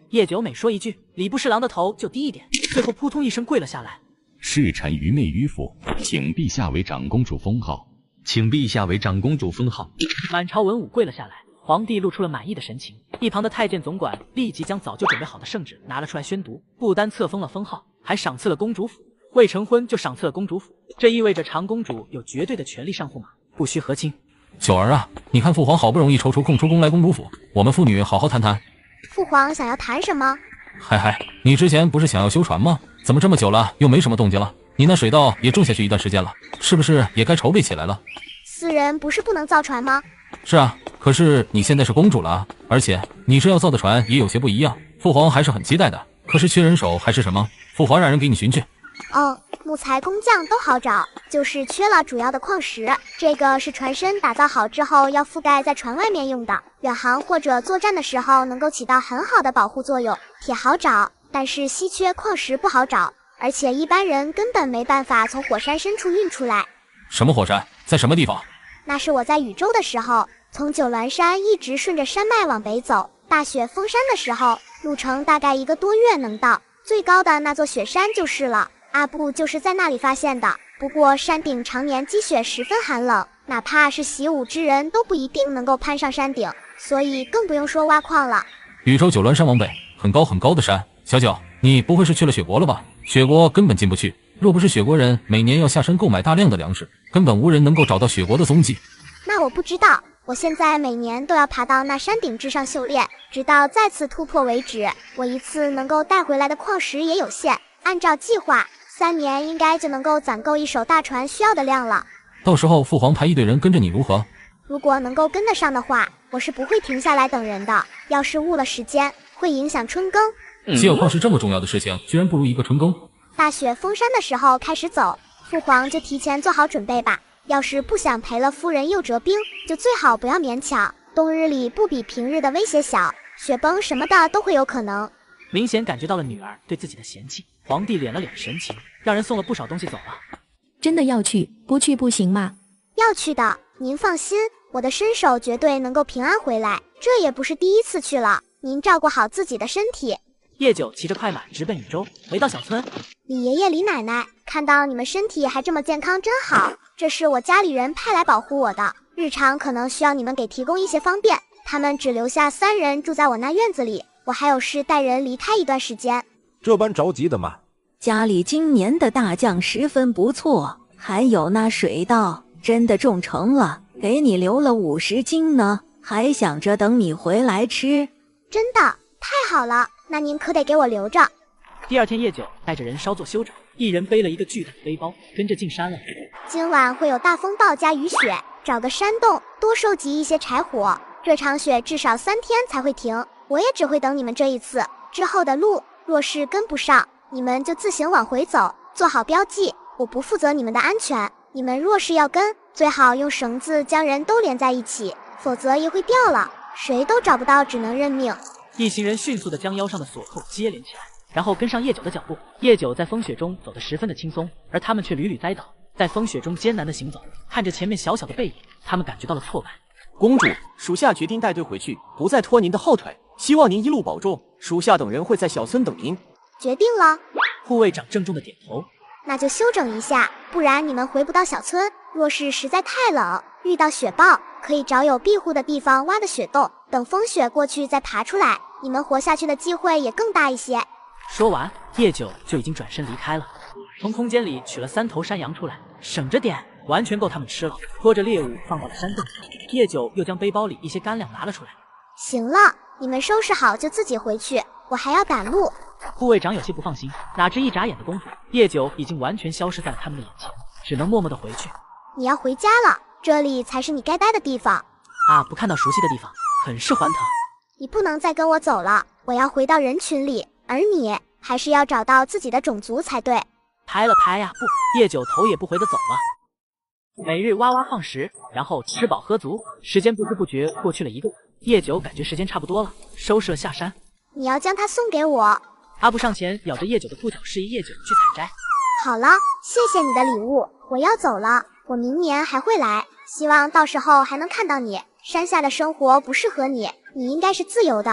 叶九每说一句，礼部侍郎的头就低一点，最后扑通一声跪了下来。侍臣愚昧迂腐，请陛下为长公主封号。请陛下为长公主封号。满朝文武跪了下来，皇帝露出了满意的神情。一旁的太监总管立即将早就准备好的圣旨拿了出来宣读，不单册封了封号，还赏赐了公主府。未成婚就赏赐了公主府，这意味着长公主有绝对的权利上驸马，不需和亲。九儿啊，你看父皇好不容易抽出空出宫来公主府，我们父女好好谈谈。父皇想要谈什么？嗨，你之前不是想要修船吗？怎么这么久了又没什么动静了？你那水稻也种下去一段时间了，是不是也该筹备起来了？4人不是不能造船吗？是啊，可是你现在是公主了啊，而且你这要造的船也有些不一样，父皇还是很期待的。可是缺人手还是什么？父皇让人给你寻去。哦，木材工匠都好找，就是缺了主要的矿石。这个是船身打造好之后要覆盖在船外面用的，远航或者作战的时候能够起到很好的保护作用。铁好找，但是稀缺矿石不好找，而且一般人根本没办法从火山深处运出来。什么火山？在什么地方？那是我在禹州的时候，从九峦山一直顺着山脉往北走，大雪封山的时候，路程大概1个多月能到，最高的那座雪山就是了。阿布就是在那里发现的，不过山顶常年积雪十分寒冷，哪怕是习武之人都不一定能够攀上山顶，所以更不用说挖矿了。禹州九峦山往北，很高很高的山。小九，你不会是去了雪国了吧？雪国根本进不去，若不是雪国人每年要下山购买大量的粮食，根本无人能够找到雪国的踪迹。那我不知道，我现在每年都要爬到那山顶之上修炼，直到再次突破为止。我一次能够带回来的矿石也有限，按照计划3年应该就能够攒够一艘大船需要的量了。到时候父皇派1队人跟着你如何？如果能够跟得上的话，我是不会停下来等人的。要是误了时间，会影响春耕。稀有矿石这么重要的事情，居然不如一个春耕。大雪封山的时候开始走，父皇就提前做好准备吧。要是不想赔了夫人又折兵，就最好不要勉强。冬日里不比平日的威胁小，雪崩什么的都会有可能。明显感觉到了女儿对自己的嫌弃，皇帝敛了敛神情，让人送了不少东西走了。真的要去，不去不行吗？要去的，您放心，我的身手绝对能够平安回来，这也不是第1次去了。您照顾好自己的身体。叶九骑着快马直奔禹州，回到小村。李爷爷李奶奶，看到你们身体还这么健康真好，这是我家里人派来保护我的，日常可能需要你们给提供一些方便。他们只留下3人住在我那院子里，我还有事带人离开一段时间。这般着急的吗？家里今年的大酱十分不错，还有那水稻真的种成了，给你留了50斤呢，还想着等你回来吃。真的太好了，那您可得给我留着。第2天，叶九带着人稍作休整，一人背了一个巨大的背包，跟着进山了。今晚会有大风暴加雨雪，找个山洞，多收集一些柴火。这场雪至少3天才会停，我也只会等你们这一次。之后的路，若是跟不上，你们就自行往回走，做好标记。我不负责你们的安全，你们若是要跟，最好用绳子将人都连在一起，否则也会掉了。谁都找不到，只能认命。一行人迅速地将腰上的锁扣接连起来，然后跟上叶九的脚步。叶九在风雪中走得十分的轻松，而他们却屡屡栽倒，在风雪中艰难地行走。看着前面小小的背影，他们感觉到了挫败。公主，属下决定带队回去，不再拖您的后腿。希望您一路保重，属下等人会在小村等您。决定了。护卫长郑重地点头。那就休整一下，不然你们回不到小村。若是实在太冷，遇到雪暴，可以找有庇护的地方挖的雪洞，等风雪过去再爬出来，你们活下去的机会也更大一些。说完，叶九就已经转身离开了，从空间里取了3头山羊出来，省着点，完全够他们吃了。拖着猎物放到了山洞里，叶九又将背包里一些干粮拿了出来。行了，你们收拾好就自己回去，我还要赶路。护卫长有些不放心，哪知一眨眼的功夫，叶九已经完全消失在了他们的眼前，只能默默地回去。你要回家了，这里才是你该待的地方。啊，不看到熟悉的地方，很是欢腾。你不能再跟我走了，我要回到人群里，而你还是要找到自己的种族才对。拍了拍呀，不，叶九头也不回的走了。每日哇哇放食，然后吃饱喝足，时间不知不觉过去了1个月。叶九感觉时间差不多了，收拾了下山。你要将它送给我。阿布上前咬着叶九的裤脚，示意叶九去采摘。好了，谢谢你的礼物，我要走了，我明年还会来，希望到时候还能看到你。山下的生活不适合你，你应该是自由的。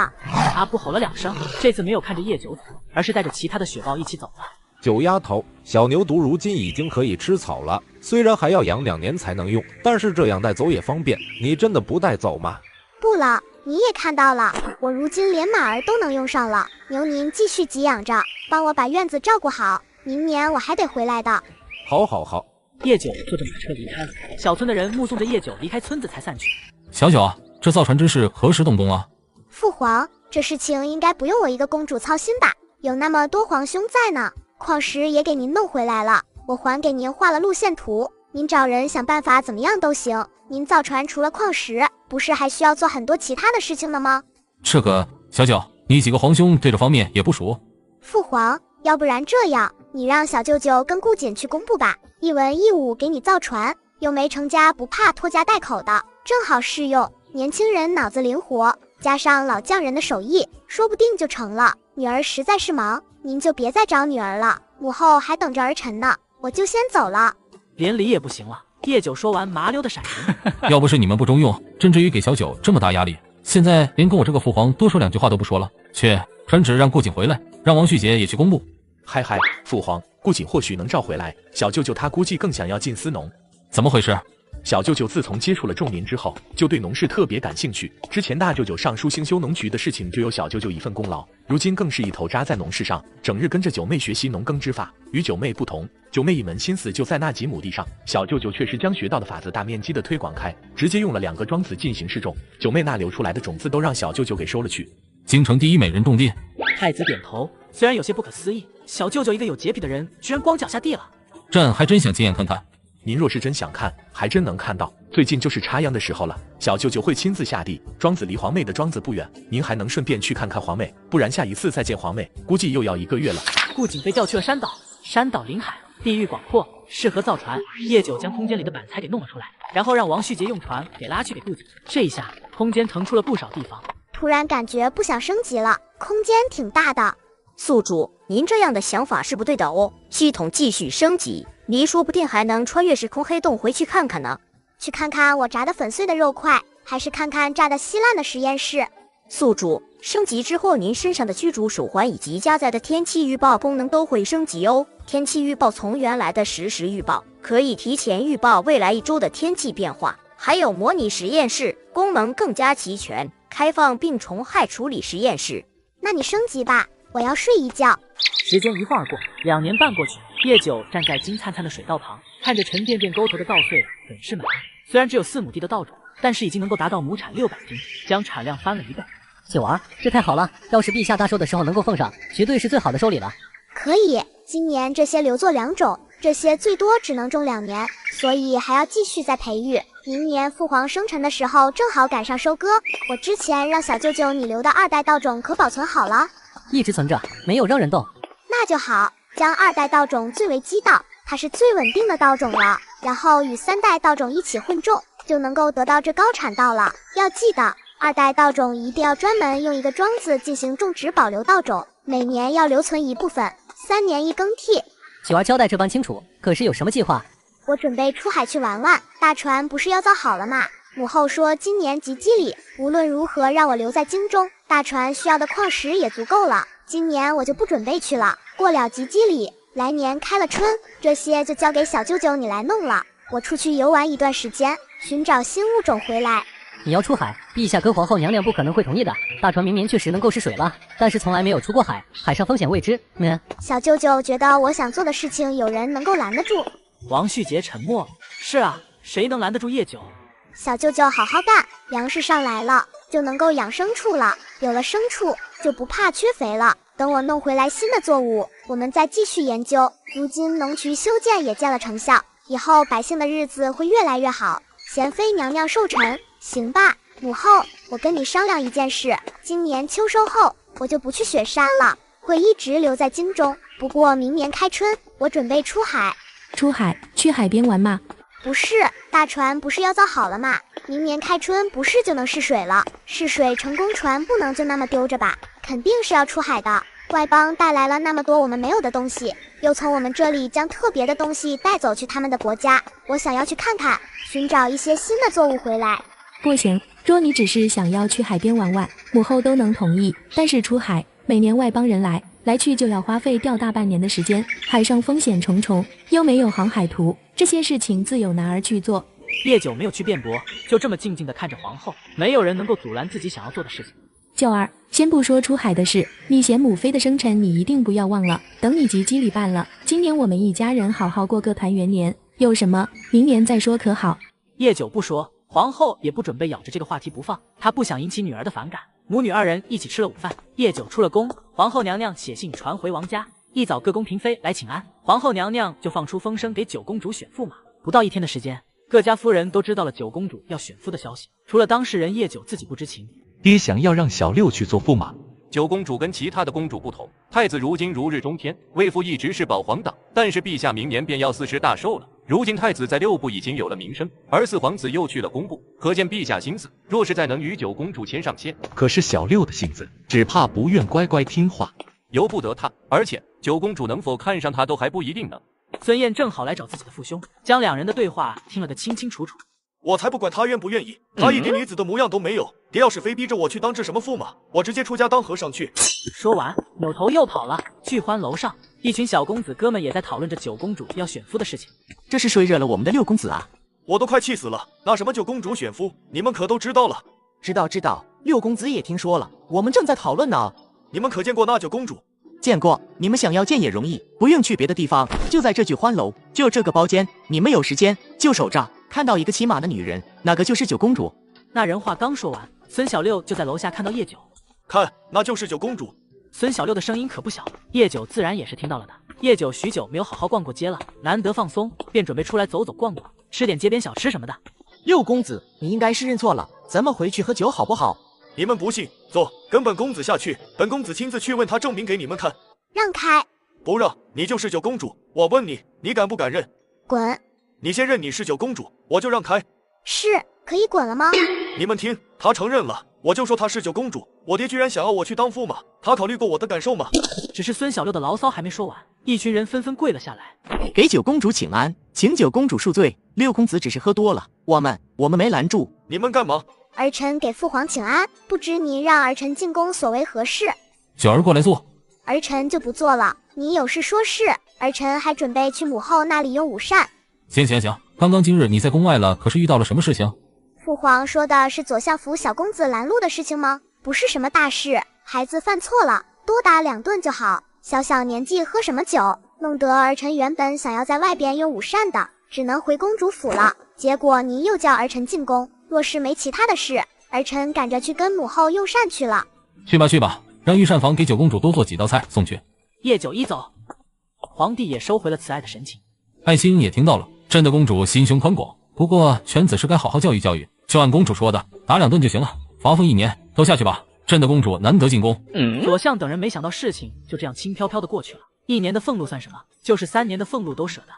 阿布吼了2声，这次没有看着叶九走，而是带着其他的雪豹一起走了。九丫头，小牛犊如今已经可以吃草了，虽然还要养2年才能用，但是这样带走也方便。你真的不带走吗？不了，你也看到了，我如今连马儿都能用上了。牛您继续给养着，帮我把院子照顾好，明年我还得回来的。好好好。叶九坐着马车离开了，小村的人目送着叶九离开村子才散去。小九啊，这造船之事何时动工啊？父皇，这事情应该不用我一个公主操心吧？有那么多皇兄在呢。矿石也给您弄回来了，我还给您画了路线图，您找人想办法怎么样都行。您造船除了矿石，不是还需要做很多其他的事情呢吗？这个，小九，你几个皇兄对这方面也不熟。父皇，要不然这样，你让小舅舅跟顾瑾去工部吧，一文一武给你造船，又没成家不怕拖家带口的，正好适用。年轻人脑子灵活，加上老匠人的手艺，说不定就成了。女儿实在是忙，您就别再找女儿了，母后还等着儿臣呢，我就先走了。连理也不行了。叶九说完，麻溜的闪人。要不是你们不中用，真至于给小九这么大压力。现在连跟我这个父皇多说2句话都不说了，去传旨让顾瑾回来，让王旭姐也去工部。嗨，父皇，顾瑾或许能召回来，小舅舅他估计更想要进司农。怎么回事？小舅舅自从接触了仲林之后，就对农事特别感兴趣。之前大舅舅上书兴修农局的事情就有小舅舅一份功劳，如今更是一头扎在农事上，整日跟着九妹学习农耕之法。与九妹不同，九妹一门心思就在那几亩地上，小舅舅却是将学到的法子大面积的推广开，直接用了2个庄子进行试种，九妹那流出来的种子都让小舅舅给收了去。京城第1美人种地。太子点头，虽然有些不可思议，小舅舅一个有洁癖的人，居然光脚下地了。朕还真想亲眼看看。您若是真想看，还真能看到。最近就是插秧的时候了，小舅舅会亲自下地。庄子离黄妹的庄子不远，您还能顺便去看看黄妹，不然下一次再见黄妹，估计又要1个月了。顾瑾被调去了山岛，山岛临海，地域广阔，适合造船。叶九将空间里的板材给弄了出来，然后让王旭杰用船给拉去给顾瑾。这一下，空间腾出了不少地方。突然感觉不想升级了，空间挺大的。宿主，您这样的想法是不对的哦。系统继续升级，你说不定还能穿越时空黑洞回去看看呢。去看看我炸得粉碎的肉块，还是看看炸得稀烂的实验室？宿主，升级之后，您身上的驱逐手环以及加载的天气预报功能都会升级哦。天气预报从原来的实时预报，可以提前预报未来1周的天气变化，还有模拟实验室功能更加齐全，开放病虫害处理实验室。那你升级吧，我要睡一觉。时间一晃而过，2年半过去，叶九站在金灿灿的水道旁，看着沉甸甸沟头的稻穗，很是满意。虽然只有4亩地的稻种，但是已经能够达到亩产600斤，将产量翻了1倍。九儿，这太好了！要是陛下大收的时候能够奉上，绝对是最好的收礼了。可以，今年这些留作2种，这些最多只能种2年，所以还要继续再培育。明年父皇生辰的时候正好赶上收割，我之前让小舅舅你留的2代稻种可保存好了，一直存着，没有让人动。那就好，将2代稻种最为基稻，它是最稳定的稻种了，然后与3代稻种一起混种，就能够得到这高产稻了。要记得2代稻种一定要专门用一个庄子进行种植保留稻种，每年要留存一部分，3年一更替。九儿交代这般清楚，可是有什么计划？我准备出海去玩玩，大船不是要造好了吗？母后说今年集机里无论如何让我留在京中，大船需要的矿石也足够了。今年我就不准备去了，过了集机里，来年开了春，这些就交给小舅舅你来弄了。我出去游玩一段时间，寻找新物种回来。你要出海，陛下跟皇后娘娘不可能会同意的。大船明年确实能够试水了，但是从来没有出过海，海上风险未知。小舅舅觉得我想做的事情有人能够拦得住。王旭杰沉默。是啊，谁能拦得住叶九？小舅舅好好干，粮食上来了，就能够养牲畜了。有了牲畜，就不怕缺肥了。等我弄回来新的作物，我们再继续研究。如今农渠修建也见了成效，以后百姓的日子会越来越好。贤妃娘娘寿辰。行吧，母后，我跟你商量一件事，今年秋收后，我就不去雪山了，会一直留在京中。不过明年开春，我准备出海。出海？去海边玩吗？不是，大船不是要造好了吗？明年开春不是就能试水了？试水成功船不能就那么丢着吧？肯定是要出海的。外邦带来了那么多我们没有的东西，又从我们这里将特别的东西带走去他们的国家。我想要去看看，寻找一些新的作物回来。不行，若你只是想要去海边玩玩，母后都能同意。但是出海，每年外邦人来去就要花费掉大半年的时间，海上风险重重，又没有航海图，这些事情自有男儿去做。叶九没有去辩驳，就这么静静地看着皇后，没有人能够阻拦自己想要做的事情。九儿，先不说出海的事，你贤母妃的生辰你一定不要忘了。等你集机里办了，今年我们一家人好好过个团圆年，有什么明年再说可好？叶九不说，皇后也不准备咬着这个话题不放，她不想引起女儿的反感。母女2人一起吃了午饭，叶九出了宫，皇后娘娘写信传回王家，一早各宫嫔妃来请安，皇后娘娘就放出风声给9公主选驸马。不到1天的时间，各家夫人都知道了9公主要选夫的消息，除了当事人叶九自己不知情。爹想要让小六去做驸马。9公主跟其他的公主不同，太子如今如日中天，魏父一直是保皇党，但是陛下明年便要40大寿了。如今太子在6部已经有了名声，而4皇子又去了工部，可见陛下心思。若是再能与9公主牵上线，可是小六的性子，只怕不愿乖乖听话，由不得他。而且9公主能否看上他都还不一定呢。孙燕正好来找自己的父兄，将2人的对话听了个清清楚楚。我才不管他愿不愿意，他一点女子的模样都没有。爹要是非逼着我去当这什么驸马，我直接出家当和尚去。说完，扭头又跑了。聚欢楼上，一群小公子哥们也在讨论着9公主要选夫的事情。这是谁惹了我们的6公子啊？我都快气死了！那什么9公主选夫，你们可都知道了？知道，6公子也听说了，我们正在讨论呢。你们可见过那9公主？见过，你们想要见也容易，不用去别的地方，就在这聚欢楼，就这个包间，你们有时间就守着。看到一个骑马的女人，那个就是9公主。那人话刚说完，孙小六就在楼下看到叶九，看，那就是9公主。孙小六的声音可不小，叶九自然也是听到了的。叶九许久没有好好逛过街了，难得放松，便准备出来走走逛逛，吃点街边小吃什么的。6公子，你应该是认错了，咱们回去喝酒好不好？你们不信，走，跟本公子下去，本公子亲自去问他证明给你们看。让开！不让，你就是9公主。我问你，你敢不敢认？滚！你先认你是9公主，我就让开。是，可以滚了吗？你们听，他承认了，我就说她是9公主。我爹居然想要我去当驸马，他考虑过我的感受吗？只是孙小六的牢骚还没说完，一群人纷纷跪了下来，给9公主请安，请9公主恕罪。6公子只是喝多了，我们没拦住。你们干嘛？儿臣给父皇请安，不知您让儿臣进宫所为何事？九儿过来坐。儿臣就不做了，你有事说事。儿臣还准备去母后那里用午膳。行，刚刚今日你在宫外了，可是遇到了什么事情？父皇说的是左相府小公子拦路的事情吗？不是什么大事，孩子犯错了，多打2顿就好。小年纪喝什么酒，弄得儿臣原本想要在外边用午膳的，只能回公主府了。结果您又叫儿臣进宫，若是没其他的事，儿臣赶着去跟母后用膳去了。去吧，让御膳房给9公主多做几道菜送去。叶九一走，皇帝也收回了慈爱的神情。爱卿也听到了，朕的公主心胸宽广，不过犬子是该好好教育教育，就按公主说的，打2顿就行了，罚俸1年，都下去吧。朕的公主难得进宫。左相等人没想到事情就这样轻飘飘的过去了，1年的俸禄算什么？就是3年的俸禄都舍得。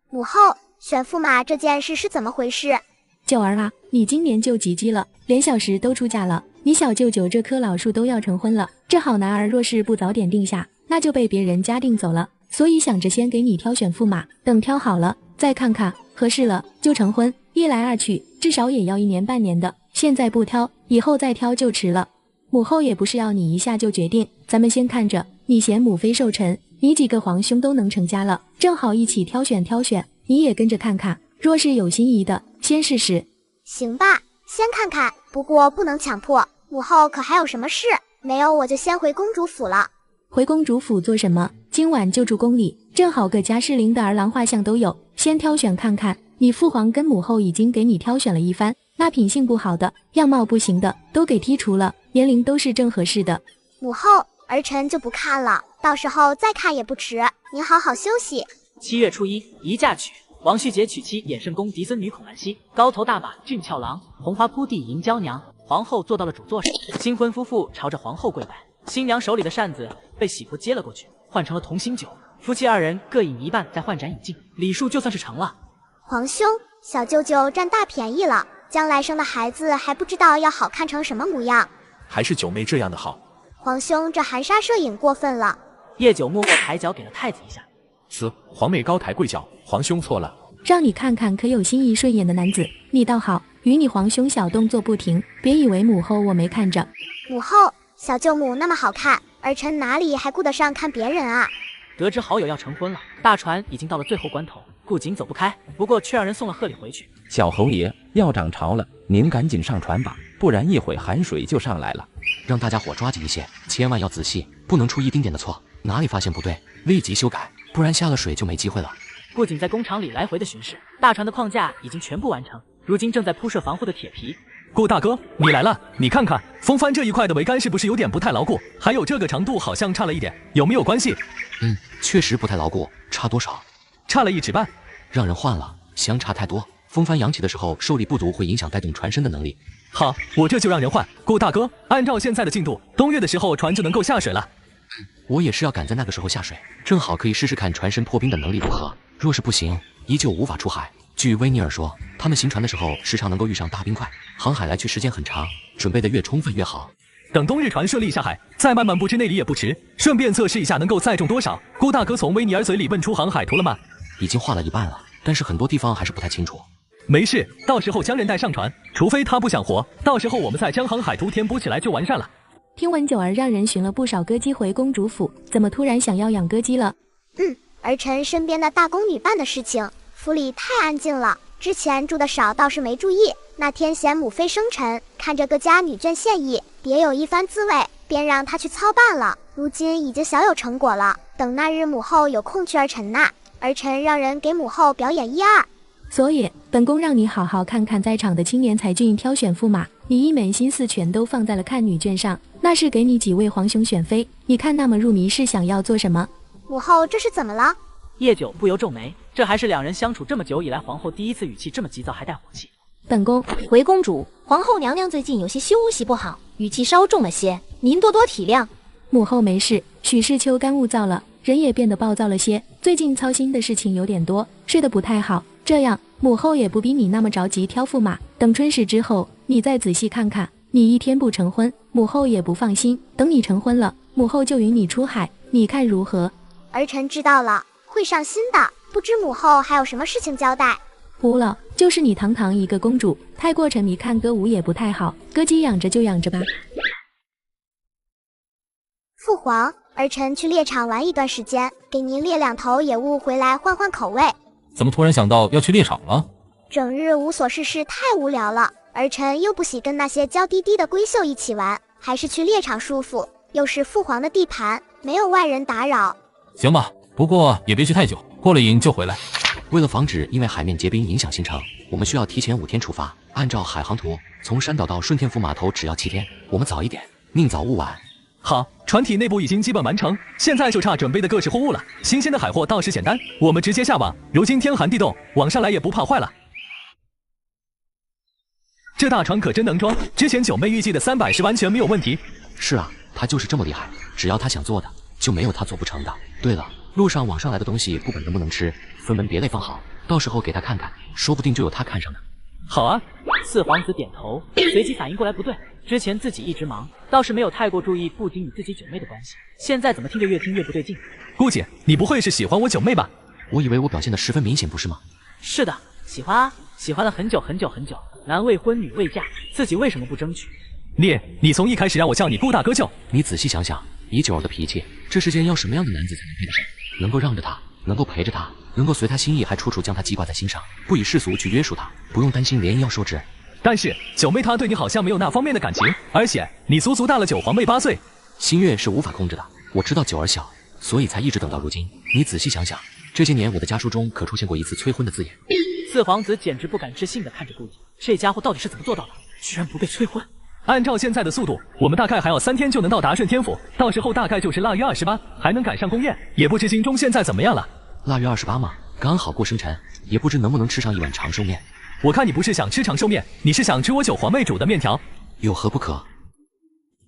母后，选驸马这件事是怎么回事？九儿啊，你今年就及笄了，连小时都出嫁了，你小舅舅这棵老树都要成婚了，这好男儿若是不早点定下，那就被别人家定走了。所以想着先给你挑选驸马，等挑好了再看看合适了就成婚。一来二去，至少也要1年半年的，现在不挑，以后再挑就迟了。母后也不是要你一下就决定，咱们先看着。你嫌母妃寿辰，你几个皇兄都能成家了，正好一起挑选挑选，你也跟着看看，若是有心仪的，先试试。行吧，先看看，不过不能强迫。母后可还有什么事？没有我就先回公主府了。回公主府做什么？今晚就住宫里，正好各家适龄的儿郎画像都有，先挑选看看。你父皇跟母后已经给你挑选了一番，那品性不好的、样貌不行的都给剔除了，年龄都是正合适的。母后，儿臣就不看了，到时候再看也不迟。您好好休息。7月初1，宜嫁娶。王旭杰娶妻衍圣宫嫡孙女孔兰熙，高头大马俊俏郎，红花铺地迎娇娘。皇后坐到了主座上，新婚夫妇朝着皇后跪拜，新娘手里的扇子被喜婆接了过去，换成了同心酒。夫妻2人各饮1半，再换盏饮尽，礼数就算是成了。皇兄，小舅舅占大便宜了，将来生的孩子还不知道要好看成什么模样。还是九妹这样的好。皇兄这含沙射影过分了。叶九默默抬脚给了太子一下。皇妹高抬贵脚，皇兄错了。让你看看可有心仪顺眼的男子，你倒好，与你皇兄小动作不停，别以为母后我没看着。母后，小舅母那么好看，儿臣哪里还顾得上看别人啊？得知好友要成婚了，大船已经到了最后关头，顾景走不开，不过却让人送了贺礼回去。小侯爷要涨潮了，您赶紧上船吧，不然一会寒水就上来了。让大家伙抓紧一些，千万要仔细，不能出一丁点的错，哪里发现不对，立即修改，不然下了水就没机会了。不仅在工厂里来回的巡视，大船的框架已经全部完成，如今正在铺设防护的铁皮。顾大哥，你来了，你看看风帆这一块的桅杆是不是有点不太牢固？还有这个长度好像差了一点，有没有关系？确实不太牢固，差多少？差了1指半。让人换了，相差太多。风帆扬起的时候受力不足，会影响带动船身的能力。好，我这就让人换。顾大哥，按照现在的进度，冬月的时候船就能够下水了。我也是要赶在那个时候下水，正好可以试试看船身破冰的能力如何。若是不行，依旧无法出海。据威尼尔说，他们行船的时候时常能够遇上大冰块，航海来去时间很长，准备的越充分越好。等冬日船顺利下海，再慢慢布置内里也不迟。顺便测试一下能够载重多少。顾大哥从威尼尔嘴里问出航海图了吗？已经画了一半了，但是很多地方还是不太清楚。没事，到时候将人带上船，除非他不想活，到时候我们再将航海图填补起来就完善了。听闻九儿让人寻了不少歌姬回公主府，怎么突然想要养歌姬了？儿臣身边的大宫女办的事情，府里太安静了，之前住的少倒是没注意。那天嫌母妃生辰，看着各家女眷献艺，别有一番滋味，便让她去操办了。如今已经小有成果了，等那日母后有空去儿臣那，儿臣让人给母后表演1、2。所以本宫让你好好看看在场的青年才俊挑选驸马，你一门心思全都放在了看女眷上，那是给你几位皇兄选妃，你看那么入迷是想要做什么？母后这是怎么了？叶九不由皱眉，这还是2人相处这么久以来，皇后第一次语气这么急躁，还带火气。本宫回公主，皇后娘娘最近有些休息不好，语气稍重了些，您多多体谅。母后没事，许是秋干物燥了，人也变得暴躁了些，最近操心的事情有点多，睡得不太好。这样母后也不逼你那么着急挑驸马，等春时之后你再仔细看看。你一天不成婚，母后也不放心，等你成婚了，母后就允你出海，你看如何？儿臣知道了，会上心的。不知母后还有什么事情交代？无了，就是你堂堂一个公主，太过沉迷看歌舞也不太好，歌姬养着就养着吧。父皇，儿臣去猎场玩一段时间，给您猎2头野物回来换换口味。怎么突然想到要去猎场了？整日无所事事，太无聊了。儿臣又不喜跟那些娇滴滴的闺秀一起玩，还是去猎场舒服，又是父皇的地盘，没有外人打扰。行吧，不过也别去太久，过了瘾就回来。为了防止因为海面结冰影响行程，我们需要提前5天出发。按照海航图，从山岛到顺天府码头只要7天，我们早一点，宁早勿晚。好，船体内部已经基本完成，现在就差准备的各式货物了。新鲜的海货到时简单，我们直接下网。如今天寒地冻，网上来也不怕坏了。这大船可真能装，之前九妹预计的300是完全没有问题。是啊，他就是这么厉害，只要他想做的，就没有他做不成的。对了，路上网上来的东西不管能不能吃，分门别类放好，到时候给他看看，说不定就有他看上的。好啊。四皇子点头，随即反应过来不对，之前自己一直忙，倒是没有太过注意不仅与自己九妹的关系，现在怎么听着越听越不对劲。姑姐，你不会是喜欢我九妹吧？我以为我表现得十分明显，不是吗？是的，喜欢啊，喜欢了很久很久很久，男未婚女未嫁，自己为什么不争取？你从一开始让我叫你姑大哥就……你仔细想想，以九儿的脾气，这世间要什么样的男子才能配得上？能够让着他，能够陪着他，能够随他心意，还处处将他记挂在心上，不以世俗去约束他，不用担心联姻要受制。但是九妹她对你好像没有那方面的感情，而且你足足大了九皇妹8岁，心悦是无法控制的。我知道九儿小，所以才一直等到如今。你仔细想想，这些年我的家书中可出现过一次催婚的字眼。四皇子简直不敢置信地看着顾景，这家伙到底是怎么做到的？居然不被催婚！按照现在的速度，我们大概还要3天就能到达顺天府，到时候大概就是腊月28，还能赶上宫宴。也不知京中现在怎么样了？腊月28嘛，刚好过生辰，也不知能不能吃上一碗长寿面。我看你不是想吃长寿面，你是想吃我九皇妹煮的面条，有何不可？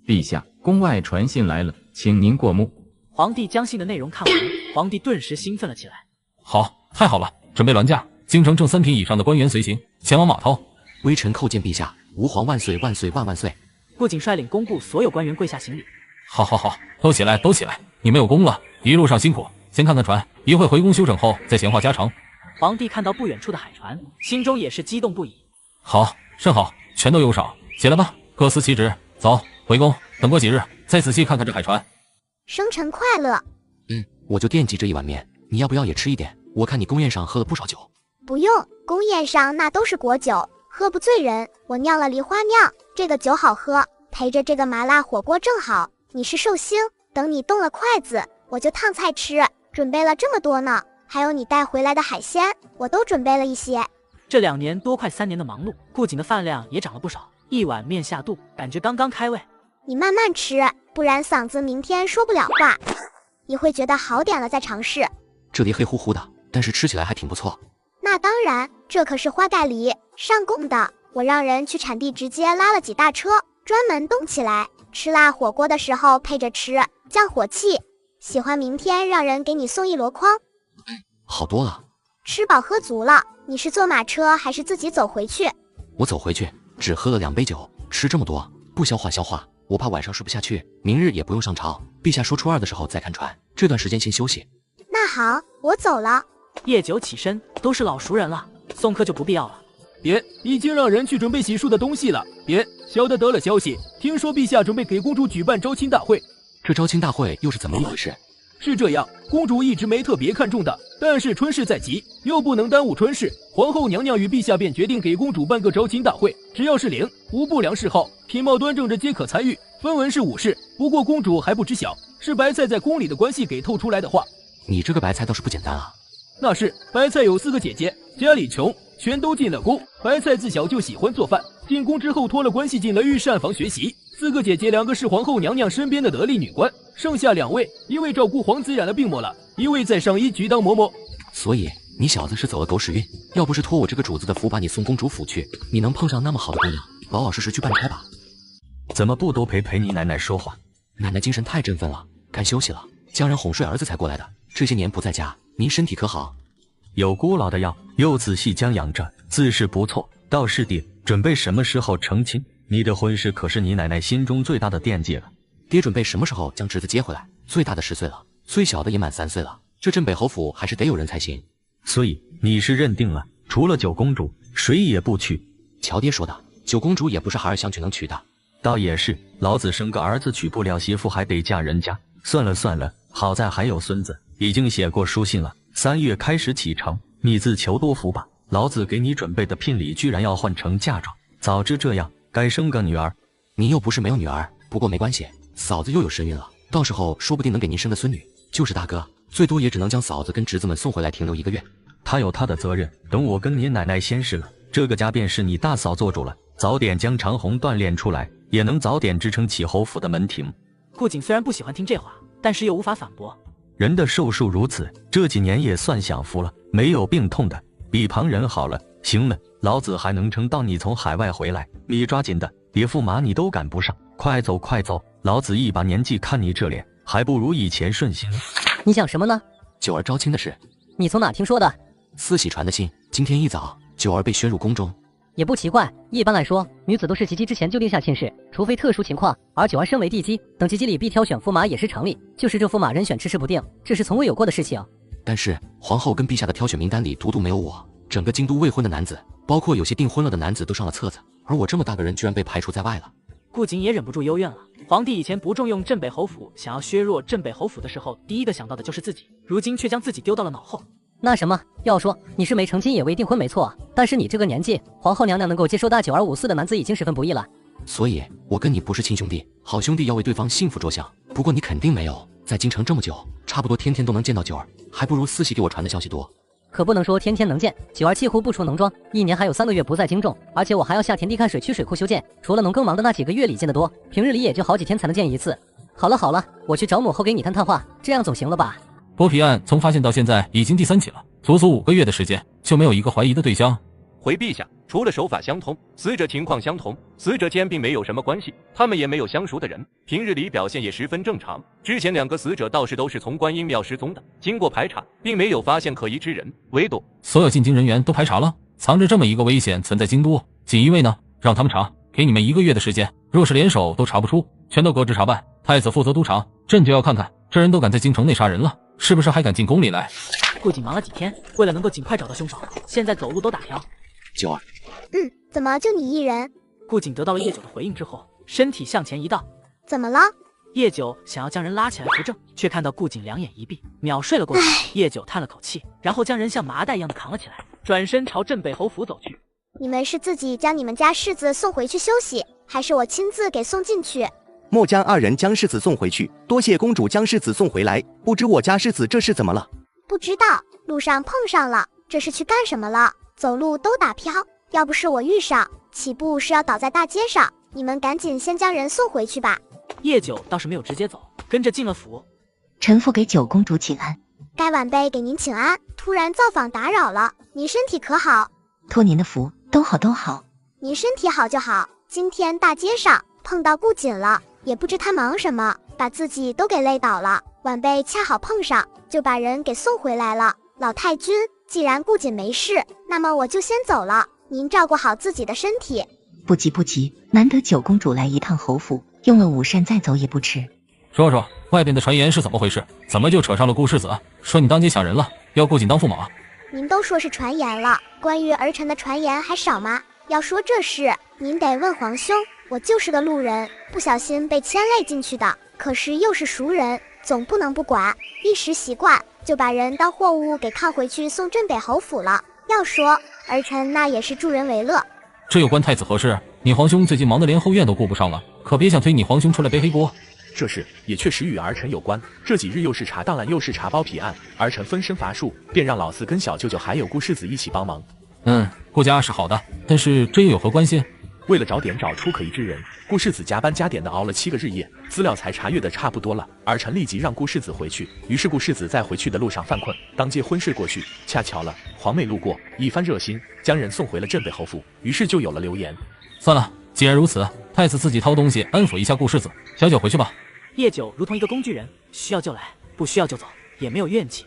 陛下，宫外传信来了，请您过目。皇帝将信的内容看完，皇帝顿时兴奋了起来。好，太好了，准备銮驾，京城正3品以上的官员随行，前往码头。微臣叩见陛下，吾皇万岁万岁万万岁！顾景率领工部所有官员跪下行礼。好，都起来，都起来！你们有功了，一路上辛苦，先看看船，一会回宫休整后再闲话家常。皇帝看到不远处的海船，心中也是激动不已。好，甚好，全都有赏，起来吧，各司其职，走回宫。等过几日再仔细看看这海船。生辰快乐！我就惦记这一碗面，你要不要也吃一点？我看你宫宴上喝了不少酒。不用，宫宴上那都是果酒，喝不醉人。我酿了梨花酿，这个酒好喝，陪着这个麻辣火锅正好。你是寿星，等你动了筷子，我就烫菜吃，准备了这么多呢。还有你带回来的海鲜，我都准备了一些。这2年多快3年的忙碌，顾景的饭量也涨了不少，一碗面下肚，感觉刚刚开胃。你慢慢吃，不然嗓子明天说不了话。你会觉得好点了再尝试。这梨黑乎乎的，但是吃起来还挺不错。那当然，这可是花盖梨，上贡的。我让人去产地直接拉了几大车，专门冻起来，吃辣火锅的时候配着吃，降火气。喜欢明天让人给你送一箩筐。好多了。吃饱喝足了，你是坐马车还是自己走回去？我走回去，只喝了2杯酒，吃这么多不消化，我怕晚上睡不下去，明日也不用上朝。陛下说初2的时候再看船，这段时间先休息。那好，我走了。夜酒起身，都是老熟人了，送客就不必要了。别，已经让人去准备洗漱的东西了。别，小的得了消息，听说陛下准备给公主举办招亲大会。这招亲大会又是怎么一回事？是这样，公主一直没特别看重的，但是春事在即，又不能耽误春事，皇后娘娘与陛下便决定给公主办个招亲大会，只要是灵，无不良嗜好，品貌端正着皆可参与，分文是武士。不过公主还不知晓，是白菜在宫里的关系给透出来的话。你这个白菜倒是不简单啊。那是，白菜有4个姐姐，家里穷，全都进了宫。白菜自小就喜欢做饭，进宫之后托了关系进了御膳房学习。4个姐姐，2个是皇后娘娘身边的得力女官，剩下2位，一位照顾皇子染了病没了，一位在上衣局当嬷嬷。所以你小子是走了狗屎运，要不是托我这个主子的福把你送公主府去，你能碰上那么好的姑娘，老老实实去办差吧。怎么不多陪你奶奶说话？奶奶精神太振奋了，该休息了。家人哄睡儿子才过来的，这些年不在家，您身体可好？有姑老的药，又仔细将养着，自是不错。倒是爹，准备什么时候成亲？你的婚事可是你奶奶心中最大的惦记了。爹准备什么时候将侄子接回来？最大的10岁了，最小的也满3岁了，这镇北侯府还是得有人才行。所以你是认定了，除了九公主，谁也不娶？乔爹说的，九公主也不是孩儿相娶能娶的。倒也是，老子生个儿子娶不了媳妇，还得嫁人家。算了，好在还有孙子，已经写过书信了，3月开始启程，你自求多福吧。老子给你准备的聘礼居然要换成嫁妆，早知这样，该生个女儿。你又不是没有女儿，不过没关系，嫂子又有身孕了，到时候说不定能给您生个孙女。就是大哥，最多也只能将嫂子跟侄子们送回来停留1个月。他有他的责任，等我跟你奶奶先试了，这个家便是你大嫂做主了。早点将长虹锻炼出来，也能早点支撑起侯府的门庭。顾景虽然不喜欢听这话，但是又无法反驳。人的寿数如此，这几年也算享福了，没有病痛的，比旁人好了。行了，老子还能撑到你从海外回来，你抓紧的，别驸马你都赶不上。快走，老子一把年纪看你这脸，还不如以前顺心了。你想什么呢？九儿招亲的事。你从哪听说的？司喜传的信，今天一早，九儿被宣入宫中。也不奇怪，一般来说，女子都是及笄之前就定下亲事，除非特殊情况。而九儿身为帝姬，等及笄里必挑选驸马也是成立，就是这驸马人选迟迟不定，这是从未有过的事情。但是皇后跟陛下的挑选名单里独独没有我，整个京都未婚的男子，包括有些订婚了的男子都上了册子，而我这么大个人居然被排除在外了。顾瑾也忍不住幽怨了。皇帝以前不重用镇北侯府，想要削弱镇北侯府的时候，第一个想到的就是自己，如今却将自己丢到了脑后。那什么，要说你是没成亲也未订婚没错，但是你这个年纪，皇后娘娘能够接受大9而54的男子已经十分不易了。所以我跟你不是亲兄弟，好兄弟要为对方幸福着想。不过你肯定没有，在京城这么久，差不多天天都能见到9儿，还不如私信给我传的消息多。可不能说天天能见，9儿几乎不出农庄，一年还有3个月不在京中，而且我还要下田地看水、去水库修建，除了农耕忙的那几个月里见得多，平日里也就好几天才能见一次。好了好了，我去找母后给你谈话，这样总行了吧？剥皮案从发现到现在已经第3起了，足足5个月的时间，就没有一个怀疑的对象。回陛下，除了手法相同，死者情况相同，死者间并没有什么关系，他们也没有相熟的人，平日里表现也十分正常。之前2个死者倒是都是从观音庙失踪的，经过排查，并没有发现可疑之人，唯独所有进京人员都排查了，藏着这么一个危险存在京都，锦衣卫呢，让他们查，给你们1个月的时间，若是联手都查不出，全都革职查办。太子负责督查，朕就要看看这人都敢在京城内杀人了，是不是还敢进宫里来？顾瑾忙了几天，为了能够尽快找到凶手，现在走路都打条。9儿，怎么就你一人？顾瑾得到了叶九的回应之后，身体向前一倒。怎么了？叶九想要将人拉起来扶正，却看到顾瑾两眼一闭，秒睡了过去。叶九叹了口气，然后将人像麻袋一样的扛了起来，转身朝镇北侯府走去。你们是自己将你们家世子送回去休息，还是我亲自给送进去？莫将2人将世子送回去，多谢公主将世子送回来。不知我家世子这是怎么了？不知道，路上碰上了，这是去干什么了？走路都打飘，要不是我遇上，起步是要倒在大街上。你们赶紧先将人送回去吧。叶九倒是没有直接走，跟着进了府。臣妇给9公主请安。该晚辈给您请安，突然造访打扰了，您身体可好？托您的福，都好都好。您身体好就好。今天大街上碰到顾瑾了，也不知他忙什么，把自己都给累倒了。晚辈恰好碰上，就把人给送回来了。老太君，既然顾瑾没事，那么我就先走了，您照顾好自己的身体。不急不急，难得9公主来一趟侯府，用了午膳再走也不迟。说说外边的传言是怎么回事？怎么就扯上了顾世子？说你当街抢人了，要顾瑾当驸马？您都说是传言了，关于儿臣的传言还少吗？要说这事，您得问皇兄。我就是个路人，不小心被牵累进去的，可是又是熟人，总不能不管，一时习惯，就把人当货物给扛回去送镇北侯府了。要说儿臣那也是助人为乐。这有关太子何事？你皇兄最近忙得连后院都顾不上了，可别想推你皇兄出来背黑锅。这事也确实与儿臣有关，这几日又是查档案又是查包皮案，儿臣分身乏术，便让老四跟小舅舅还有顾世子一起帮忙。顾家是好的，但是这又有何关系？为了找出可疑之人，顾世子加班加点的熬了7个日夜，资料才查阅的差不多了。儿臣立即让顾世子回去，于是顾世子在回去的路上犯困，当街昏睡过去。恰巧了，皇妹路过，一番热心，将人送回了镇北侯府，于是就有了流言。算了，既然如此，太子自己掏东西安抚一下顾世子，小九回去吧。叶九如同一个工具人，需要就来，不需要就走，也没有怨气。